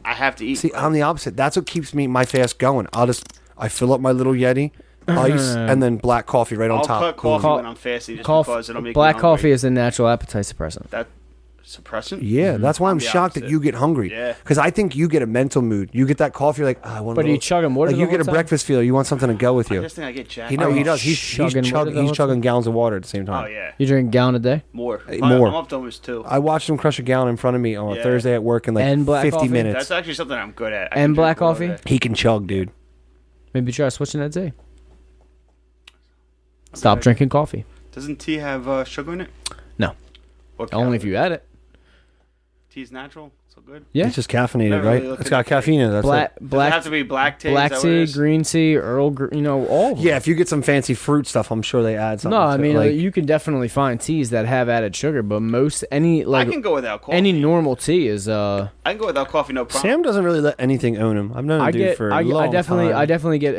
I have to eat. See, I'm the opposite. That's what keeps me my fast going. I fill up my little Yeti, ice, and then black coffee right on I'll top. cut coffee Coffee- when I'm fasting just because it'll make black me hungry. coffee is a natural appetite suppressant. That suppressant. Yeah, that's why I'm the shocked that opposite. you get hungry. Yeah. Because I think you get a mental mood. You get that coffee, you're like, I want. But are you chugging water Like the you whole get a time? breakfast feel. You want something to go with I you. just think I get jacked. He know Are he you does. He's chugging water the whole chugging time? gallons of water at the same time. Oh yeah, You drink a gallon a day? more. More. I'm up to almost 2. I watched him crush a gallon in front of me on a Yeah. Thursday at work in like And black 50 coffee? minutes. That's actually something I'm good at. I And can black drink all coffee? day. He can chug, dude. Maybe try switching that day. Stop Okay. drinking coffee. Doesn't tea have sugar in it? No. Or Only if you add it. Tea's natural, so good. Yeah. It's just caffeinated, Never right? really looked It's got into caffeine in it. That's Black, it. Does it black, have to be black tea? black Is that what it tea, is? green tea, all of them. Yeah, if you get some fancy fruit stuff, I'm sure they add something. No, I to it, mean like, you can definitely find teas that have added sugar, but I can go without coffee. any normal tea is I can go without coffee, no problem. Sam doesn't really let anything own him. I've known him I dude get for a I long definitely time. I definitely get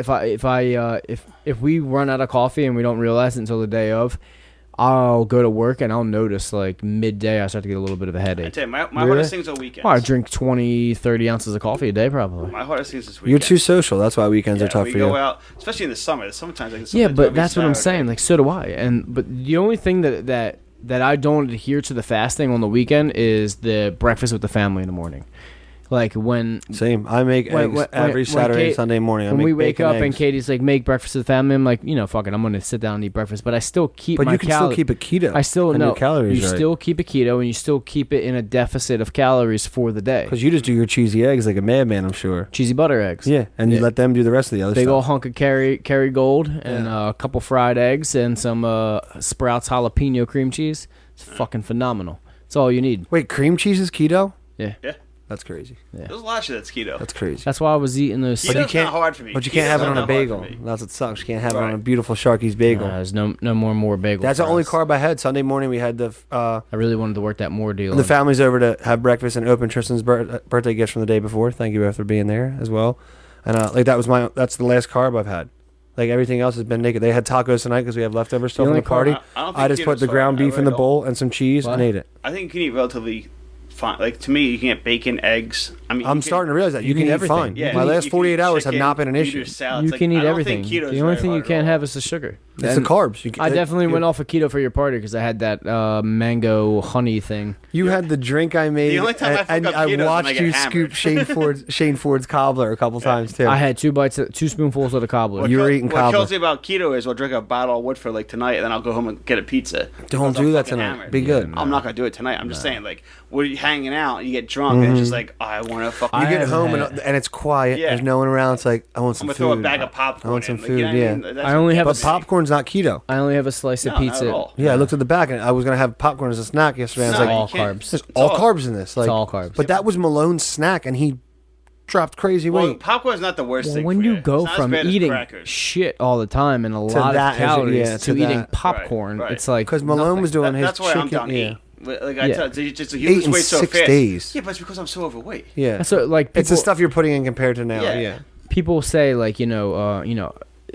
if we run out of coffee and we don't realize it until the day of, I'll go to work and I'll notice like midday I start to get a little bit of a I headache. tell you, my Really? hardest things are weekends. Oh, I drink 20, 30 ounces of coffee a day probably. My hardest things is You're weekends. too social. That's why weekends are tough we for go you. out, especially in the summer. The summertime, like Yeah, sometimes but every that's what I'm Saturday. saying. Like so do I. But the only thing that I don't adhere to the fasting on the weekend is the breakfast with the family in the morning. Like when Same. I make eggs every Saturday and Sunday morning. I when make we wake bacon up and eggs. Katie's like, make breakfast with the family, I'm like, fuck it, I'm gonna sit down and eat breakfast. But I still keep But my you can still keep it keto. I still and know your calories you right. still keep it keto and you still keep it in a deficit of calories for the day. Because you just do your cheesy eggs like a madman, I'm sure. Cheesy butter eggs. Yeah, and you Yeah. let them do the rest of the other Big stuff. old hunk of Kerrygold and a couple fried eggs and some Sprouts jalapeno cream cheese. It's fucking phenomenal. That's all you need. Wait, cream cheese is keto? Yeah. Yeah, That's crazy. there's a lot of shit that's keto. That's crazy. That's why I was eating those. Keto's you can't- not hard for me. But you can't have it on a Keto's not hard bagel. for me. That's what sucks. You can't have it on Right. a beautiful Sharky's bagel. There's no more bagel. That's the for only us. carb I had. Sunday morning we had the I really wanted to work that more deal. the family's over to have breakfast and open Tristan's birthday gifts from the day before. Thank you both for being there as well. And like that's the last carb I've had. Like everything else has been naked. They had tacos tonight because we have leftover stuff from only the party. I don't I think just put keto's the ground hard. I beef in the really bowl and some cheese What? and ate it. I think you can eat relatively fine. Like to me, you can get bacon, eggs. I mean, I'm starting to realize that you can eat everything. fine. Yeah, My last you can 48 eat hours have chicken, not been an you issue. do salads. You Like, can I eat don't everything. think keto's The only very thing you hard at can't all. have is the sugar. It's the carbs. I definitely went off of keto for your party because I had that mango honey thing. You had the drink I made, The only time I fuck up keto is when watched I get you hammered. scoop Shane Ford's cobbler a couple times too. I had 2 spoonfuls of the cobbler. You were eating What cobbler. kills me about keto is I'll drink a bottle of Woodford like tonight, and then I'll go home and get a pizza. Don't because I'm do that fucking tonight. hammered. Be good. I'm not gonna do it tonight. I'm just saying, like, when you're hanging out, you get drunk, and it's just like, oh, I want to fucking. You I get haven't home had- and it's quiet. Yeah. There's no one around. It's like I want I'm some gonna food. throw a bag of popcorn. I want some in. food, Like, you know what I mean? I only have But popcorn's not keto. I only have a slice of No, not pizza. at all. Yeah, I looked at the back and I was gonna have popcorn as a snack yesterday. I was No, like, all you can't. carbs. there's It's all all- carbs in this. Like, all carbs. But that was Malone's snack, and he dropped crazy Well, weight. popcorn's not the worst thing. When for you go It's not as from bad as eating crackers. shit all the time and a lot that, of calories yeah, to to eating that. popcorn, Right, right. it's like Because Malone was doing his That's why chicken. I'm down yeah. 8. Like I Yeah. tell you, just you 8 lose in weight so 6 fast. days. Yeah, but it's because I'm so overweight. Yeah, so like it's the people- stuff you're putting in compared to now. Yeah. Yeah. people say like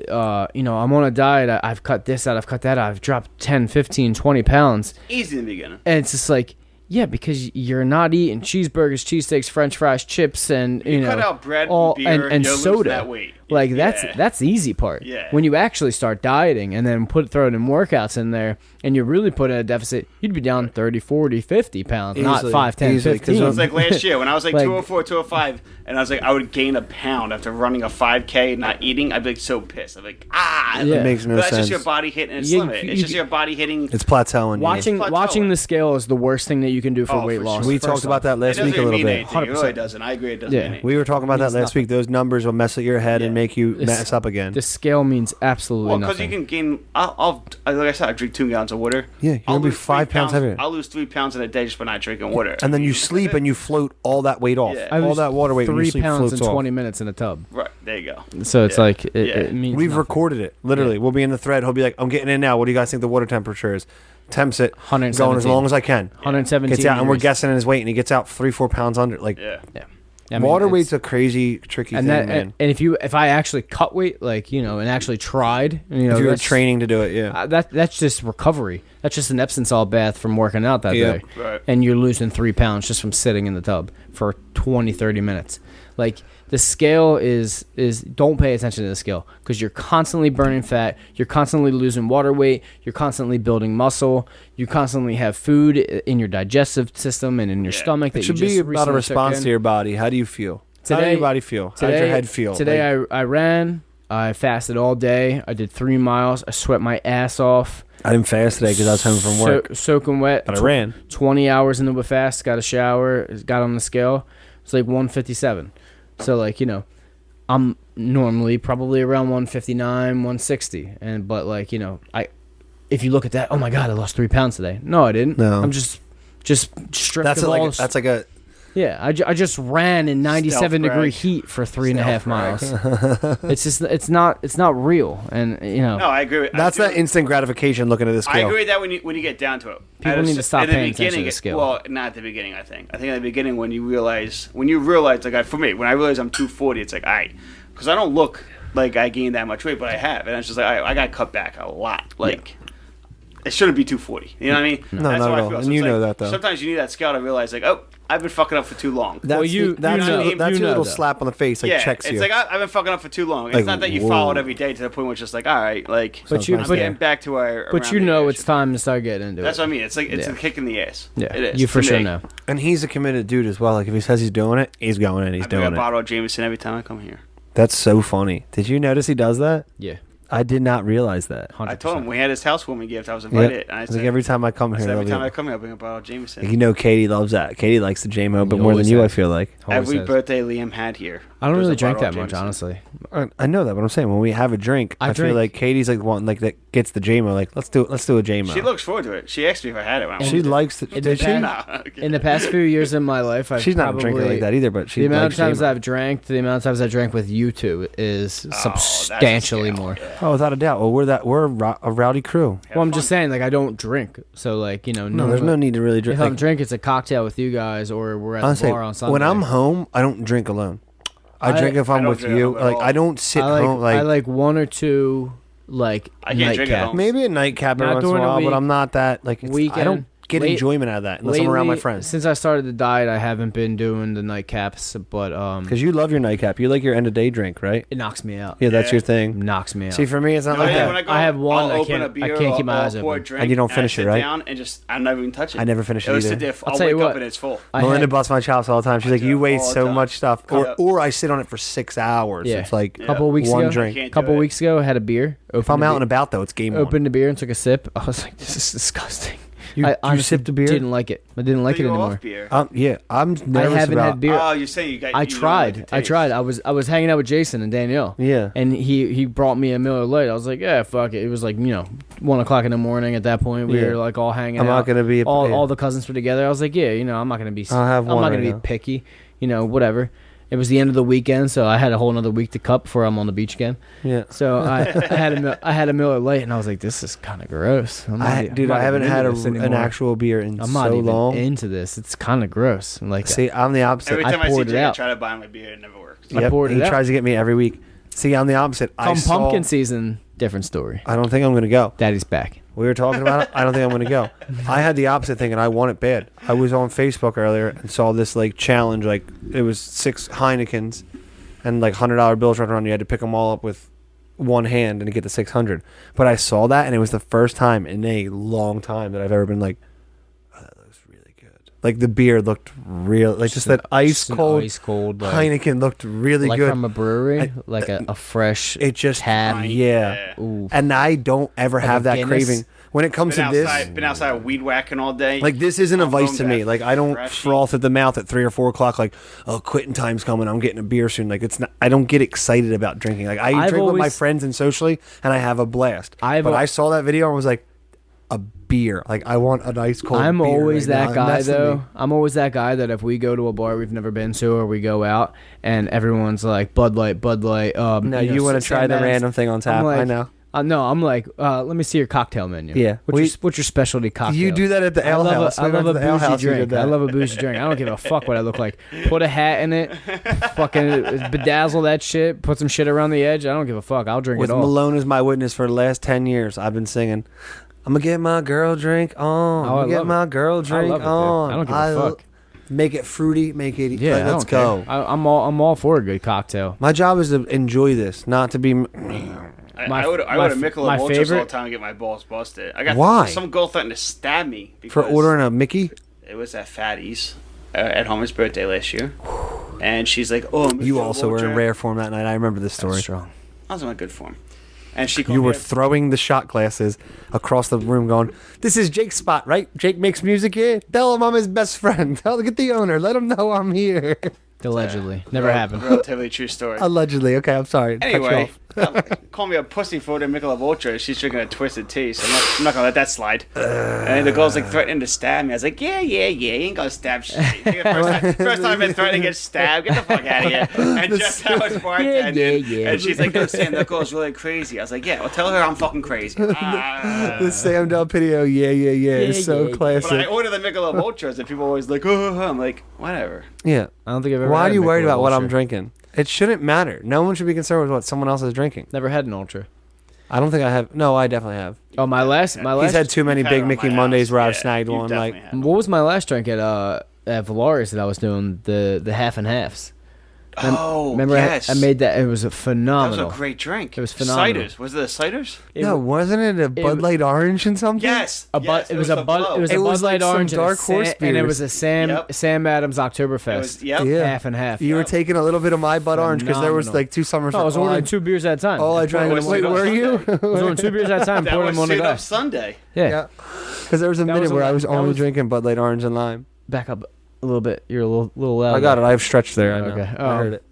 I'm on a diet. I've cut this out. I've cut that out. I've dropped 10, 15, 20 pounds. Easy in the beginning. And it's just like, yeah, because you're not eating cheeseburgers, cheesesteaks, French fries, chips, and you know, cut out bread, all beer, and you're losing soda. that weight. Like Yeah. that's the easy part. Yeah. When you actually start dieting and then throw in workouts in there, and you really put in a deficit, you'd be down 30, 40, 50 pounds, not Easily. 5, 10, Easily, 'cause 15. It's like last year when I was like, Like- 204, 205, and I was like, I would gain a pound after running a 5K and not eating. I'd be like so pissed. I'm like, Yeah. It makes no But that's sense. just your body hitting its You- limit. you- It's just your body hitting. It's plateauing. Watching Plateauing. watching the scale is the worst thing that you can do for Oh, weight for loss. sure. We First talked about off. that It last doesn't week a little mean bit. anything. It really 100%. doesn't. I agree. It doesn't Yeah. mean anything. We were talking about that Means last nothing. week. Those numbers will mess with your head and Yeah. make you This- mess up again. The scale means absolutely Well, because nothing. you can gain. Like I said, I drink 2 gallons of water. Yeah, you're I'll gonna be lose 5 pounds heavier. I'll lose 3 pounds in a day just by not drinking water. And then you sleep and you float all that weight off. Yeah. I All lose that water weight when you 3 sleep pounds in floats 20 off. minutes in a tub. Right there, you go. So it's Yeah. like it Yeah. means We've nothing. recorded it. Literally, we'll be in the thread. He'll be like, "I'm getting in now. What do you guys think the water temperature is?" Temps it, going as 117. long as I can. 117 Gets out, and we're degrees. guessing his weight, and he gets out 3-4 pounds under. Like Yeah. Yeah. I mean, water it's- weight's a crazy, tricky and thing, that man. and if I actually cut weight, like and actually tried, if you were that's- training to do it, yeah. that's just recovery. That's just an Epsom salt bath from working out that Yeah. day, Right. and you're losing 3 pounds just from sitting in the tub for 20, 30 minutes. Like the scale is don't pay attention to the scale because you're constantly burning fat, you're constantly losing water weight, you're constantly building muscle, you constantly have food in your digestive system and in your Yeah. stomach. That It should you be just about a recently took response in. to your body. How do you feel? How does your body feel? How does your head feel? Today Like, I ran. I fasted all day. I did 3 miles. I sweat my ass off. I didn't fast today because I was home from work, Soaking wet. but I ran. 20 hours into a fast. Got a shower. Got on the scale. It's like 157. So like I'm normally probably around 159, 160, but if you look at that, oh my god, I lost 3 pounds today. No, I didn't. No. I'm just stripped That's of all. that's like a Yeah, I just ran in 97 Stealth degree brag. heat for 3.5 miles. Stealth It's just it's not real, and No, I agree. With, that's I that instant gratification looking at this I scale. agree with that when you get down to it. People need to stop at the paying attention to beginning, the scale. Well, not at the beginning. I think at the beginning when you realize like for me when I realize I'm 240, it's like because I don't look like I gained that much weight, but I have, and it's just like I got cut back a lot. Like it shouldn't be 240. You know what I mean? No, That's not how at I all. feel. And So you it's know like, that, though. Sometimes you need that scale to realize like, oh, I've been fucking up for too long. That's Well, you that's know- your, that's you your know little that. slap on the face, like yeah, checks it's you. like I've been fucking up for too long. It's Like, not that you whoa. follow it every day to the point where it's just like, all right, like, But you- I'm but- getting back to where. but you know it's time to start getting into That's it. what I mean. It's like it's Yeah. a kick in the ass. Yeah, it is. you for to sure me. know. And he's a committed dude as well. Like if he says he's doing it, he's going and he's I bring a doing it. bottle of Jameson every time I come here. That's so funny. Did you notice he does that? Yeah, I did not realize that. 100%. I told him we had his housewarming gift. I was Yep. invited, and I It's said, like every time I come I here, said every they'll time be- I come here, I bring a bottle of Jameson. you know, Katie loves that. Katie likes the JMO, but You more than always you, I have. feel like. Always Every says. birthday Liam had here. I don't there's really a drink bottle that of much, Jameson. honestly. I know that, but I'm saying when we have a drink, I I feel drink- like Katie's like one like that gets the JMO. Like let's do a JMO. She looks forward to it. She asked me if I had it. When I She went. likes it. It Did she? depends. No, okay. In the past few years in my life, I've She's not a probably, drinker like that either, but she The amount likes of times JMO. I've drank, the amount of times I drank with you two is that's a substantially scale, more. yeah. Oh, without a doubt. Well, we're a rowdy crew. Well, I'm fun. just saying, like I don't drink, so like No, there's no need to really drink. If I'm Like, drinking, it's a cocktail with you guys, or we're at honestly, the bar on Sunday. when I'm home, I don't drink alone. I drink if I I'm don't with drink at you. home at Like all. I don't sit I home. Like like one or two like I can't drink at nightcaps. home. maybe a nightcap every Not once in a during the while, week. but I'm not that like. I Weekend. don't get enjoyment out of that unless I'm around my friends. Since I started the diet, I haven't been doing the nightcaps, but because you love your nightcap, you like your end of day drink, right? it knocks me out. Yeah, that's your thing. Knocks me out. See, for me, it's not like that. I have one. I'll I open a can't beer, keep my eyes I'll pour a open. drink, And you don't finish I it, sit right? down and just I never even touch it. I never finish it It'll sit either. there. I'll I'll tell you wake up what. and it's full. Melinda busts my chops all the time. She's like, do "You it waste all the so time. much stuff," Yeah. or I sit on it for 6 hours. Yeah. It's like A couple of weeks one ago, drink. Can't do couple it. weeks ago, I had a beer. If I'm out and about, though, it's game on. Opened the beer and took a sip. I was like, this is disgusting. You honestly sipped a beer? Didn't like it. I didn't like it You go anymore. off beer. Yeah, I'm nervous I haven't about. had beer. Oh, you're saying you got. I you don't tried. like the I taste. tried. I was hanging out with Jason and Danielle. Yeah. And he brought me a Miller Lite. I was like, yeah, fuck it. It was like 1:00 in the morning at that point. We Yeah. were like all hanging I'm out. not gonna be all the cousins were together. I was like, yeah, I'm not gonna be. I'll have I'm one not gonna right be now. picky. Whatever. It was the end of the weekend, so I had a whole another week to cut before I'm on the beach again. Yeah. So I had a Miller Lite, and I was like, this is kind of gross. I haven't had an actual beer in I'm not so even long. into this. It's kind of gross. Like, See, I'm the opposite. Every time I see poured it Jake, I out. try to buy my beer. It never works. I poured he it out. tries to get me every week. See, I'm the opposite. come pumpkin season, different story. I don't think I'm gonna go. Daddy's back. We were talking about it. I don't think I'm going to go. I had the opposite thing, and I want it bad. I was on Facebook earlier and saw this challenge. It was 6 Heinekens and $100 bills running around. You had to pick them all up with one hand and get the 600. But I saw that, and it was the first time in a long time that I've ever been like, "Oh, that looks really good." The beer looked real, just that ice cold Heineken looked really good. From a brewery, a fresh. It just tap. yeah. Ooh. And I don't ever have that Guinness? craving when it comes to this. Been outside weed whacking all day. This isn't a I'm vice to home me. that I don't freshy. froth at the mouth at 3 or 4 o'clock. Oh, quitting time's coming. I'm getting a beer soon. It's not. I don't get excited about drinking. I I've drink with my always- friends and socially, and I have a blast. But I saw that video and was like, a beer. I want a nice cold. I'm beer always right now. that And guy that's the though. me. I'm always that guy that if we go to a bar we've never been to or we go out and everyone's like Bud Light. No, you want to try the random thing on tap. I know. No, I'm like, let me see your cocktail menu. Yeah. What's your specialty cocktail? You do that at the ale house. I We love went a to the ale bougie house, you did drink. that. I love a bougie drink. I don't give a fuck what I look like. Put a hat in it, fucking bedazzle that shit, put some shit around the edge. I don't give a fuck. I'll drink With it all. Malone as my witness for the last 10 years, I've been singing, I'm going to get my girl drink on. Oh, I I'm get love my it. girl I drink love it, dude. on. I don't give a fuck. Make it fruity, make it Yeah, let's I don't go. care. I'm all for a good cocktail. My job is to enjoy this, not to be I would a Michelob Ultras all favorite- the time and get my balls busted. I got Why? some girl threatened to stab me for because ordering a Mickey. It was at Fatty's at Homer's birthday last year, and she's like, "Oh, You Michelob also were in Ultra." rare form that night. I remember this story. Strong. I was in my good form, and she called You me were a- throwing the shot glasses across the room going, this is Jake's spot, right? Jake makes music here. Tell him I'm his best friend. Get the owner. Let him know I'm here. Allegedly. Never happened. Relatively true story. Allegedly. Okay, I'm sorry. Cut you Anyway, off. call me a pussy for the Michelob Ultra. She's drinking a Twisted Tea, so I'm not gonna let that slide. And the girl's threatening to stab me. I was like, yeah, you ain't gonna stab shit. First time I've been threatening to get stabbed. Get the fuck out of here. And just how I was bartending. Yeah. And she's like, no, Sam, that girl's really crazy. I was like, yeah, well, tell her I'm fucking crazy. The Sam Del Pidio, yeah, is so classic. But I order the Michelob Ultras, and people are always like, oh, I'm like, whatever. Yeah. I don't think I've ever Why had are a you worried Michelob about what I'm Ultra. drinking? It shouldn't matter. No one should be concerned with what someone else is drinking. Never had an ultra. I don't think I have. No, I definitely have. Oh, my last. He's had too many You've had Big it on Mickey my Mondays house. where I've Yeah, snagged you've one. definitely had it. What was my last drink at Valaris that I was doing? The half and halves. Remember yes. I made that. It was a That was phenomenal. a great drink. It was phenomenal. Ciders. Was it the ciders? No, wasn't it a Bud Light Orange and something? Yes. It was a the Bud. blow. It was a It Bud was Light like some Orange and a Dark Horse and it beers. was a Sam Adams Oktoberfest. It was, yep. Yeah. Half and half. You were taking a little bit of my Bud Orange because there was Phenomenal. 2 summers. No, I was all ordering 2 beers at a time. All I drank. was Wait, straight up were you? I was ordering 2 beers at a time. That Pouring was them on the straight up glass. Sunday. Yeah. Because there was a That minute was a where I lot- was that only was- drinking Bud Light Orange and Lime. Back up a little bit. You're a little loud. I got it. I have stretched there. I know. Okay. I heard it.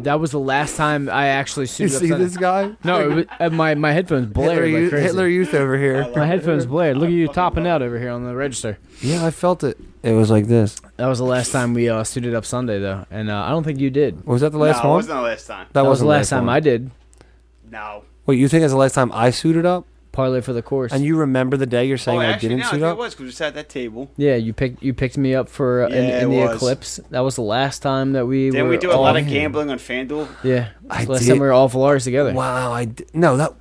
That was the last time I actually You suited up. see Sunday. this guy? No, it was, my headphones blared like crazy. Hitler Youth over here. My headphones blared. Look at you topping out over here on the register. Yeah, I felt it. It was like this. That was the last time we suited up Sunday though, and I don't think you did. Was that the last no, one? it wasn't the last time. That was wasn't the last time one. I did. No. Wait, you think it's the last time I suited up? Parlay for the course. And you remember the day you're saying I actually, didn't no, I suit think up? it was because we sat at that table. Yeah, you picked me up for Yeah, in the it was. Eclipse. That was the last time that we Didn't were we do a all- lot of gambling on FanDuel? Yeah, I last did. time we were all Valaris together. Wow, no, that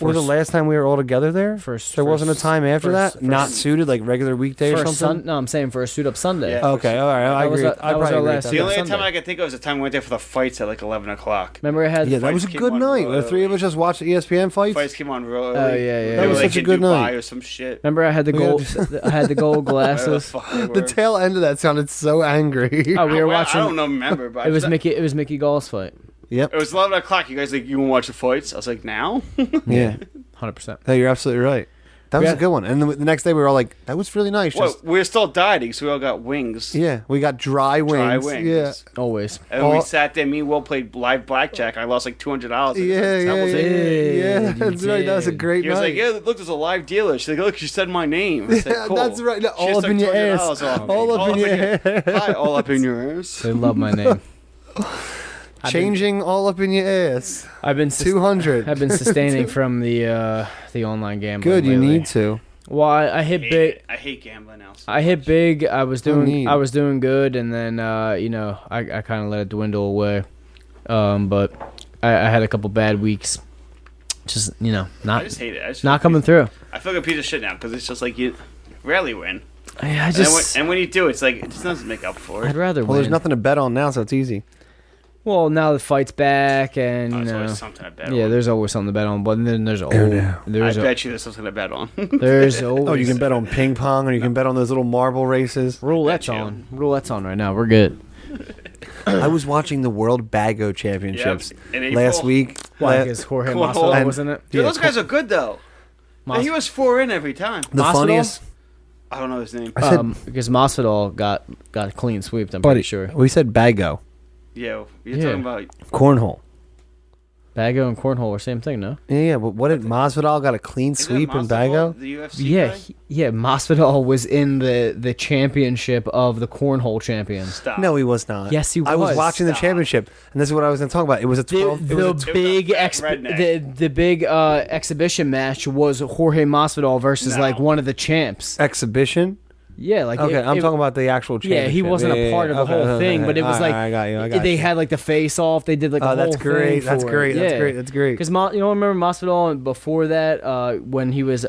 Was the last time we were all together there? There wasn't a time after that? Not suited, like regular weekday or something? No, I'm saying for a suit up Sunday. Yeah. Okay, all right. I agree. I probably agree with that. The only time I could think of was the time we went there for the fights at like 11 o'clock. Remember I had... Yeah, that was a good night. The three of us just watched the ESPN fights. Fights came on real early. Oh, yeah. That was such a good night. Or some shit. Remember I had the gold... I had the gold glasses. The tail end of that sounded so angry. Oh, we were watching... I don't remember, but... It was Mickey Gall's fight. Yep. It was 11 o'clock. You guys like, you want to watch the fights? I was like, now? Yeah. 100%. No, you're absolutely right. That was a good one. And the next day we were all like, that was really nice. Well, we were still dieting, so we all got wings. Yeah, we got dry wings. Dry wings. Yeah. Always. And we sat there, me and Will played live blackjack. I lost like $200. Yeah, that's right. That was a great night. He was like, yeah, look, there's a live dealer. She's like, look, she said my name. I said, cool. That's right. All up in your ass. All up in your ass. Hi, all up in your ass. They love my name. Changing all up in your ass. I've been 200. I've been sustaining from the online gambling. Good, you lately. need to. Well, I hit big. I hate gambling now. I hit big. I was doing good, and then I kind of let it dwindle away. But I had a couple bad weeks. Just not. I just hate it. Not coming through. I feel like a piece of shit now because it's just like you rarely win. And when you do, it's like it just doesn't make up for it. I'd rather win. Well, there's nothing to bet on now, so it's easy. Well, now the fight's back, and there's always something to bet on. Yeah, there's always something to bet on. But then there's I bet you there's something to bet on. There's always. Oh, you can bet on ping pong, or you can bet on those little marble races. Roulette's on. Roulette's on right now. We're good. I was watching the World Bago Championships last week. Why? Because Jorge Masvidal wasn't it? Dude, those guys are good though. He was 4 in every time. The funniest. I don't know his name. Because Masvidal got a clean sweep. I'm pretty sure. We said Bago. Yeah, you're talking about cornhole. Bago and cornhole are same thing, no? Yeah, but what did Masvidal got a clean sweep in Bago? The UFC yeah. Masvidal was in the championship of the cornhole champions. Stop. No, he was not. Yes, he was. I was watching the championship, and this is what I was going to talk about. It was a 12. The big exhibition match was Jorge Masvidal versus like one of the champs. Exhibition. Yeah, like okay, I'm talking about the actual championship. Yeah, he wasn't a part of the whole thing, but it was like I got they you. had like the face off. They did like a whole that's great. thing. That's great. That's great. Because remember Masvidal before that, when he was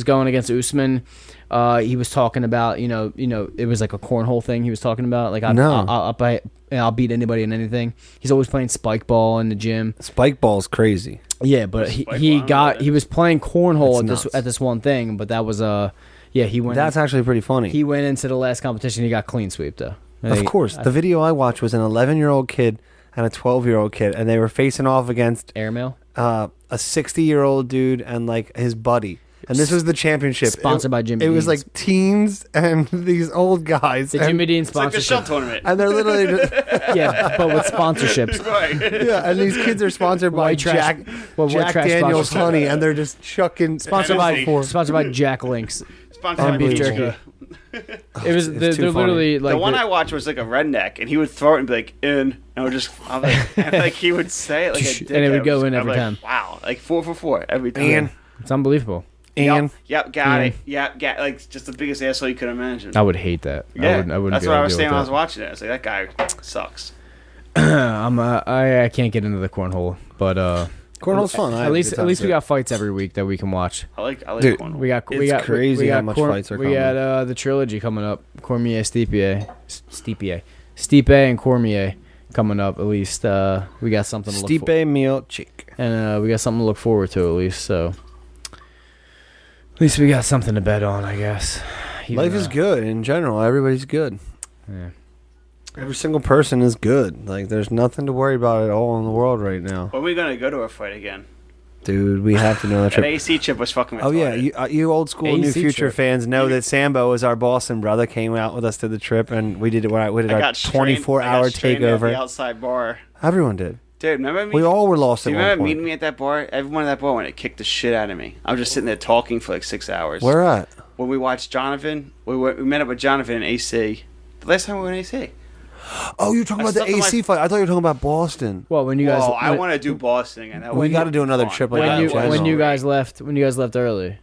going against Usman, he was talking about it was like a cornhole thing. He was talking about like I'll beat anybody in anything. He's always playing spike ball in the gym. Spike ball's crazy. Yeah, but he was playing cornhole at this one thing, but that was he went. That's actually pretty funny. He went into the last competition. He got clean sweep though. Of course, the video I watched was an 11-year-old kid and a 12-year-old kid, and they were facing off against airmail, a 60-year-old dude and like his buddy. And this was the championship. Sponsored by Jimmy Dean's. It was like teens and these old guys. The Jimmy Dean sponsorship. It's like the shell tournament. And they're literally just... Yeah, but with sponsorships. Right. Yeah, and these kids are sponsored by Jack Daniel's Honey, and they're just chucking... Sponsored by Jack Links. Sponsored by beef jerky. It was they're literally like the one I watched was like a redneck, and he would throw it and be like in, and like he would say it like a dick, and it would go in every time. Wow, like 4 for 4 every time. It's unbelievable. And got it. Got like just the biggest asshole you could imagine. I would hate that. Yeah, I wouldn't. That's what I was saying when I was watching it. I was like, that guy sucks. I can't get into the cornhole, but cornhole's fun. At least we got fights every week that we can watch. I like Dude, cornhole. We got crazy how much fights are coming. We got the trilogy coming up. Cormier, Stipe, and Cormier coming up. At least we got something to look for. Stipe Miocic. And we got something to look forward to at least. So at least we got something to bet on, I guess. Life is good in general. Everybody's good. Yeah. Every single person is good. Like, there's nothing to worry about at all in the world right now. When are we going to go to a fight again? Dude, we have to know that trip. An AC trip was fucking retarded. Oh, yeah. You old school New Future fans know that Sambo is our Boston brother, came out with us to the trip, and we did our 24-hour takeover. At the outside bar. Everyone did. Dude, remember me? We all were lost at one point. Remember meeting me at that bar? Everyone at that bar went and kicked the shit out of me. I was just sitting there talking for like 6 hours. Where at? When we watched Jonathan, we met up with Jonathan in AC. The last time we were in AC. Oh, you're talking about the AC fight. I thought you were talking about Boston. Well, when you guys, I want to do Boston, and we got to do another trip like that. When you guys left early.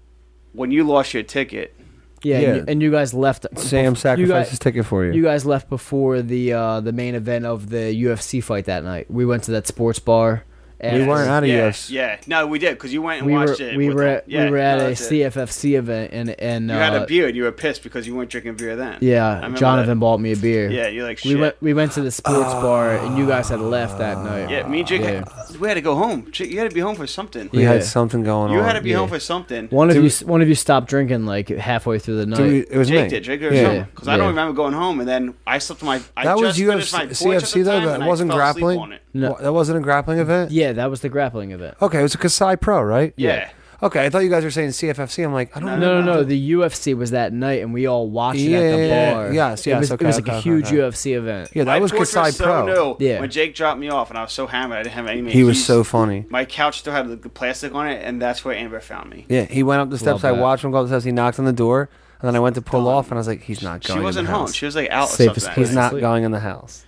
When you lost your ticket. Yeah. And you guys left. Sam sacrificed his ticket for you. You guys left before the main event of the UFC fight that night. We went to that sports bar, We weren't out of Yeah, UFC. yeah. No, we did because you went and We watched were it. we with were them. at, Yeah, we were at no, a that's it. CFFC event and You had a beer and you were pissed because you weren't drinking beer then. I yeah, remember Jonathan that. bought me a beer. Yeah, you're like shit. We went to the sports bar and you guys had left that night. Yeah, me and Jake, Yeah. we had to go home. Jake, you had to be home for something. We Yeah. had something going on. You had to be Yeah. home for something. One of you stopped drinking like halfway through the night. Dude, it was Jake me. did. Jake was Yeah. home because I don't remember going home, and then I slept on my. I That was just finished my UFC, porch at CFC the though. time, That and I wasn't fell asleep grappling. on it. No. That wasn't a grappling event. Yeah, that was the grappling event. Okay, it was a Kasai Pro, right? Yeah. Okay, I thought you guys were saying CFFC. I'm like, I don't know. No. The UFC was that night, and we all watched it at the Yeah, bar. yes, It was, okay, it was like okay, a huge okay. UFC event. Yeah, that My was porch Kasai was so Pro. new. Yeah. When Jake dropped me off, and I was so hammered, I didn't have any. He was keys. so funny. My couch still had the plastic on it, and that's where Amber found me. Yeah, he went up the steps. I Love that. watched him go up the steps. He knocked on the door, and then I went to pull off, and I was like, he's not going. She wasn't in the home. house. She was like out or Safest something. place. He's not Sleep. going in the house.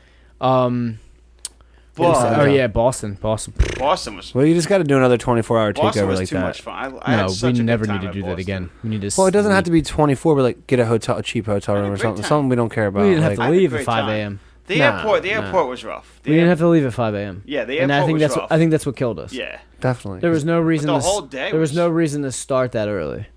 But Oh yeah, Boston. Boston was. Well, you just got to do another 24-hour Boston takeover was like too that. much fun. I had No, such we a never good need time to at do that Boston. again. We need to. Well, it doesn't have to be 24, but like get a cheap hotel I had room a or great something. time. Something we don't care about. We didn't have like, to I had a leave at great 5 time. a.m. The Nah, airport was rough. We didn't have to leave at 5 a.m. Yeah, the and I airport think was that's rough. I think that's what killed us. Yeah. definitely. There was no reason. the to, whole day there was was- no reason to start that early.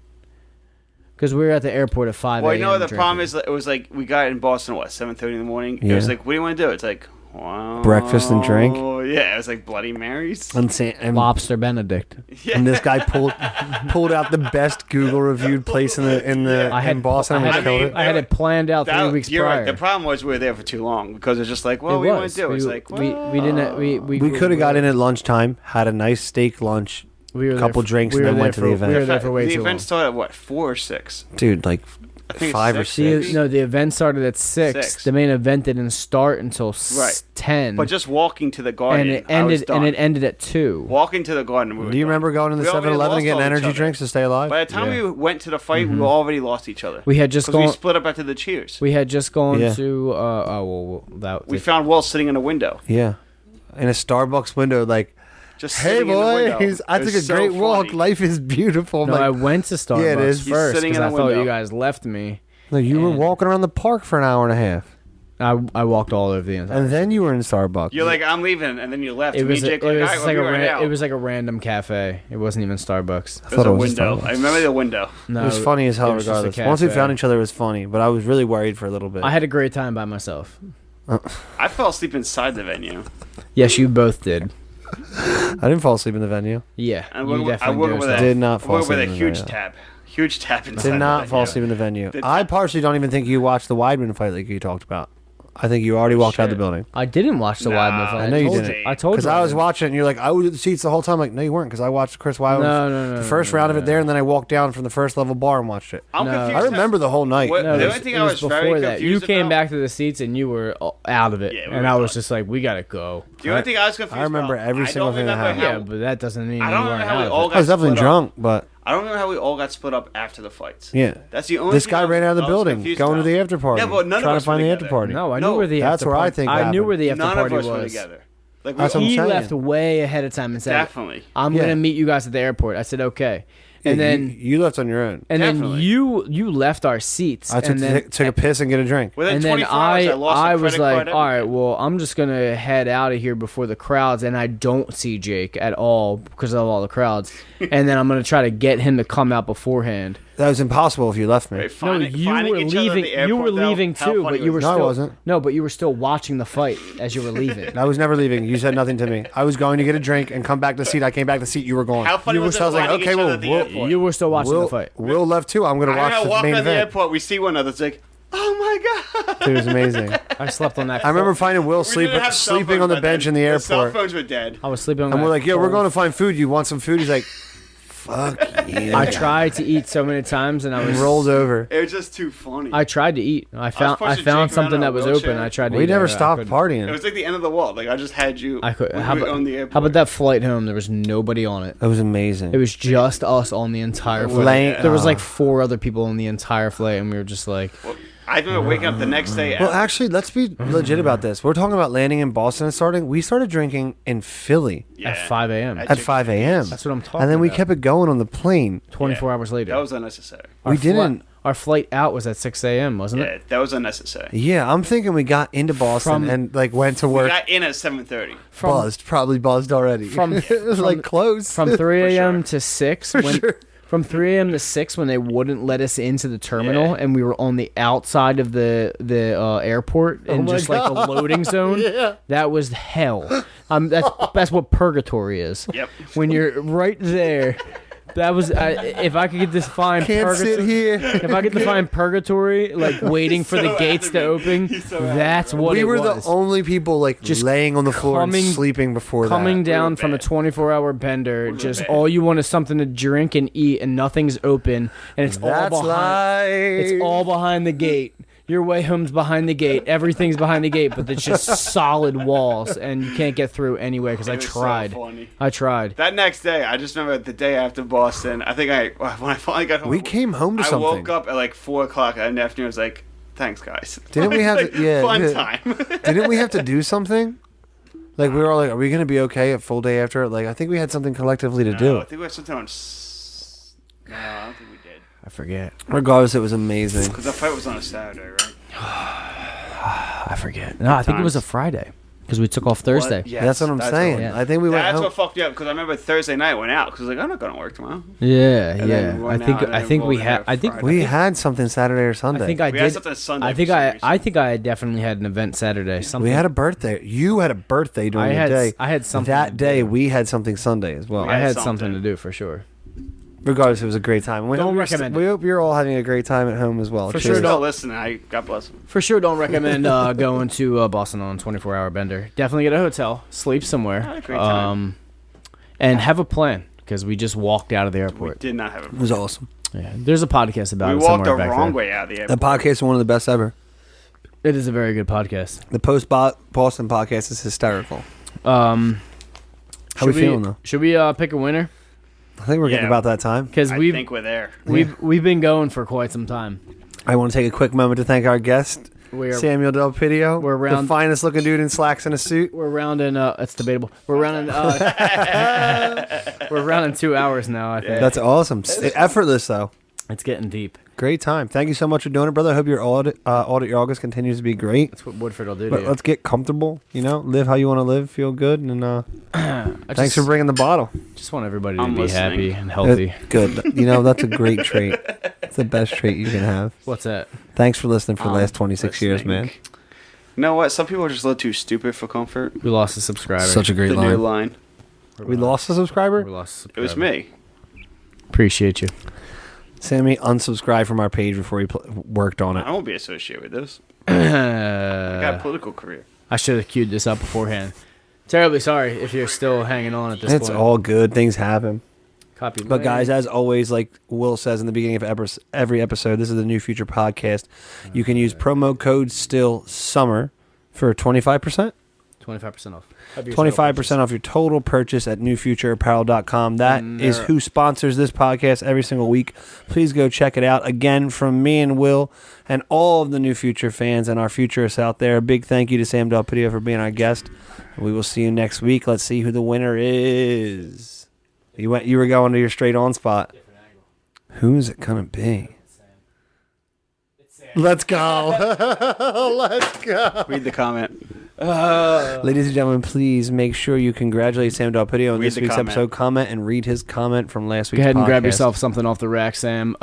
Because we were at the airport at 5 Well, a.m. you know what the drinking. problem is? It was like we got in Boston at 7:30 in the morning. It Yeah. was like, what do you want to do? It's like, wow. Breakfast and drink? Oh yeah, it was like Bloody Marys. and Lobster Benedict. Yeah. and this guy pulled out the best Google reviewed place in Boston. I and had, killed mean, it. I had it planned out 3 weeks you're prior. right. The problem was we were there for too long because it's just like, well, It what do you want was. to do? It's like, well, we didn't. We could have got in at lunchtime, had a nice steak lunch, We were there couple for- drinks, we and were then there went to the for- event. We were there for way the too event long. started at what, 4 or 6? dude. Like I think it's 5 or 6. 6. No, the event started at 6. The main event didn't start until Right. 10. But just walking to the garden, and it I was ended. done. And it ended at 2. Walking to the garden. We were Do you done. remember going to the We already 7-Eleven and lost getting all each energy other. drinks to stay alive? By the time Yeah. we went to the fight, we already lost each other. We had just Because we gone. split up after the cheers. We had just gone Yeah. to. That. We found Will sitting in a window. Yeah, in a Starbucks window, like, Just hey sitting in the window. boys, I It took a was so great walk. funny. Life is beautiful. I'm No, I like, went to Starbucks Yeah, it is. He's first sitting because in I the thought you window. guys left me. no, you were and- walking around the park for an hour and a half, I walked all over the entire. and then you were in Starbucks. You're like, I'm leaving, and then you left. It Me was, and a, Jake it, were was like, just "All like right, a we'll be right out." it was like a random cafe. It wasn't even Starbucks. It was a it was window. Starbucks. I remember the window. No, It was funny as it hell was just a regardless. Once we cafe. found each other, it was funny, but I was really worried for a little bit. I had a great time by myself. I fell asleep inside the venue. Yes, you both did. I didn't fall asleep in the venue. Yeah, I you woke definitely up with dozed a, off. Did not I fall woke up with a asleep in the huge venue. tab. Huge tab inside. Did not the fall venue. asleep in the venue. Did I not. partially don't even think you watched the Weidman fight like you talked about. I think you already walked out of the Shit. building. I didn't watch the Nah, Weidman fight. I know you told didn't. I told you. Because I was watching it, and you're like, I was at the seats the whole time. Like, no, you weren't, because I watched Chris Weidman. No. The first round of it there, and then I walked down from the first level bar and watched it. I'm No. confused. I remember the whole night. What- No, the it only was, thing it I was was very before that. You confused came about- back to the seats and you were out of it, Yeah, we and were I was done. just like, we gotta go. The only thing I was confused I remember about, every I single don't thing that remember happened. Yeah, but that doesn't mean I you don't weren't remember how out we of all it. got I was definitely split up. drunk, but I don't remember how we all got split up after the fights. yeah. That's the only This thing guy ran out of the I was building, confused going to about. the after party. Yeah, but none of trying us to find were the after together. party. No, I knew No, where the that's after where I party- think I knew happened. where the after None party of us were was. together. Like That's what I'm He saying. left way ahead of time and said, Definitely. "I'm Yeah. gonna meet you guys at the airport." I said, "Okay," and Yeah, then you left on your own. and then Definitely. you left our seats. I took, and then, took a piss and get a drink. Within and then 24 hours, I lost I a was credit like, card, all right, everything. well, I'm just gonna head out of here before the crowds, and I don't see Jake at all because of all the crowds, and then I'm gonna try to get him to come out beforehand. That was impossible if you left me. Right, No, finding- you finding were each other at leaving. the You airport, were though, leaving how too, funny but you were was No, I still wasn't. No, but you were still watching the fight as you were leaving. I was never leaving. You said nothing to me. I was going to get a drink and come back to the seat. I came back to the seat. You were gone. How funny you was were, it I was like, finding okay, each other well, at the Will, airport? You were still watching the fight. Will left too. I'm going to I watch know, the walk main out the event. airport, we see one another. It's like, oh my god. Dude, it was amazing. I slept on that. I remember finding Will We didn't have cell sleeping phones on the back bench then. in the The cell airport. phones were dead. I was sleeping on. And that we're like, yeah, we're cold- going to find food. You want some food? He's like, fuck you. I tried to eat so many times, and I was rolled over. It was just too funny. I tried to eat. I found pushing found Jake something around that in a was wheelchair. open. I tried to. We eat never it. I stopped couldn't. It partying. was like the end of the world. Like I just had you. I could. when How we about, owned the airport. how about that flight home? There was nobody on it. It was amazing. It was just us on the entire flight. Lane- There was like 4 other people on the entire flight, and we were just like, I remember waking up the next day. Well, actually, let's be legit about this. We're talking about landing in Boston and starting. We started drinking in Philly yeah, at 5 a.m. At at 5 a.m. That's what I'm talking And then we about. kept it going on the plane. 24 hours later. that was unnecessary. Our We didn't. Our flight out was at 6 a.m., wasn't Yeah, it? that was unnecessary. Yeah, I'm thinking we got into Boston and like went to We work. got in at 7:30. Probably buzzed already. it was like close. From 3 a.m. sure. to 6. Sure. From 3 a.m. to 6 when they wouldn't let us into the terminal and we were on the outside of the airport and my just like the loading zone. Yeah. That was hell. That's what purgatory is. Yep. When you're right there. That was if I could define Can't sit here. If I could define purgatory, like waiting for the gates to open, that's what We it were was. the only people like Just laying on the floor and coming- sleeping before Coming that. down from a 24-hour bender, just all you want is something to drink and eat, and nothing's open, and it's That's all behind. It's all behind the gate. Your way home's behind the gate. Everything's behind the gate, but it's just solid walls, and you can't get through anyway because I It was so tried. funny. I tried. That next day, I just remember the day after Boston. I think when I finally got home, We came home to I something. woke up at like 4 o'clock in the afternoon. I was like, "Thanks, guys." Didn't we have Like, to- yeah, fun yeah. time? Didn't we have to do something? Like we were all like, are we gonna be okay a full day after? Like I think we had something collectively to No, do. I think we had something on. No, I don't think we did. I forget. Regardless, it was amazing. Because the fight was on a Saturday, right? I forget. No, I think it was a Friday because we took off Thursday. What? Yes, That's what I'm saying. Yeah. I think we went That's home. what fucked me up because I remember Thursday night I went out because like I'm not going to work tomorrow. Yeah, And then we went out, and I then think we we rolled had. in I think Friday. We had something Saturday or Sunday. I think I We had did. something Sunday. I think for some I. reason. I think I definitely had an event Saturday. Something. we had a birthday. You had a birthday during I the had. day. I had something. That to day, do. we had something Sunday as well. We I had had something something. to do for sure. Regardless, it was a great time. We Don't hope you're recommend We it. hope you're all having a great time at home as well. For If sure you're Cheers. still listening, God bless him. For sure, don't recommend going to Boston on a 24-hour bender. Definitely get a hotel, sleep somewhere, Had a great time. and have a plan because we just walked out of the We airport. did not have It a. was awesome. Yeah, there's a podcast about We it walked the somewhere back wrong there. way out of the The airport. podcast is one of the best ever. It is a very good podcast. The post Boston podcast is hysterical. How How we feeling though? Should we pick a winner? I think we're getting Yeah. about that time. Because I we've think we're there. we've been going for quite some time. I want to take a quick moment to thank our guest, We're Samuel Del Pidio, we're the around- finest looking dude in slacks and a suit. we're rounding. It's debatable. We're rounding. We're rounding 2 hours now. I think That's awesome. Effortless though. it's getting deep. Great time. Thank you so much for doing it, brother. I hope your Audit August continues to be great. That's what Woodford will do to But you. let's get comfortable, live how you want to live, feel good, and I thanks for bringing the bottle. Just want everybody to I'm be listening. happy and healthy. Good. That's a great trait. It's the best trait you can have. What's that? Thanks for listening for the last 26 years, Listening. man. You know what? Some people are just a little too stupid for comfort. We lost a subscriber. Such a great The new line. line. We lost a subscriber? We lost a It subscriber. was me. Appreciate you. Sammy unsubscribed from our page before he worked on I it. won't be associated with this. I got a I political career. should have queued this up beforehand. Terribly sorry if you're still hanging on at this It's point. all good. Things happen. Copy. But guys, as always, like Will says in the beginning of every episode, this is the New Future podcast. You can use promo code STILL SUMMER for 25%. 25% off. 25% off your total purchase at newfutureapparel.com. That is who sponsors this podcast every single week. Please go check it out. Again, from me and Will and all of the New Future fans and our futurists out there, a big thank you to Sam Del Pidio for being our guest. We will see you next week. Let's see who the winner is. You were going to your straight on spot. Who is it gonna be? Let's go. Let's go. Read the comment. Ladies and gentlemen, please make sure you congratulate Sam Del Pidio on Read this the week's comment. episode. Comment and read his comment from last week's Go ahead and grab podcast. yourself something off the rack, Sam.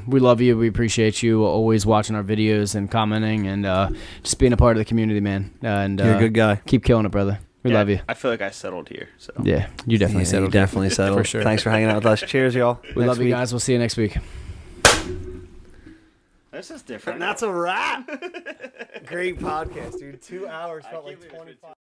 We love you. We appreciate you always watching our videos and commenting and just being a part of the community, man. And You're a good guy. Keep killing it, brother. We Yeah, love you. I feel like I settled here. So Yeah, you definitely Yeah, settled. you definitely settled. For sure. Thanks for hanging out with us. Cheers, y'all. We Next love you week. guys. We'll see you next week. this is different. That's a wrap. Great podcast, dude. 2 hours felt like 25.